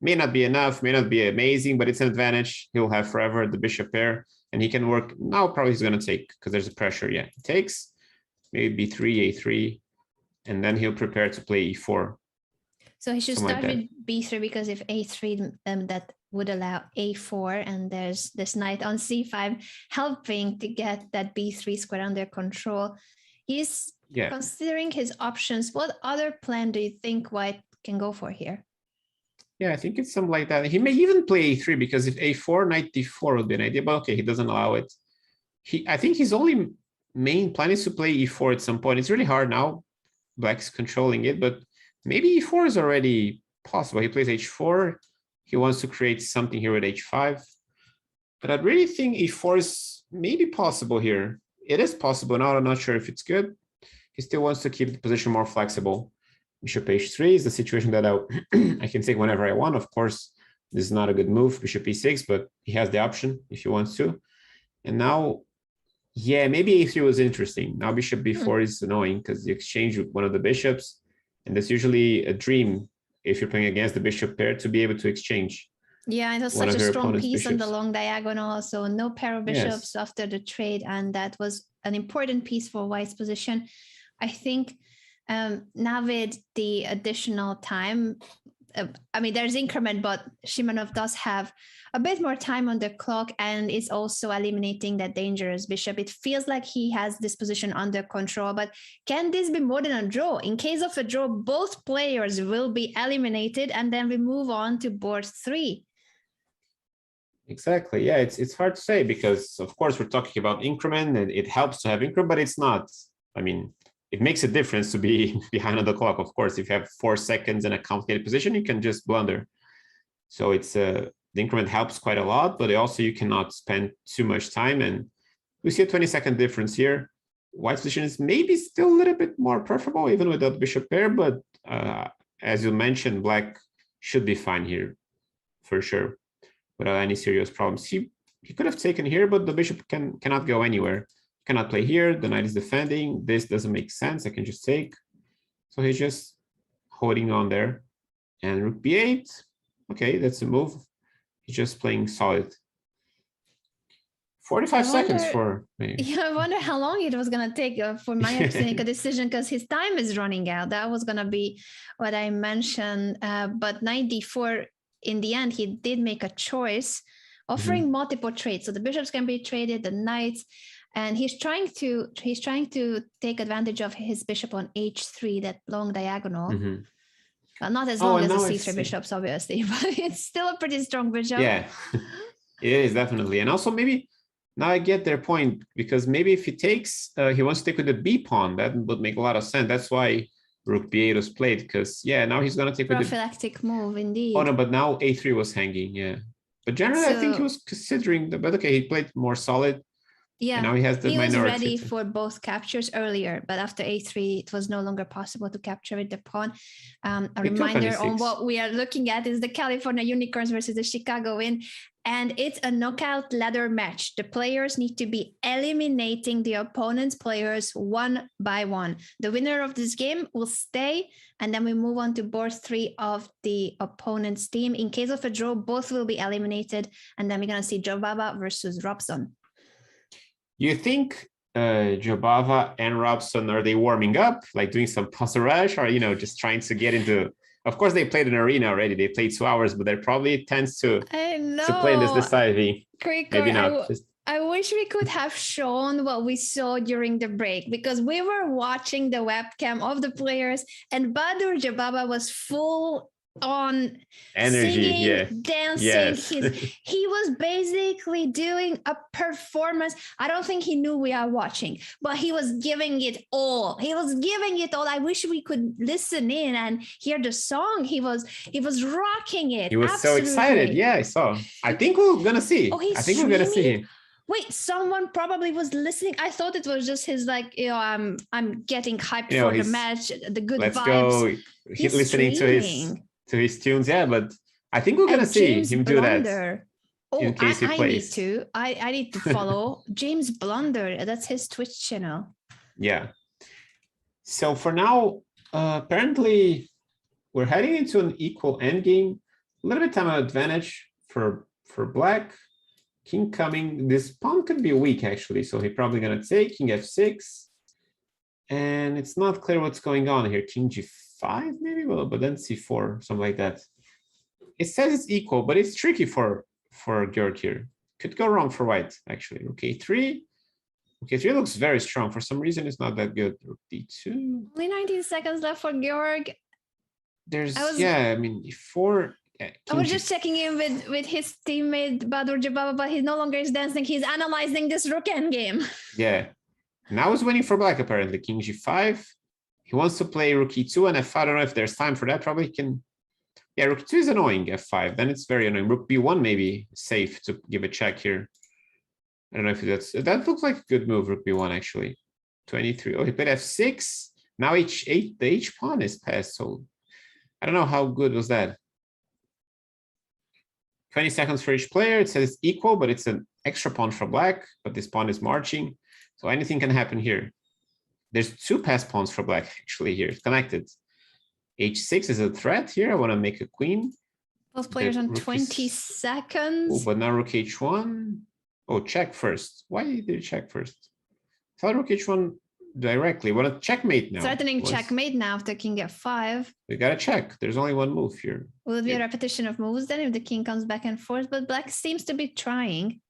May not be enough, may not be amazing, but it's an advantage. He'll have forever the bishop pair, and he can work. Now probably he's going to take because there's a pressure. Yeah, he takes, maybe b3, a3, and then he'll prepare to play e4. So he should start with b3, because if a3, that would allow a4, and there's this knight on c5 helping to get that b3 square under control. He's considering his options. What other plan do you think white can go for here? Yeah, I think it's something like that. He may even play a3, because if a4, knight d4 would be an idea, but okay, he doesn't allow it. I think his only main plan is to play e4 at some point. It's really hard now. Black's controlling it, but maybe e4 is already possible. He plays h4. He wants to create something here with h5. But I really think e4 is maybe possible here. It is possible now. I'm not sure if it's good. He still wants to keep the position more flexible. Bishop h3 is the situation that I can take whenever I want. Of course, this is not a good move, bishop e6, but he has the option if he wants to. And now, yeah, maybe a3 was interesting. Now bishop b4 is annoying because you exchange with one of the bishops. And that's usually a dream if you're playing against the bishop pair to be able to exchange. Yeah, it was one such of a your strong opponent's piece on the bishops. long diagonal. So no pair of bishops Yes. after the trade. And that was an important piece for White's position. I think now with the additional time, I mean, there's increment, but Shimanov does have a bit more time on the clock and is also eliminating that dangerous bishop. It feels like he has this position under control, but can this be more than a draw? In case of a draw, both players will be eliminated and then we move on to board 3. Exactly. Yeah, it's hard to say because, of course, we're talking about increment and it helps to have increment, but it's not. I mean, it makes a difference to be behind on the clock. Of course, if you have 4 seconds in a complicated position, you can just blunder. So it's the increment helps quite a lot, but also you cannot spend too much time. And we see a 20-second difference here. White's position is maybe still a little bit more preferable, even without bishop pair. But as you mentioned, black should be fine here for sure, without any serious problems. He could have taken here, but the bishop cannot go anywhere. Cannot play here. The knight is defending. This doesn't make sense. I can just take. So he's just holding on there. And rook b8. Okay, that's a move. He's just playing solid. 45 seconds for me. Yeah, I wonder how long it was going to take for Meyer to make a decision because his time is running out. That was going to be what I mentioned. But knight d4, in the end, he did make a choice, offering multiple trades. So the bishops can be traded, the knights. And he's trying to take advantage of his bishop on h3, that long diagonal. Well, not as long as the c3 bishops, obviously, but it's still a pretty strong bishop. Yeah, it is definitely. And also maybe now I get their point, because maybe if he takes, he wants to take with the b pawn. That would make a lot of sense. That's why rook b8 was played, because yeah, now he's gonna take with the prophylactic move indeed. Oh no, but now a3 was hanging. Yeah, but generally I think he was considering the. But okay, he played more solid. Yeah, and now he has the minority. He was ready for both captures earlier, but after a3, it was no longer possible to capture with the pawn. A reminder on what we are looking at is the California Unicorns versus the Chicago Wind, and it's a knockout ladder match. The players need to be eliminating the opponent's players one by one. The winner of this game will stay, and then we move on to board 3 of the opponent's team. In case of a draw, both will be eliminated, and then we're going to see Jobava versus Robson. You think Jobava and Robson, are they warming up, like doing some passage, or just trying to get into? Of course, they played an arena already. They played 2 hours, but they probably tends to play in this deciding. Maybe not. I wish we could have shown what we saw during the break, because we were watching the webcam of the players, and Badur Jobava was full on energy, singing, dancing. Yes. He was basically doing a performance. I don't think he knew we are watching, but he was giving it all. I wish we could listen in and hear the song. He was rocking it. He was absolutely so excited. Yeah, I saw. I think we're gonna see. I think we're gonna see him. Wait, someone probably was listening. I thought it was just his I'm getting hyped for the match, the good vibes. Go. He's listening to his tunes, yeah, but I think we're gonna see him do that. In case he plays. I need to follow James Blunder. That's his Twitch channel. Yeah. So for now, apparently we're heading into an equal endgame. A little bit time advantage for black. King coming. This pawn could be weak actually, so he's probably gonna take king f6, and it's not clear what's going on here. King g5 maybe, well, but then c4, something like that. It says it's equal, but it's tricky for Georg here. Could go wrong for white actually. Rook a3. Rook a3 looks very strong. For some reason, it's not that good. Rook d2. Only 19 seconds left for Georg. I mean, e4. I was just checking in with his teammate Badur Jobava, but he no longer is dancing. He's analyzing this rook endgame. Yeah. Now he's winning for black, apparently. King g5. He wants to play rook e2 and f5. I don't know if there's time for that. Probably can Yeah, rook 2 is annoying, f5. Then it's very annoying. Rook b1 maybe safe to give a check here. I don't know if that looks like a good move, rook b1 actually. 23. Oh, he played f6. Now h8, the h pawn is passed. So I don't know how good was that. 20 seconds for each player. It says it's equal, but it's an extra pawn for black, but this pawn is marching. So anything can happen here. There's 2 passed pawns for black actually here. It's connected. h6 is a threat here. I want to make a queen. Both players on 20 seconds. Oh, but now rook h1. Oh, check first. Why did you check first? I thought rook h1 directly. Want to checkmate now? Threatening checkmate now after king f5. We got to check. There's only one move here. Will it be a repetition of moves then if the king comes back and forth? But black seems to be trying.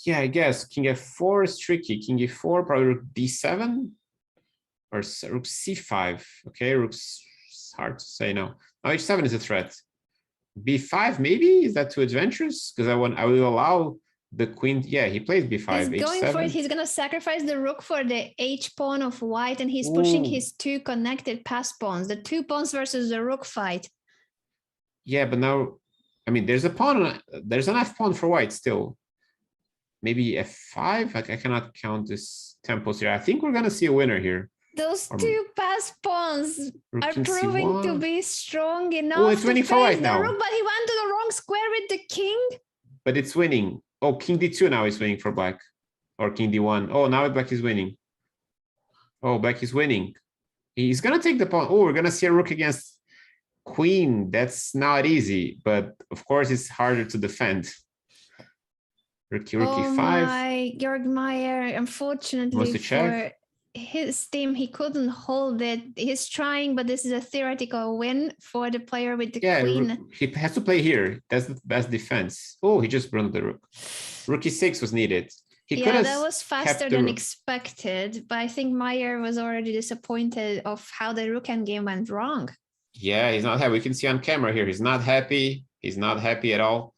Yeah, I guess king f4 is tricky. King e4, probably rook d7 or rook c5. Okay, rook's hard to say now. Now h7 is a threat. b5 maybe? Is that too adventurous? Because I will allow the queen. Yeah, he plays b5. He's going for it. He's gonna sacrifice the rook for the h pawn of white, and he's pushing his 2 connected pass pawns. The 2 pawns versus the rook fight. Yeah, but now, I mean, there's a pawn. There's an f pawn for white still. Maybe f5. Like I cannot count this tempos here. I think we're gonna see a winner here. Those 2 pass pawns are proving to be strong enough. Oh, it's winning for white now. Rook, but he went to the wrong square with the king. But it's winning. Oh, king d2 now is winning for black. Or king d1. Oh, now black is winning. Oh, black is winning. He's going to take the pawn. Oh, we're going to see a rook against queen. That's not easy. But, of course, it's harder to defend. Rook e5. My, Georg Meyer, unfortunately for his team, he couldn't hold it. He's trying, but this is a theoretical win for the player with the queen. He has to play here. That's the best defense. Oh, he just burned the rook. Rook e6 was needed. That was faster than expected, but I think Meyer was already disappointed of how the rook endgame went wrong. Yeah, he's not happy. We can see on camera here. He's not happy. He's not happy at all.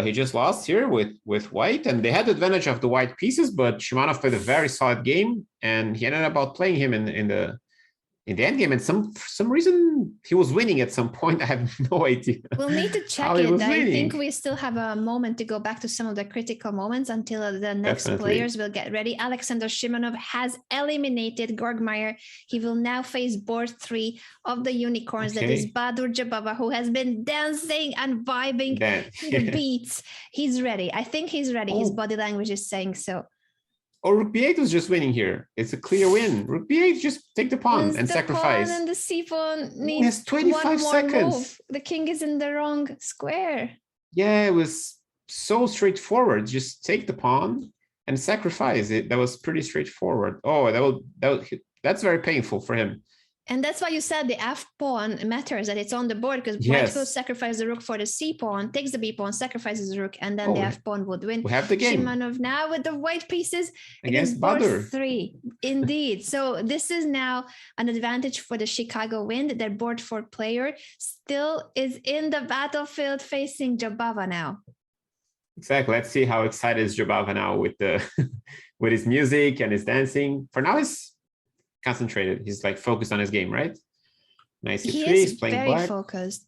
He just lost here with white, and they had the advantage of the white pieces, but Shimanov played a very solid game, and he ended up outplaying him in the end game. And for some reason, he was winning at some point. I have no idea. We'll need to check it. I think we still have a moment to go back to some of the critical moments until the next players will get ready. Alexander Shimanov has eliminated Georg Meyer. He will now face board 3 of the unicorns. That is Badur Jababa, who has been dancing and vibing to the beats. He's ready. I think he's ready. His body language is saying so. Oh, rook b8 was just winning here. It's a clear win. Rook b8, just take the pawn and sacrifice. Pawn and the c pawn needs 25 seconds. Move. The king is in the wrong square. Yeah, it was so straightforward. Just take the pawn and sacrifice it. That was pretty straightforward. Oh, that's very painful for him. And that's why you said the f pawn matters, that it's on the board, because white will sacrifice the rook for the c pawn, takes the b pawn, sacrifices the rook, and then the f pawn would win. We have the game. Shimanov now with the white pieces against board Badur. 3. Indeed. So this is now an advantage for the Chicago Wind. Their board 4 player still is in the battlefield facing Jabava now. Exactly. Let's see how excited is Jabava now with the with his music and his dancing. For now, he's concentrated. He's like focused on his game, right? Nice. He's playing very black. Focused.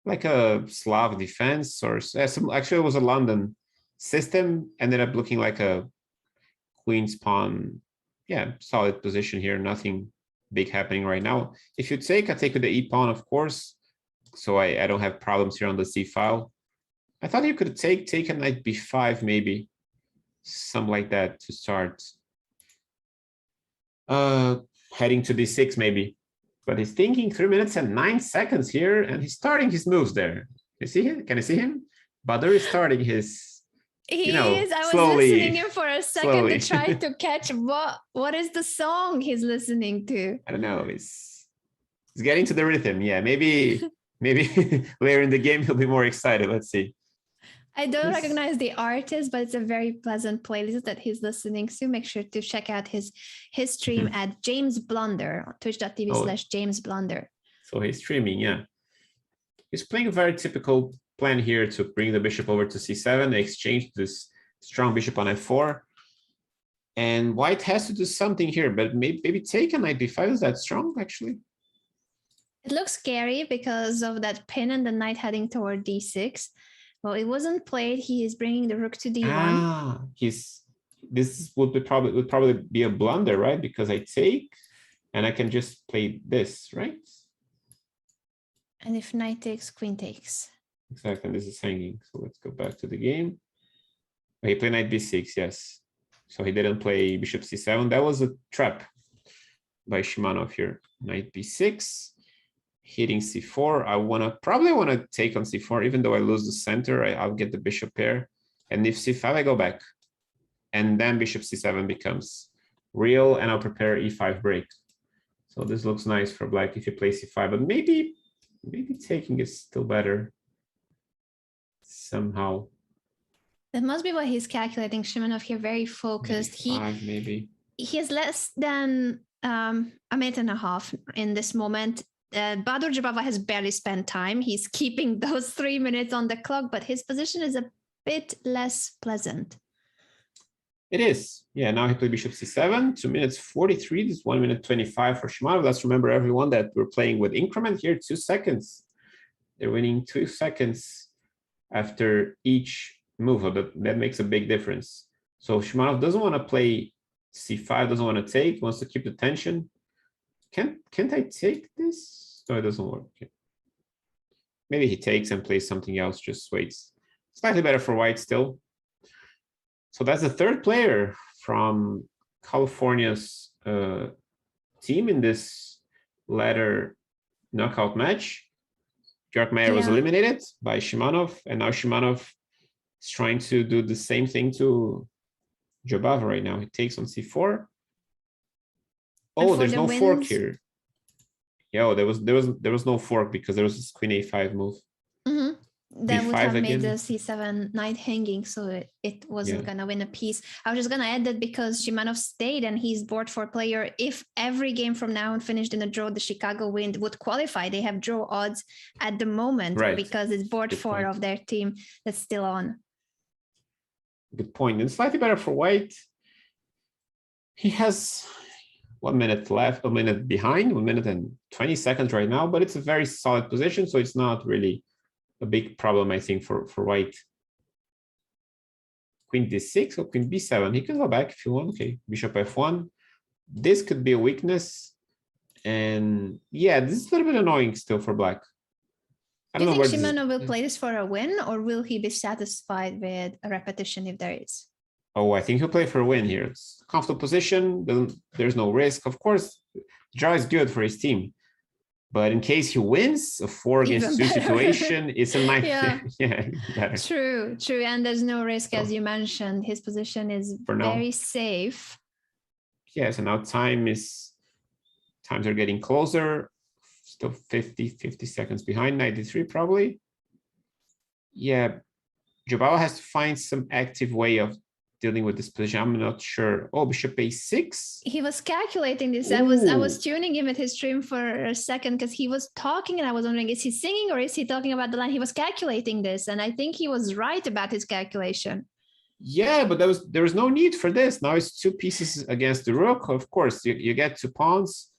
Like a Slav defense or actually it was a London system. Ended up looking like a queen's pawn. Yeah, solid position here. Nothing big happening right now. If you take, I take with the e pawn, of course. So I don't have problems here on the c file. I thought you could take a knight b5 maybe. Something like that to start. Heading to d6 maybe, but he's thinking 3 minutes and 9 seconds here, and he's starting his moves there. You see him? Can you see him? Badur is starting his. He is. I was listening in for a second to try to catch what is the song he's listening to. I don't know. He's getting to the rhythm. Yeah, maybe later in the game he'll be more excited. Let's see. I don't recognize the artist, but it's a very pleasant playlist that he's listening to. Make sure to check out his stream at James Blunder on twitch.tv/James Blunder. So he's streaming, yeah. He's playing a very typical plan here to bring the bishop over to c7. They exchange this strong bishop on f4. And white has to do something here, but maybe take a knight b5. Is that strong, actually? It looks scary because of that pin and the knight heading toward d6. Well, it wasn't played. He is bringing the rook to d1. Ah, this would probably be a blunder, right? Because I take and I can just play this, right? And if knight takes, queen takes. Exactly, and this is hanging. So let's go back to the game. He played knight b6, yes. So he didn't play bishop c7. That was a trap by Shimanov here. Knight b6, hitting c4. I probably wanna take on c4, even though I lose the center. I'll get the bishop pair. And if c5, I go back. And then bishop c7 becomes real, and I'll prepare e5 break. So this looks nice for black if you play c5, but maybe taking is still better somehow. That must be what he's calculating. Shimanov here, very focused. Maybe He has less than a minute and a half in this moment. Badur Jabava has barely spent time. He's keeping those 3 minutes on the clock, but his position is a bit less pleasant. It is. Yeah, now he played bishop c7, 2 minutes 43. This is 1 minute 25 for Shimanov. Let's remember, everyone, that we're playing with increment here, 2 seconds. They're winning 2 seconds after each move. That makes a big difference. So Shimanov doesn't want to play c5, doesn't want to take, wants to keep the tension. Can't I take this? No, it doesn't work. Okay. Maybe he takes and plays something else, just waits. Slightly better for white still. So that's the third player from California's team in this latter knockout match. Georg Meyer was eliminated by Shimanov, and now Shimanov is trying to do the same thing to Jabava right now. He takes on c4. Oh, there's no fork here. Yeah, there was no fork because there was this queen a5 move. Mm-hmm. That would have made the again. c7 knight hanging, so it wasn't gonna win a piece. I was just gonna add that because Shimanov stayed and he's board 4 player. If every game from now on finished in a draw, the Chicago Wind would qualify. They have draw odds at the moment, Right. because it's board Good 4 point. of their team that's still on. Good point. And slightly better for white. He has 1 minute left, 1 minute behind, 1 minute and 20 seconds right now, but it's a very solid position, so it's not really a big problem, I think, for white. Queen d6 or queen b7. He can go back if you want. Okay, bishop f1. This could be a weakness. And yeah, this is a little bit annoying still for black. I Do don't you know think where Shimanov will play this for a win, or will he be satisfied with a repetition if there is? Oh, I think he'll play for a win here. It's a comfortable position. There's no risk. Of course, draw is good for his team. But in case he wins, a 4 against 2 situation, it's a nice. Yeah. True. And there's no risk, as you mentioned. His position is very safe. Yes, and now times are getting closer. Still 50 seconds behind, 93 probably. Yeah, Jabava has to find some active way of dealing with this position. I'm not sure. Oh, bishop a6. He was calculating this. Ooh. I was tuning him at his stream for a second because he was talking and I was wondering, is he singing or is he talking about the line? He was calculating this, and I think he was right about his calculation. Yeah, but there was no need for this. Now it's 2 pieces against the rook. Of course, you get 2 pawns,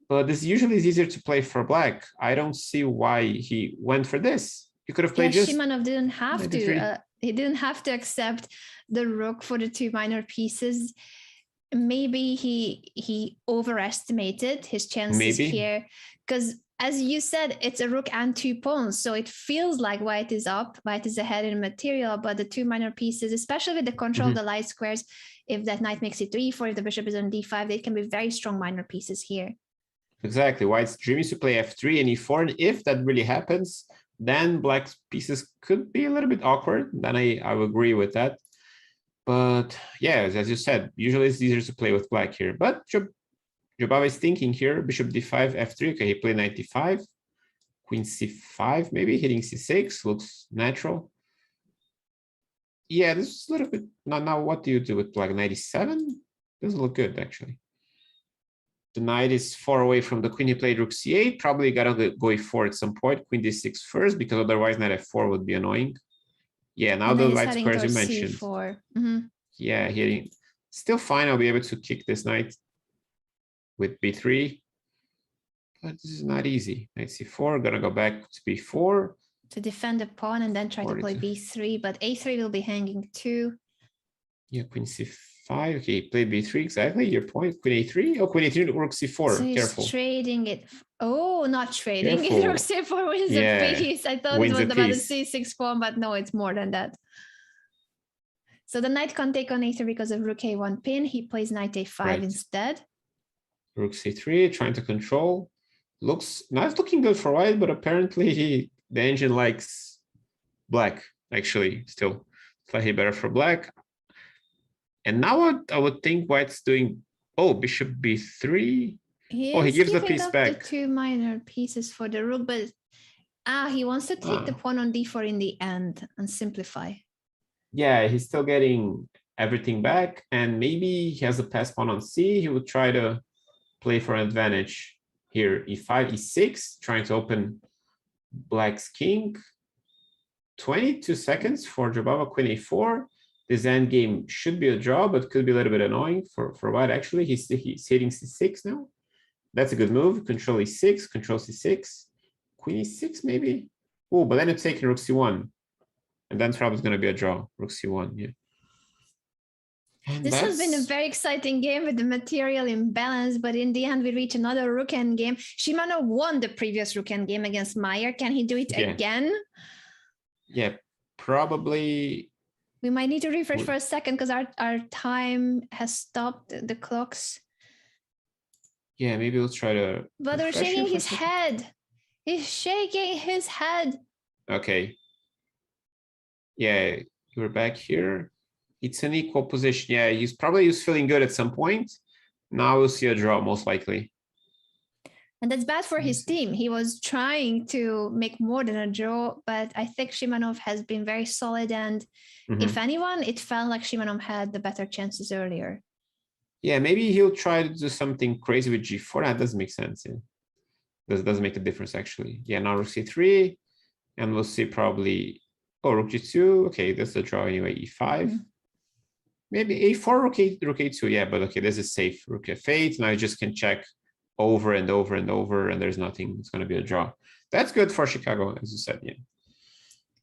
but this usually is easier to play for black. I don't see why he went for this. He could have played just. Shimanov didn't have to. He didn't have to accept the rook for the 2 minor pieces. Maybe he overestimated his chances here, because as you said, it's a rook and 2 pawns, so it feels like white is up, white is ahead in material, but the 2 minor pieces, especially with the control of the light squares, if that knight makes it to e4, if the bishop is on d5, they can be very strong minor pieces here. Exactly. White's dream is to play f3 and e4, and if that really happens, then black's pieces could be a little bit awkward. Then I would agree with that. But yeah, as you said, usually it's easier to play with black here. But Jabava is thinking here, bishop d5, f3. Okay, he played knight d5, queen c5, maybe hitting c6, looks natural. Yeah, this is a little bit. Now what do you do with black? Knight e7? Doesn't look good, actually. The knight is far away from the queen. He played rook c8. Probably gotta go e4 at some point. Queen d6 first, because otherwise knight f4 would be annoying. Yeah, now the light squares you mentioned. Yeah, hitting. Still fine. I'll be able to kick this knight with b3. but this is not easy. Knight c4, gonna go back to b4. To defend the pawn and then try to play b3, but a3 will be hanging too. Yeah, queen c5. Okay, play b3, exactly, your point. Queen a3. Oh, queen a3, rook c4, So he's careful. trading it. Oh, not trading. Careful. Rook c4 wins Yeah, a piece. I thought it wins was a about a piece. c6 pawn, but no, it's more than that. So the knight can't take on a3 because of rook a1 pin. He plays knight a5 Right. instead. Rook c3, trying to control. Looks not looking good for white, but apparently the engine likes black, actually, still. Slightly better for black. And now what I would think white's doing, oh, bishop b3. Oh, he gives the piece up back. the two minor pieces for the rook, but he wants to take the pawn on d4 in the end and simplify. Yeah, he's still getting everything back, and maybe he has a pass pawn on c. He would try to play for an advantage here. e5, e6, trying to open black's king. 22 seconds for Jabava, queen a4. This endgame should be a draw, but could be a little bit annoying for white. Actually, he's hitting c6 now. That's a good move. Control e6, control c6, queen e6 maybe. Oh, but then it's taking rook c1, and then probably going to be a draw. Rook c1, yeah. And this has been a very exciting game with the material imbalance, but in the end, we reach another rook endgame. Shimano won the previous rook endgame against Meyer. Can he do it again? Yeah, probably. We might need to refresh for a second because our time has stopped the clocks. Yeah, maybe we'll try to. But we're shaking his head. He's shaking his head. Okay. Yeah, we're back here. It's an equal position. Yeah, he's feeling good at some point. Now we'll see a draw, most likely. And that's bad for his team. He was trying to make more than a draw, but I think Shimanov has been very solid. And if anyone, it felt like Shimanov had the better chances earlier. Yeah, maybe he'll try to do something crazy with g4. That doesn't make sense. Yeah. Doesn't make a difference, actually. Yeah, now rook c3. And we'll see probably, oh, rook g2. Okay, that's the draw anyway, e5. Maybe a4, rook a2. Yeah, but okay, this is safe. Rook f8. Now you just can check over and over and over, and there's nothing. It's going to be a draw. That's good for Chicago, as you said. Yeah,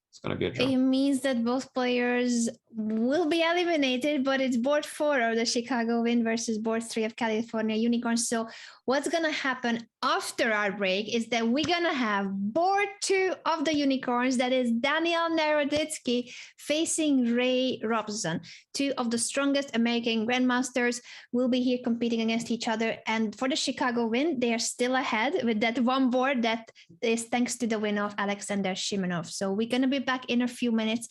it's going to be a draw. It means that both players will be eliminated, but it's board 4 of the Chicago win versus board 3 of California Unicorns. So what's going to happen after our break is that we're going to have board 2 of the Unicorns. That is Daniel Naroditsky facing Ray Robson. 2 of the strongest American grandmasters will be here competing against each other. And for the Chicago win, they are still ahead with that one board that is thanks to the win of Alexander Shimanov. So we're going to be back in a few minutes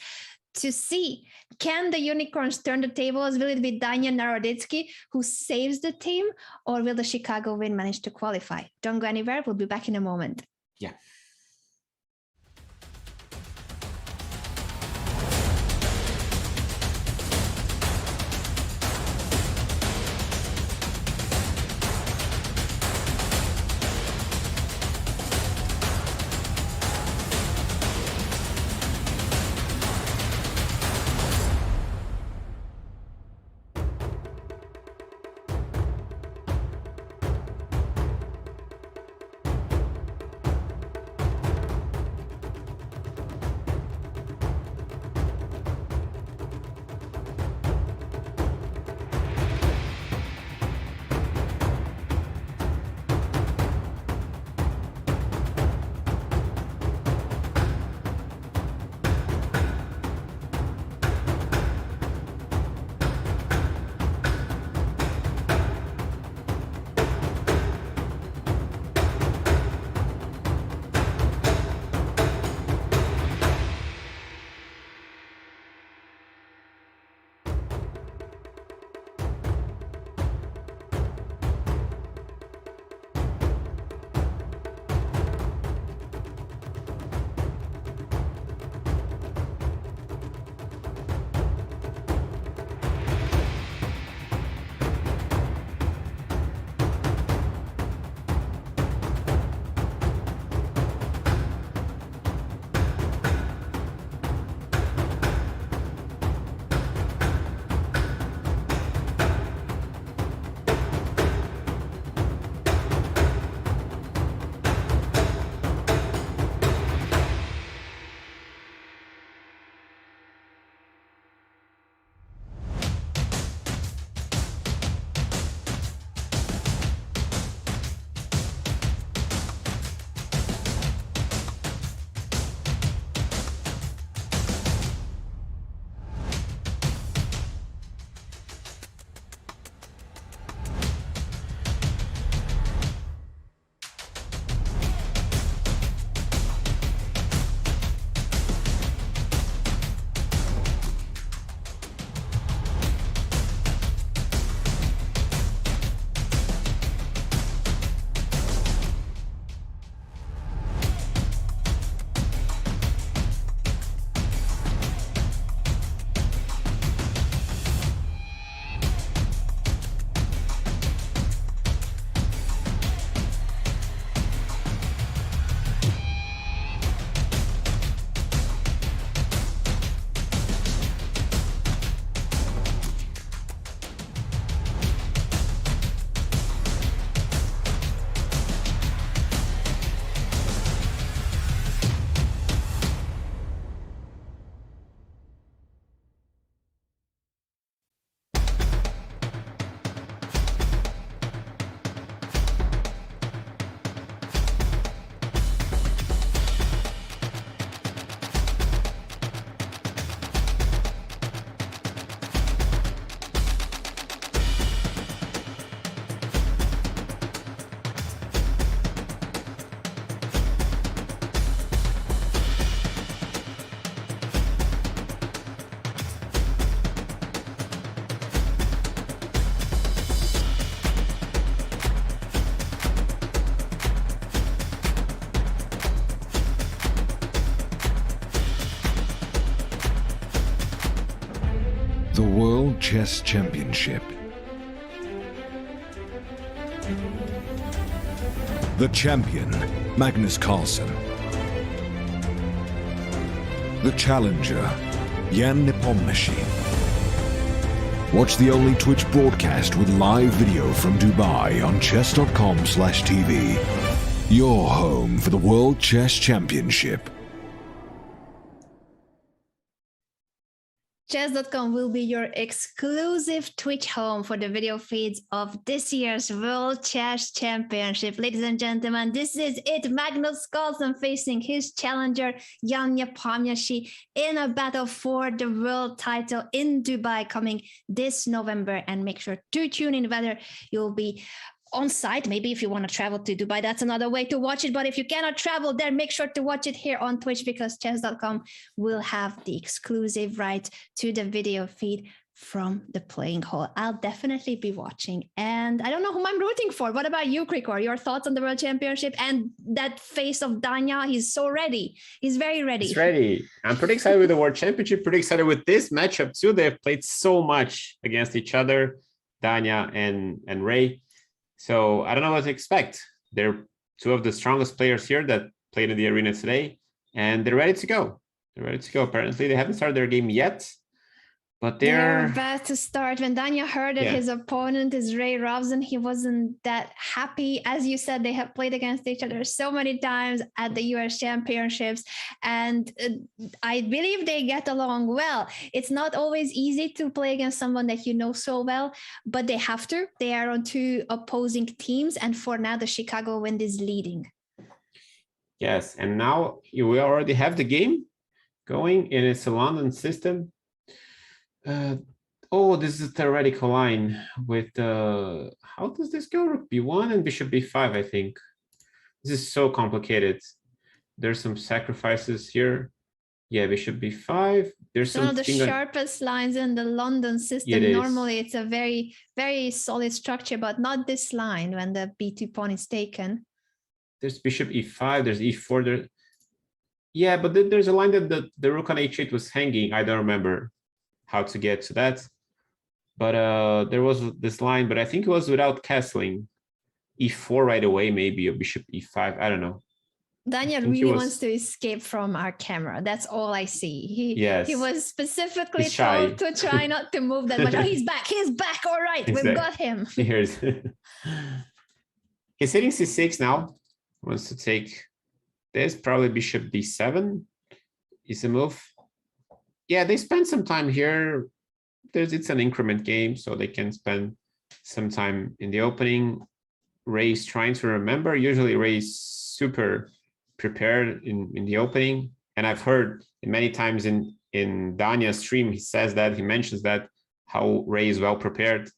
to see, can the Unicorns turn the tables? Will it be Daniel Naroditsky who saves the team, or will the Chicago win manage to qualify? Don't go anywhere. We'll be back in a moment. Yeah. The World Chess Championship. The champion, Magnus Carlsen. The challenger, Jan Nepomniachtchi. Watch the only Twitch broadcast with live video from Dubai on Chess.com/TV. Your home for the World Chess Championship. Chess.com will be your exclusive Twitch home for the video feeds of this year's World Chess Championship. Ladies and gentlemen, this is it. Magnus Carlsen facing his challenger, Jan Nepomniachtchi, in a battle for the world title in Dubai coming this November. And make sure to tune in whether you'll be on site. Maybe if you want to travel to Dubai, that's another way to watch it. But if you cannot travel there, make sure to watch it here on Twitch, because Chess.com will have the exclusive right to the video feed from the playing hall. I'll definitely be watching. And I don't know whom I'm rooting for. What about you, Krikor? Your thoughts on the World Championship and that face of Danya? He's so ready. He's very ready. He's ready. I'm pretty excited with the World Championship. Pretty excited with this matchup too. They've played so much against each other, Danya and Ray. So I don't know what to expect. They're two of the strongest players here that played in the arena today, and they're ready to go. They're ready to go. Apparently, they haven't started their game yet, but they're about to start. When Danya heard that his opponent is Ray Robson, he wasn't that happy. As you said, they have played against each other so many times at the US Championships, and I believe they get along well. It's not always easy to play against someone that you know so well, but they have to. They are on two opposing teams, and for now, the Chicago wind is leading. Yes, and now we already have the game going, and it's a London system. Oh, this is a theoretical line with how does this go? Rook b1 and bishop b5, I think. This is so complicated. There's some sacrifices here. Yeah, bishop b5. There's one of the sharpest lines in the London system. Normally, it's a very, very solid structure, but not this line when the b2 pawn is taken. There's bishop e5. There's e4 there. Yeah, but then there's a line that the rook on h8 was hanging. I don't remember how to get to that, but there was this line, but I think it was without castling. E4 right away, maybe, or bishop e5. I don't know. Danya really wants to escape from our camera. That's all I see. He was specifically told to try not to move that much. Oh, he's back. He's back. All right, exactly. We've got him. Here's he's hitting c6 now. Wants to take this. Probably bishop d7 is a move. Yeah, they spend some time here. It's an increment game, so they can spend some time in the opening. Ray's trying to remember. Usually Ray's super prepared in the opening. And I've heard many times in Danya's stream, he mentions that, how Ray is well prepared.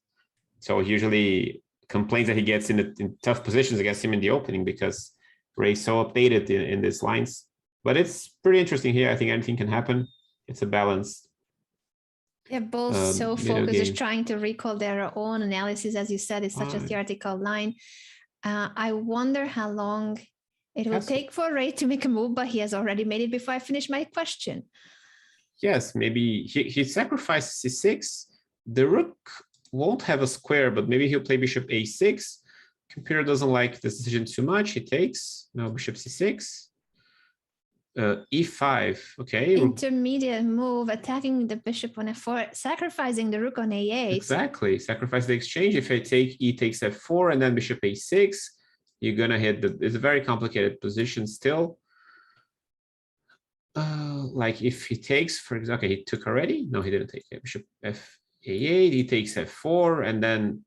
So he usually complains that he gets in tough positions against him in the opening because Ray's so updated in these lines. But it's pretty interesting here. I think anything can happen. It's a balance. They're both so focused, just trying to recall their own analysis. As you said, it's such a theoretical line. I wonder how long it will take for Ray to make a move, but he has already made it before I finish my question. Yes, maybe he sacrifices c6. The rook won't have a square, but maybe he'll play bishop a6. Computer doesn't like this decision too much. He takes, no, bishop c6. E5, okay. Intermediate move, attacking the bishop on f4, sacrificing the rook on a8. Exactly, sacrifice the exchange. If I take e takes f4 and then bishop a6, you're gonna hit it's a very complicated position still. Like if he takes, for example, okay, he took already. No, he didn't take it. Bishop f8, he takes f4, and then,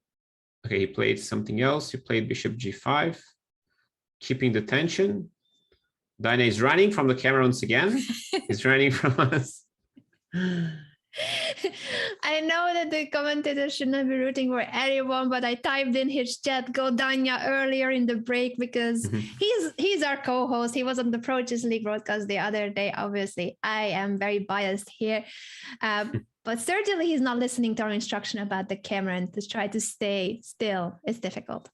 okay, he played something else. He played bishop g5, keeping the tension. Danya is running from the camera once again. He's running from us. I know that the commentators should not be rooting for anyone, but I typed in his chat, go Danya, earlier in the break because he's our co-host. He was on the Pro Chess League broadcast the other day. Obviously, I am very biased here. But certainly he's not listening to our instruction about the camera and to try to stay still. It's difficult.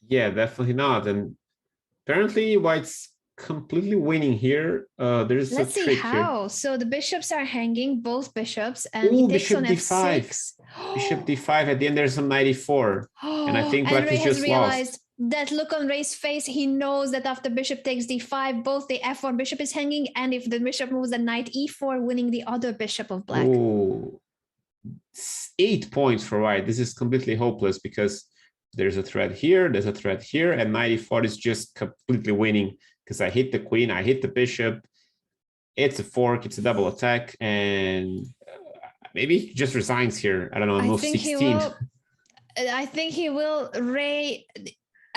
Yeah, definitely not. And apparently White's completely winning here. There's Let's a see trick here. how. So the bishops are hanging, both bishops, and Ooh, he takes bishop on d5. f6. Bishop d5. At the end, there's some 94. And I think And black Ray is has just realized lost. that look on Ray's face. He knows that after bishop takes d5, both the f1 bishop is hanging, and if the bishop moves, the knight e4, winning the other bishop of black. Ooh, 8 points for white. This is completely hopeless because there's a threat here, there's a threat here, and 94 is just completely winning because I hit the queen, I hit the bishop. It's a fork, it's a double attack, and maybe he just resigns here. I don't know, move 16. I think he will. Ray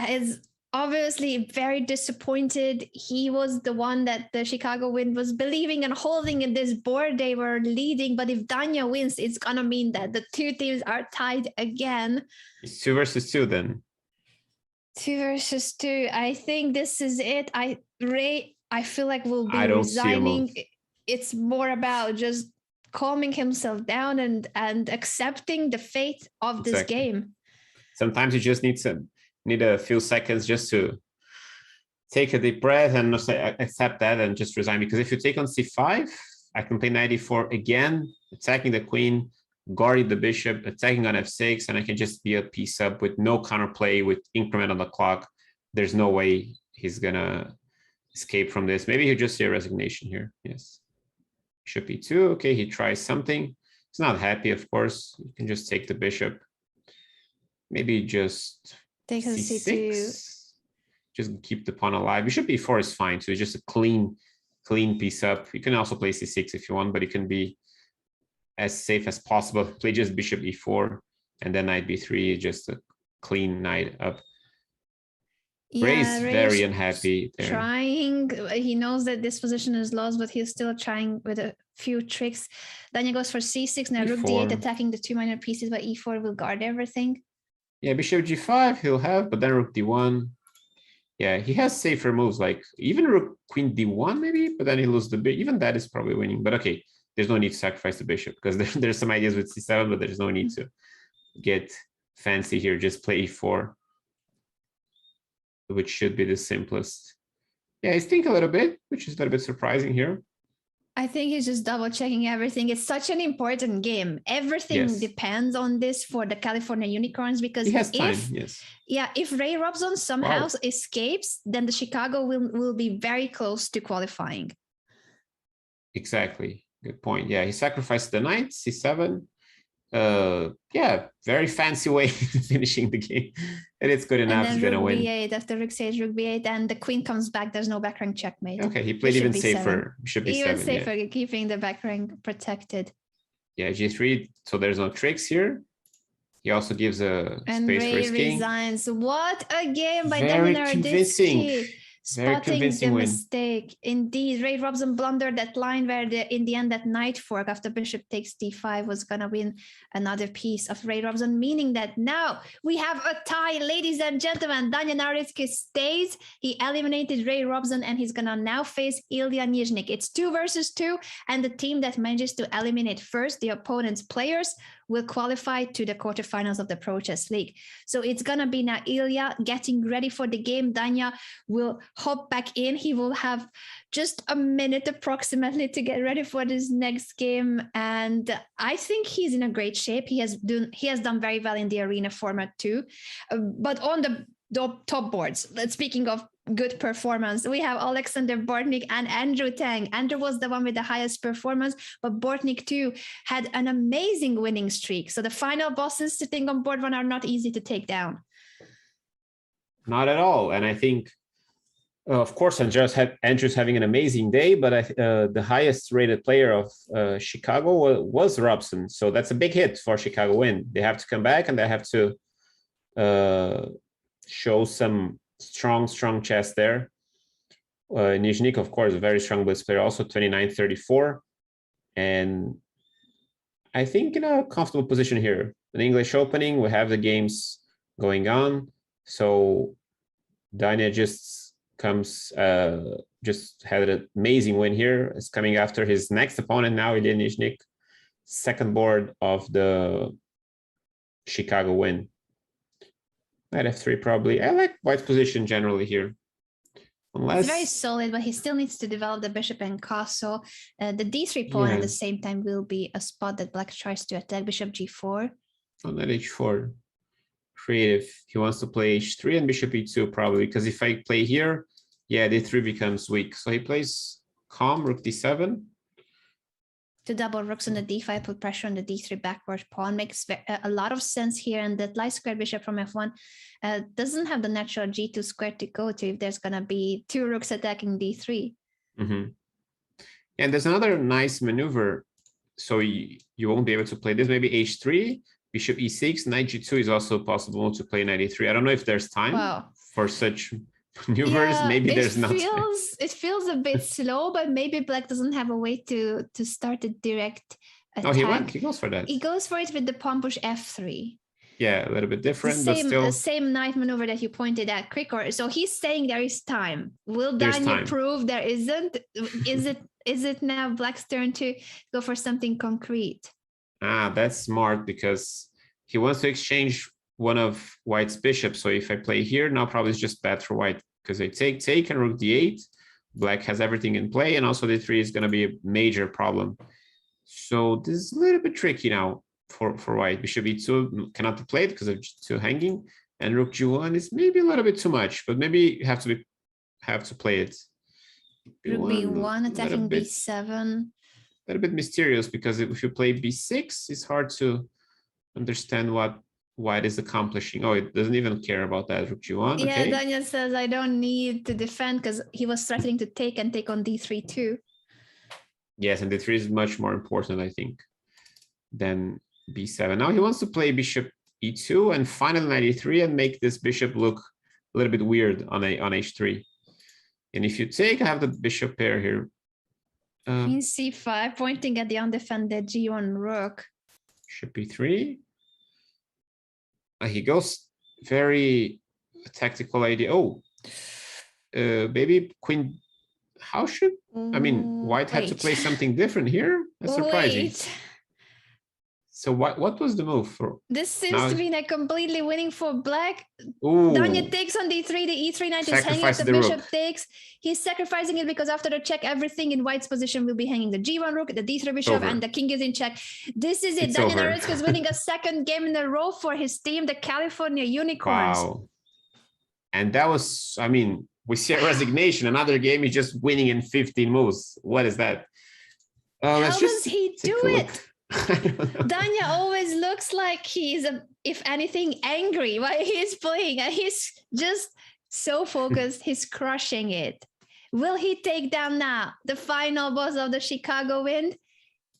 is obviously very disappointed. He was the one that the Chicago Wind was believing and holding in this board. They were leading, but if Danya wins, it's gonna mean that the two teams are tied again. It's 2 versus 2 then. 2 versus 2. I think this is it. Ray, I feel like will be I don't see a move. resigning. It's more about just calming himself down and accepting the fate of this game. Sometimes you just need a few seconds just to take a deep breath and accept that and just resign. Because if you take on c5, I can play 94 again, attacking the queen, guarding the bishop, attacking on f6, and I can just be a piece up with no counterplay, with increment on the clock. There's no way he's gonna escape from this. Maybe he'll just see a resignation here. Yes. Bishop e2. Okay, he tries something. He's not happy, of course. You can just take the bishop. Maybe just take c6. Just keep the pawn alive. Bishop e4 is fine too. It's just a clean piece up. You can also play c6 if you want, but it can be as safe as possible. Play just bishop e4 and then knight b3, just a clean knight up. Ray's very unhappy there. Trying, he knows that this position is lost, but he's still trying with a few tricks. Danya goes for c6, now rook d8, attacking the two minor pieces, but e4 will guard everything. Yeah, bishop g5 he'll have, but then rook d1. Yeah, he has safer moves, like even rook queen d1 maybe, but then he loses the bit. Even that is probably winning, but okay, there's no need to sacrifice the bishop because there's some ideas with c7, but there's no need to get fancy here. Just play e4, which should be the simplest. Yeah, he's thinking a little bit, which is a little bit surprising here. I think he's just double checking everything. It's such an important game. Everything depends on this for the California Unicorns, because he has time. If Ray Robson somehow escapes, then the Chicago will be very close to qualifying. Exactly. Good point. Yeah, he sacrificed the knight, c7. Yeah, very fancy way of finishing the game, and it's good enough. He's gonna win. B8 after rook c8, rook b8, and the queen comes back. There's no back rank checkmate. Okay, he played even safer. Bishop b7. Even safer, keeping the back rank protected. Yeah, g3. So there's no tricks here. He also gives a space for his king. Resigns. What a game by Very Dominguez. convincing. Spotting the mistake. Indeed, Ray Robson blundered that line where in the end that knight fork after bishop takes d5 was gonna win another piece of Ray Robson, meaning that now we have a tie, ladies and gentlemen. Danya Naritsky stays. He eliminated Ray Robson, and he's gonna now face Ilya Nizhnik. It's 2 versus 2, and the team that manages to eliminate first the opponent's players will qualify to the quarterfinals of the Pro Chess League. So it's gonna be now Ilya getting ready for the game. Danya will hop back in. He will have just a minute approximately to get ready for this next game, and I think he's in a great shape. He has done very well in the arena format too, but on the top boards, speaking of good performance, we have Alexander Bortnick and Andrew Tang. Andrew was the one with the highest performance, but Bortnick too had an amazing winning streak. So the final bosses sitting on board one are not easy to take down. Not at all. And I think, of course, Andrew's having an amazing day, but the highest rated player of Chicago was Robson. So that's a big hit for Chicago Win. They have to come back, and they have to show some strong chess there. Nizhnik, of course, a very strong blitz player, also 29-34. And I think in a comfortable position here. An English opening, we have the games going on. So Danya just had an amazing win here. It's coming after his next opponent now, Ilya Nizhnik, second board of the Chicago Win. Knight f3 probably. I like white's position generally here Unless It's very solid, but he still needs to develop the bishop and castle. The d3 pawn at the same time will be a spot that black tries to attack. Bishop g4. on that h4. Creative. He wants to play h3 and bishop e2 probably, because if I play here, yeah, d3 becomes weak. So he plays calm, rook d7. To double rooks on the d5, put pressure on the d3 backward pawn. Makes a lot of sense here. And that light square bishop from f1 doesn't have the natural g2 square to go to if there's going to be two rooks attacking d3. Mm-hmm. And there's another nice maneuver. So you won't be able to play this. Maybe h3, bishop e6, knight g2 is also possible to play knight e3. I don't know if there's time for such maneuvers. Yeah, maybe there's not. It feels a bit slow, but maybe black doesn't have a way to start a direct attack. Oh, he goes for that. He goes for it with the pawn push f3. Yeah, a little bit different, but still the same knight maneuver that you pointed at, quicker. So he's saying there is time. Will Daniel prove there isn't? Is it now black's turn to go for something concrete? That's smart, because he wants to exchange one of white's bishops. So if I play here, now probably it's just bad for white, because I take and rook d8. Black has everything in play, and also d3 is going to be a major problem. So this is a little bit tricky now for white. Bishop e2 cannot be played because of g2 hanging, and rook g1 is maybe a little bit too much, but maybe you have to play it. Rook b1 attacking b7. A little bit mysterious, because if you play b6, it's hard to understand what white is accomplishing. Oh, it doesn't even care about that. Rook g1. Yeah, okay. Daniel says I don't need to defend, because he was threatening to take on d3 too. Yes, and d3 is much more important, I think, than b7. Now he wants to play bishop e2 and finally knight e3 and make this bishop look a little bit weird on h3. And if you take, I have the bishop pair here. Queen c5, pointing at the undefended g1 rook. Bishop e3. He goes very tactical idea. Oh, maybe queen. How should, I mean, white had to play something different here? That's surprising. So what was the move for? This seems to be like completely winning for black. Ooh. Danya takes on d3, the e3 knight is hanging, the bishop takes. He's sacrificing it because after the check, everything in white's position will be hanging. The g1 rook, the d3 bishop, and the king is in check. This is it. Daniel Narutsky is winning a second game in a row for his team, the California Unicorns. Wow. And that was, I mean, we see a resignation. Another game is just winning in 15 moves. What is that? How does he do it? Danya always looks like he's, if anything, angry while he's playing, and he's just so focused. He's crushing it. Will he take down now the final boss of the Chicago Wind?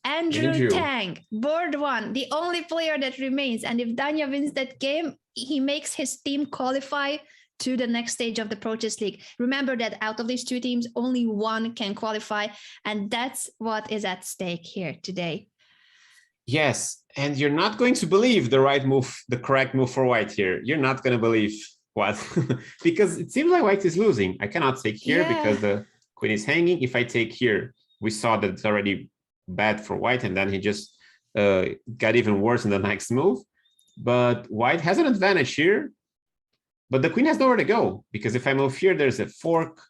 Andrew Tang, board one, the only player that remains. And if Danya wins that game, he makes his team qualify to the next stage of the Pro Chess League. Remember that out of these two teams, only one can qualify, and that's what is at stake here today. Yes, and you're not going to believe the right move, the correct move for white here. You're not going to believe what, because it seems like white is losing. I cannot take here because the queen is hanging. If I take here, we saw that it's already bad for white, and then he just got even worse in the next move. But white has an advantage here, but the queen has nowhere to go, because if I move here, there's a fork,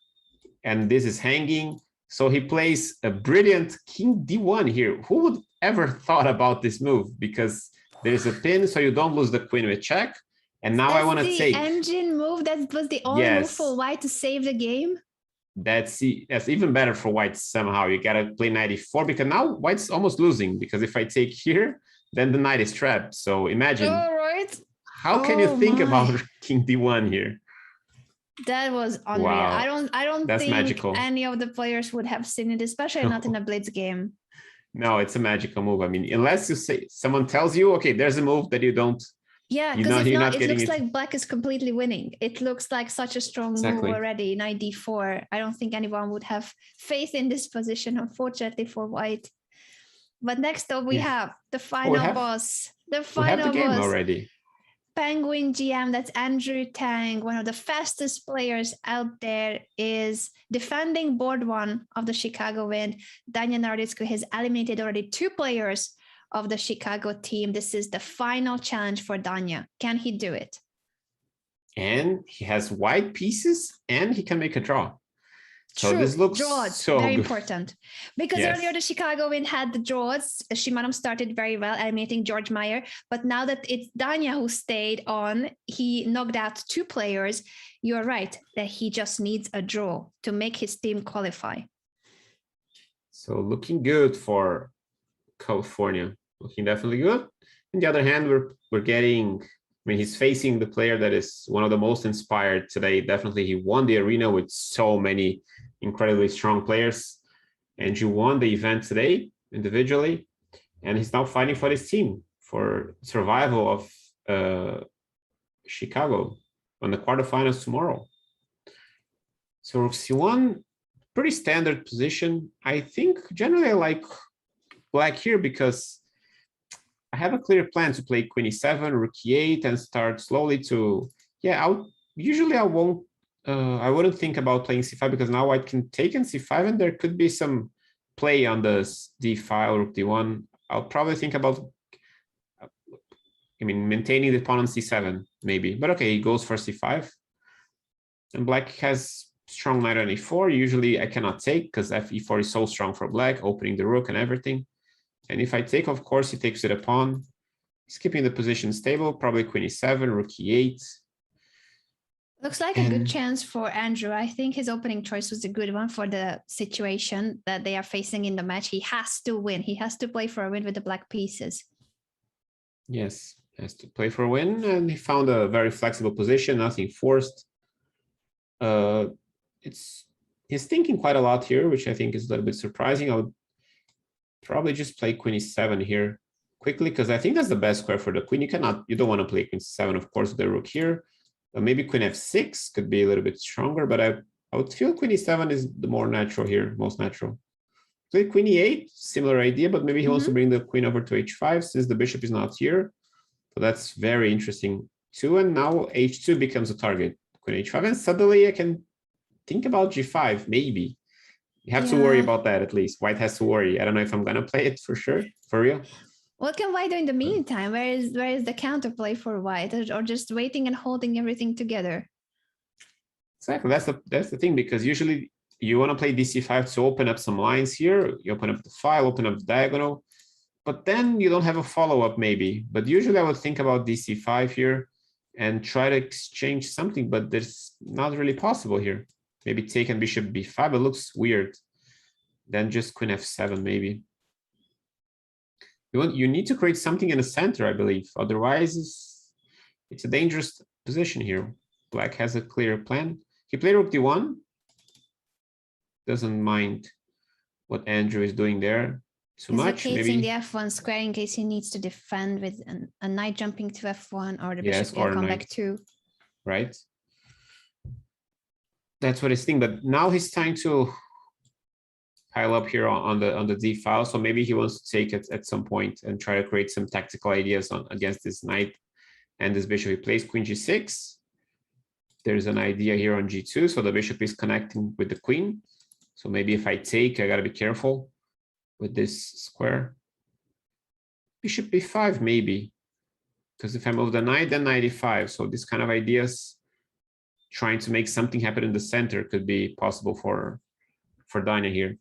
and this is hanging. So he plays a brilliant king d1 here. Who would ever thought about this move? Because there's a pin, so you don't lose the queen with check. And now I want to take the engine move. That was the only move for white to save the game. That's even better for white somehow. You gotta play knight e4, because now white's almost losing, because if I take here, then the knight is trapped. So imagine, how can you think about king d1 here? That was unreal. Wow. I don't That's think magical. any of the players would have seen it, especially not in a blitz game. No, it's a magical move. I mean, unless you say, someone tells you, okay, there's a move that you don't. Yeah, because if not, it looks like black is completely winning. It looks like such a strong move already, knight d4. I don't think anyone would have faith in this position, unfortunately, for white. But next up, we have the final boss. The final boss already. Penguin GM, that's Andrew Tang, one of the fastest players out there, is defending board one of the Chicago Wind. Daniel Narutsky has eliminated already 2 players of the Chicago team. This is the final challenge for Danya. Can he do it? And he has white pieces, and he can make a draw. So True. this looks draws, so very good. important. Because Yes. earlier the Chicago win had the draws. Shimano started very well, eliminating George Meyer. But now that it's Danya who stayed on, he knocked out 2 players. You're right that he just needs a draw to make his team qualify. So looking good for California. Looking definitely good. On the other hand, we're getting, I mean, he's facing the player that is one of the most inspired today. Definitely, he won the arena with so many incredibly strong players. And you won the event today individually. And he's now fighting for his team for survival of Chicago on the quarterfinals tomorrow. So C1, pretty standard position. I think generally I like black here because I have a clear plan to play queen e7, rook e8, and start slowly to, yeah, I wouldn't think about playing c5 because now white can take in c5 and there could be some play on this d file, rook d1. I'll probably think about, maintaining the pawn on c7 maybe, but okay, he goes for c5. And black has strong knight on e4. Usually I cannot take because e4 is so strong for black, opening the rook and everything. And if I take, of course, he takes with a pawn. He's keeping the position stable, probably queen e7, rook e8. Looks like a good chance for Andrew. I think his opening choice was a good one for the situation that they are facing in the match. He has to win. He has to play for a win with the black pieces. Yes, has to play for a win. And he found a very flexible position, nothing forced. He's thinking quite a lot here, which I think is a little bit surprising. I would probably just play queen e7 here quickly because I think that's the best square for the queen. You don't want to play queen c7, of course, with the rook here. But maybe queen f6 could be a little bit stronger, but I would feel queen e7 is the more natural here, most natural. Play queen e8, similar idea, but maybe he wants to bring the queen over to h5 since the bishop is not here. So that's very interesting too. And now h2 becomes a target, queen h5, and suddenly I can think about g5, maybe. You have to worry about that at least. White has to worry. I don't know if I'm gonna play it for sure, for real. What can white do in the meantime? Where is the counterplay for white, or just waiting and holding everything together? Exactly. That's the thing, because usually you want to play dc5 to open up some lines here. You open up the file, open up the diagonal, but then you don't have a follow-up maybe. But usually I would think about dc5 here and try to exchange something, but that's not really possible here. Maybe take and bishop b5, it looks weird. Then just queen f7 maybe. You need to create something in the center, I believe. Otherwise, it's a dangerous position here. Black has a clear plan. He played rook d1. Doesn't mind what Andrew is doing there too much. He's Maybe the f1 square in case he needs to defend with a knight jumping to f1 or the yes, bishop can come knight. back too. Right. That's what he's thinking. But now he's trying to pile up here on the d file. So maybe he wants to take it at some point and try to create some tactical ideas against this knight and this bishop. He plays queen g6. There's an idea here on g2. So the bishop is connecting with the queen. So maybe if I take, I gotta be careful with this square. Bishop b5 maybe, because if I move the knight, then knight e5. So this kind of ideas, trying to make something happen in the center, could be possible for Danya here.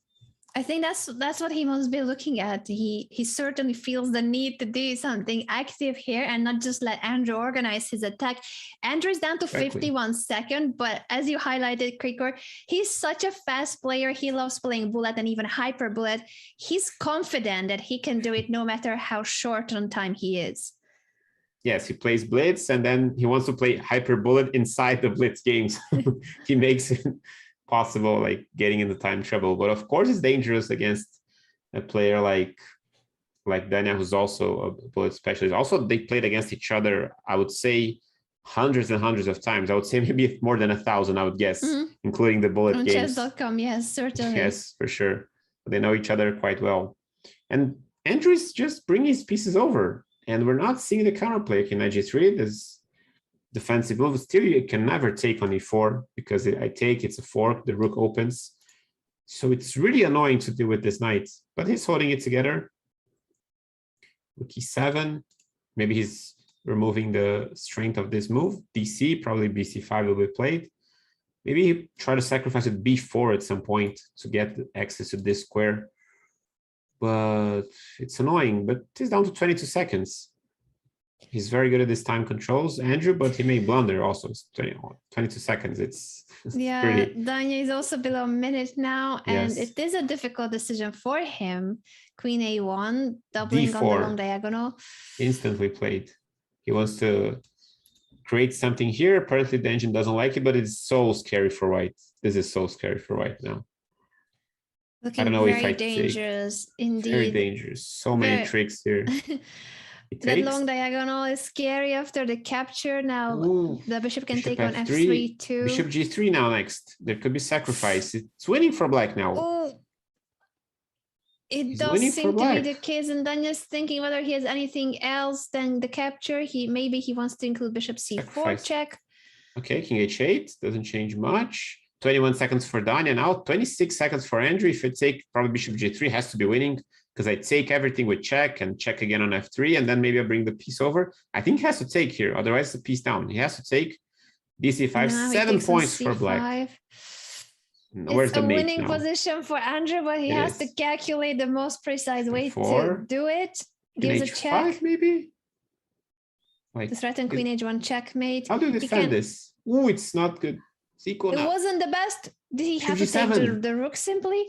I think that's what he must be looking at. He certainly feels the need to do something active here and not just let Andrew organize his attack. Andrew is down to 51 seconds, but as you highlighted, Krikor, he's such a fast player. He loves playing bullet and even hyper bullet. He's confident that he can do it no matter how short on time he is. Yes, he plays blitz and then he wants to play hyper bullet inside the blitz games. He makes it possible, like getting into time trouble. But of course it's dangerous against a player like Danya, who's also a bullet specialist. Also, they played against each other, I would say, hundreds and hundreds of times. I would say maybe more than 1,000, I would guess, including the bullet games. Chess.com, yes, certainly. Yes, for sure. They know each other quite well. And Andrew is just bringing his pieces over. And we're not seeing the counterplay. Okay, knight g3, this defensive move. Still, you can never take on e4 because I take, it's a fork, the rook opens. So it's really annoying to deal with this knight, but he's holding it together. Rook e7, maybe he's removing the strength of this move. dc, probably bc5 will be played. Maybe try to sacrifice with b4 at some point to get access to this square. But it's annoying, but it's down to 22 seconds. He's very good at his time controls, Andrew, but he may blunder also. It's 22 seconds. It's yeah, pretty... Danya is also below a minute now, and Yes. it is a difficult decision for him. Queen a1, doubling D4. on the long diagonal. Instantly played. He wants to create something here. Apparently the engine doesn't like it, but it's so scary for white. This is so scary for white now. Looking I don't know very if I dangerous take... indeed. Very dangerous. So many tricks here. That long diagonal is scary after the capture. Now Ooh, the bishop can bishop take on f3 too. Bishop g3 now next. There could be sacrifice. It's winning for black now. Oh, it He's does winning for seem to black. be the case, and Danya's thinking whether he has anything else than the capture. Maybe he wants to include bishop c4 Sacrifice. check. Okay, king h8 doesn't change much. 21 seconds for Danya now. 26 seconds for Andrew. If I take probably bishop g3 has to be winning, because I take everything with check and check again on f3, and then maybe I bring the piece over. I think he has to take here, otherwise the piece down. He has to take dc5, Now 7 points for black. Where's It's the a mate winning now? position for Andrew, but he has to calculate the most precise way to do it. Gives a check. Maybe? Like, The threatened queen h1 checkmate. how do you defend this? Ooh, it's not good. It's equal It now. wasn't the best. Did he have to G7. take the rook simply?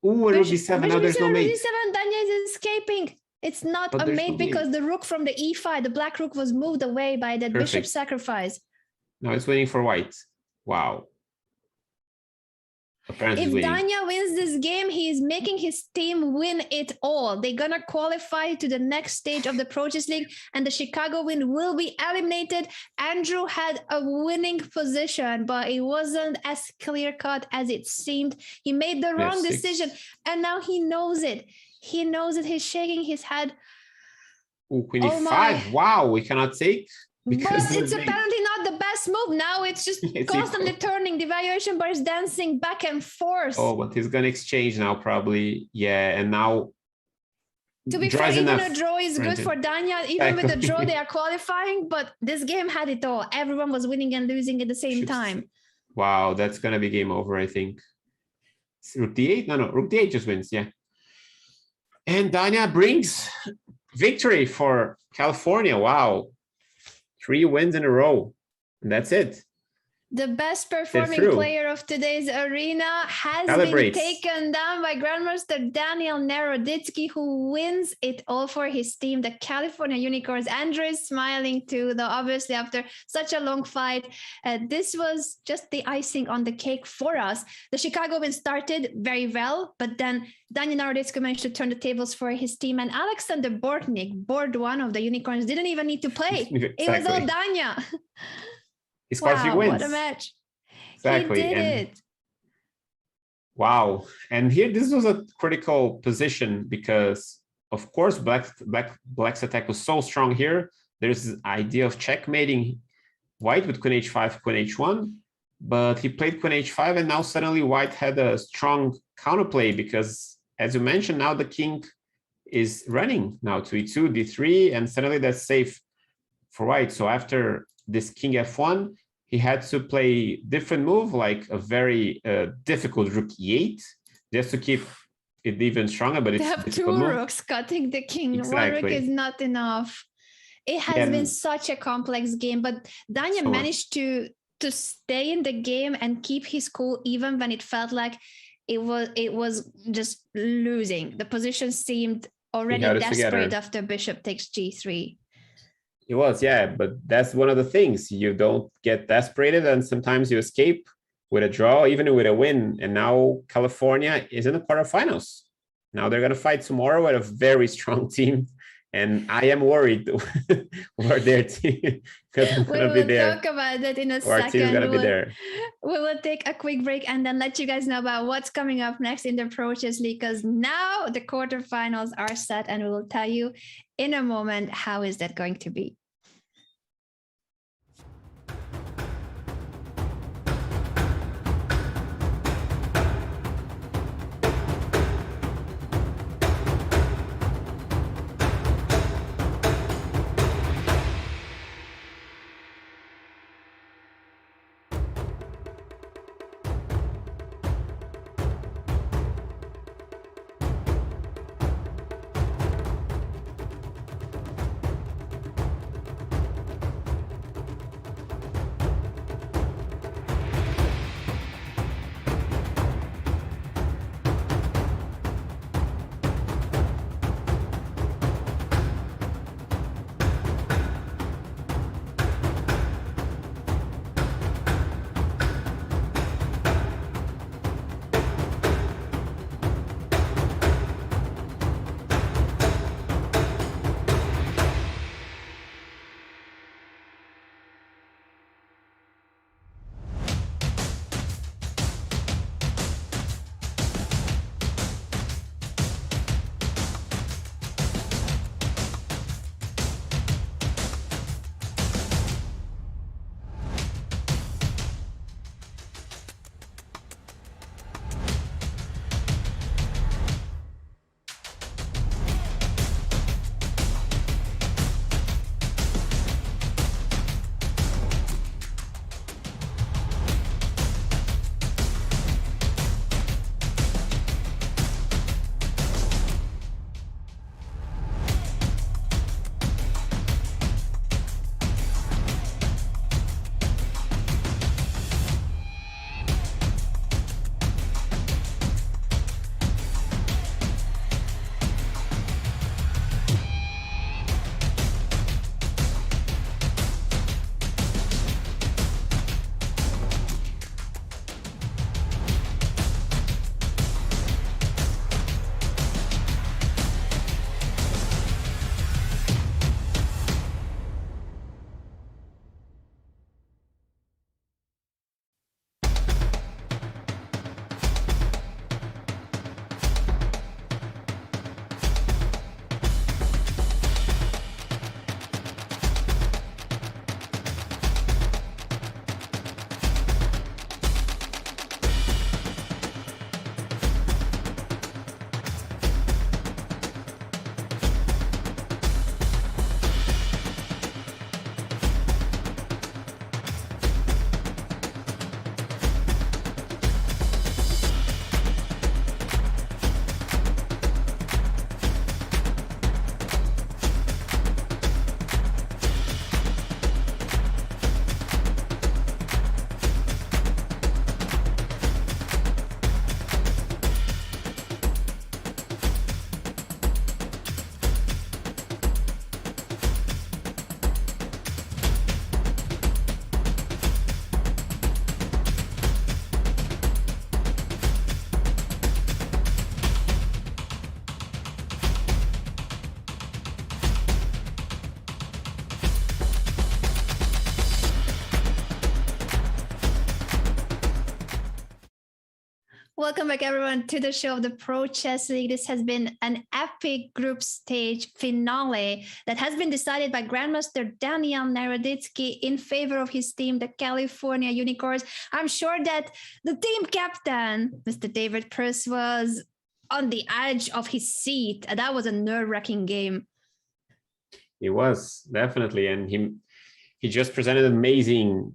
Ooh, and rook Bishop b7. Now there's no rook mate. d7, Danya is escaping. It's not But a there's mate no because mate. the rook from the e5, the black rook was moved away by that bishop Perfect. sacrifice. Now it's waiting for white. Wow. Apparently If winning. Danya wins this game, he is making his team win it all. They're gonna qualify to the next stage of the Pro Chess League, and the Chicago win will be eliminated. Andrew had a winning position, but it wasn't as clear-cut as it seemed. He made the wrong F6. decision, and now he knows it. He knows it. He's shaking his head. Ooh, queen Oh e5. my. Wow, we cannot take. But Because it's apparently not the best move. Now it's just It's constantly equal. turning. The valuation bar is dancing back and forth. Oh, but he's gonna exchange now, probably. Yeah, and now To be fair, draws even enough. a draw is good Granted. for Danya. Even with the draw, Exactly. they are qualifying. But this game had it all. Everyone was winning and losing at the same Should time. see. Wow, that's gonna be game over, I think. Rook d8? No, rook d8 just wins, yeah. And Danya brings victory for California. Wow. 3 wins in a row. And that's it. The best performing through. player of today's arena has Celebrates. been taken down by Grandmaster Daniel Naroditsky, who wins it all for his team, the California Unicorns. Andrew is smiling too, though obviously after such a long fight. This was just the icing on the cake for us. The Chicago win started very well, but then Daniel Naroditsky managed to turn the tables for his team, and Alexander Bortnick, board 1 of the Unicorns, didn't even need to play. It was all Danya. He scored 3 Wow, wins. what a match. Exactly. He did And it. wow. And here, this was a critical position because, of course, Black's attack was so strong here. There's this idea of checkmating white with queen h5, queen h1, but he played queen h5, and now suddenly white had a strong counterplay because, as you mentioned, now the king is running now to e2, d3, and suddenly that's safe for white. So after this king f1, he had to play different move, like a very difficult rook e8, just to keep it even stronger. But They it's a have 2 difficult move. rooks cutting the king. 1 rook Exactly. is not enough. It has been such a complex game, but Danya So managed to stay in the game and keep his cool even when it felt like it was just losing. The position seemed already held it desperate together. after bishop takes g3. It was, yeah, but that's one of the things. You don't get desperated, and sometimes you escape with a draw, even with a win. And now California is in the quarterfinals. Now they're going to fight tomorrow with a very strong team. And I am worried for their team because I'm We going to be will there. talk about that in a Our team's second. going to be there. We will take a quick break and then let you guys know about what's coming up next in the Pro Chess League, because now the quarterfinals are set, and we will tell you in a moment how is that going to be. Welcome back, everyone, to the show of the Pro Chess League. This has been an epic group stage finale that has been decided by Grandmaster Daniel Naroditsky in favor of his team, the California Unicorns. I'm sure that the team captain, Mr. David Purse, was on the edge of his seat. That was a nerve-wracking game. It was, definitely. And he just presented amazing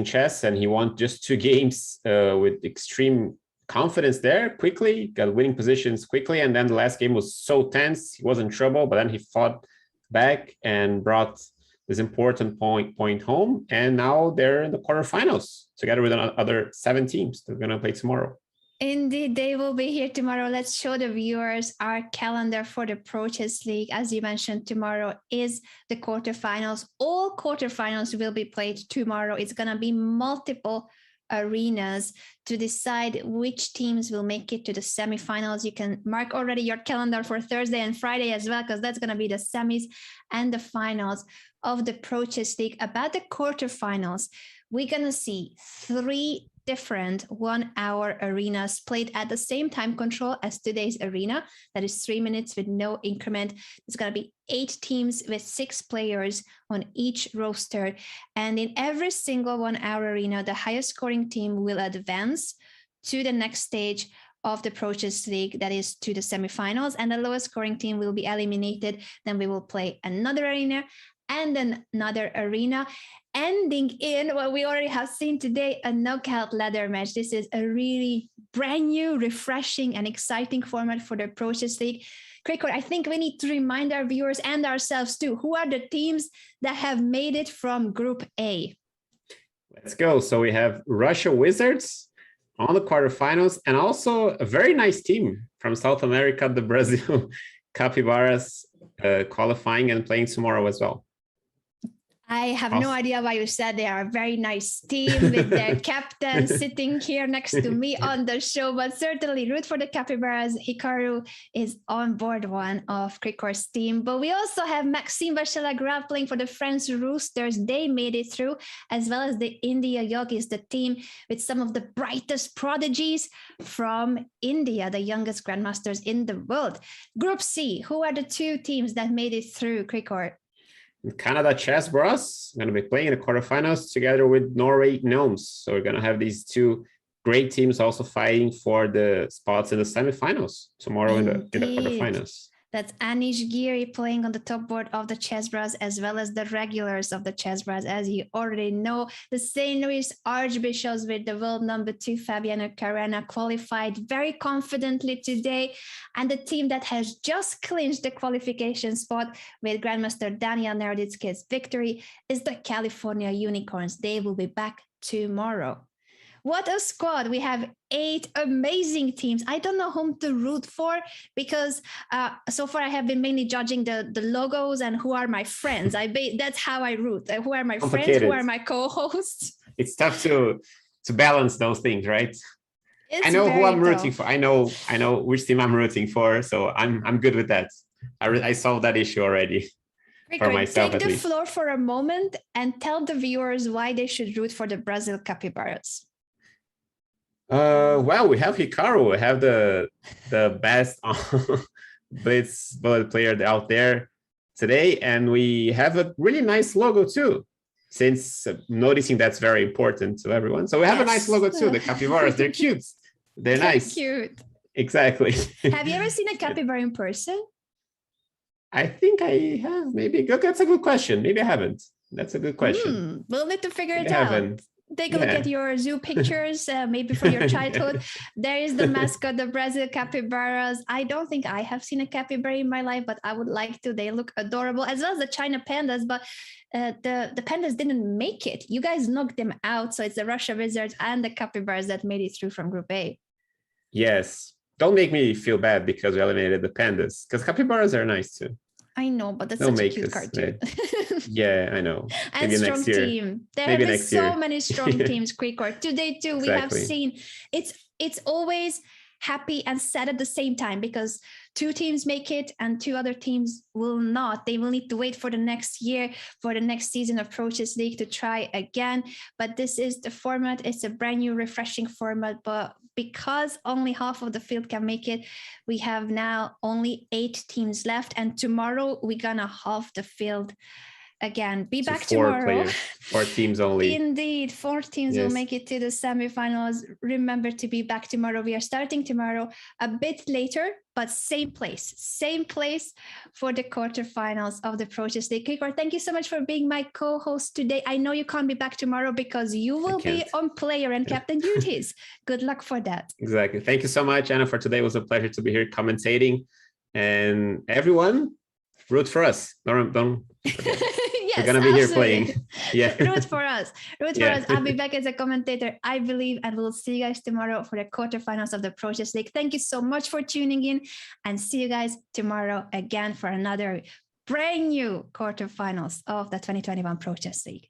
chess, and he won just 2 games with extreme confidence there, quickly, got winning positions quickly. And then the last game was so tense, he was in trouble, but then he fought back and brought this important point home. And now they're in the quarterfinals together with another 7 teams they're going to play tomorrow. Indeed, they will be here tomorrow. Let's show the viewers our calendar for the Pro Chess League. As you mentioned, tomorrow is the quarterfinals. All quarterfinals will be played tomorrow. It's going to be multiple arenas to decide which teams will make it to the semifinals. You can mark already your calendar for Thursday and Friday as well, because that's going to be the semis and the finals of the Pro Chess League. About the quarterfinals, we're going to see 3 different 1-hour arenas played at the same time control as today's arena. That is 3 minutes with no increment. It's going to be 8 teams with 6 players on each roster. And in every single 1-hour arena, the highest scoring team will advance to the next stage of the Pro Chess League, that is to the semifinals, and the lowest scoring team will be eliminated. Then we will play another arena and then another arena, ending in what we already have seen today, a knockout ladder match. This is a really brand new, refreshing, and exciting format for the Pro Chess League. Krikor, I think we need to remind our viewers and ourselves too, who are the teams that have made it from Group A? Let's go. So we have Russia Wizards on the quarterfinals, and also a very nice team from South America, the Brazil Capybaras, qualifying and playing tomorrow as well. I have no idea why you said they are a very nice team with their captain sitting here next to me on the show, but certainly root for the Capybaras. Hikaru is on board one of Krikor's team, but we also have Maxime Vachier-Lagrave playing for the French Roosters. They made it through, as well as the India Yogis, the team with some of the brightest prodigies from India, the youngest grandmasters in the world. Group C, who are the 2 teams that made it through, Krikor? Canada Chess Bros going to be playing in the quarterfinals together with Norway Gnomes. So we're going to have these 2 great teams also fighting for the spots in the semifinals tomorrow in the quarterfinals. That's Anish Giri playing on the top board of the Chess Bros, as well as the regulars of the Chess Bros. As you already know, the St. Louis Archbishops with the world number 2 Fabiano Caruana qualified very confidently today. And the team that has just clinched the qualification spot with Grandmaster Daniel Naroditsky's victory is the California Unicorns. They will be back tomorrow. What a squad. We have 8 amazing teams. I don't know whom to root for, because so far I have been mainly judging the logos and who are my friends. That's how I root. Who are my friends? Who are my co-hosts? It's tough to balance those things, right? I know who I'm rooting for. I know which team I'm rooting for. So I'm good with that. I solved that issue already. For myself, take the floor for a moment and tell the viewers why they should root for the Brazil Capybaras. Well, we have Hikaru. We have the best blitz bullet player out there today, and we have a really nice logo too, since noticing that's very important to everyone. So we have a nice logo too, the capybaras. They're cute. They're nice. Cute. Exactly. Have you ever seen a capybara in person? I think I have. Maybe. That's a good question. Maybe I haven't. That's a good question. We'll need to figure it out. Haven't. Take a look at your zoo pictures, maybe from your childhood. There is the mascot, the Brazil Capybaras. I don't think I have seen a capybara in my life, but I would like to. They look adorable, as well as the China pandas, but the pandas didn't make it. You guys knocked them out, so it's the Russia Wizards and the Capybaras that made it through from Group A. Yes. Don't make me feel bad because we eliminated the pandas, because capybaras are nice too. I know, but that's such a cute cartoon. Yeah, I know. And maybe strong next year. team. There have been so many strong teams, Krikor. Today too, we have seen it's always happy and sad at the same time, because 2 teams make it and 2 other teams will not. They will need to wait for the next year, for the next season of Pro Chess League to try again. But this is the format. It's a brand new, refreshing format. But because only half of the field can make it, we have now only 8 teams left. And tomorrow we're gonna halve the field again. Be back tomorrow. 4 players, 4 teams only. Indeed, 4 teams will make it to the semifinals. Remember to be back tomorrow. We are starting tomorrow a bit later, but same place for the quarterfinals of the Pro Chess League. Igor, thank you so much for being my co-host today. I know you can't be back tomorrow because you will be on player and captain duties. Good luck for that. Exactly. Thank you so much, Anna, for today. It was a pleasure to be here commentating. And everyone, root for us. Don't Yes, we're gonna be here playing. Yeah. Root for us. Root for us. I'll be back as a commentator, I believe, and we'll see you guys tomorrow for the quarterfinals of the Pro Chess League. Thank you so much for tuning in, and see you guys tomorrow again for another brand new quarterfinals of the 2021 Pro Chess League.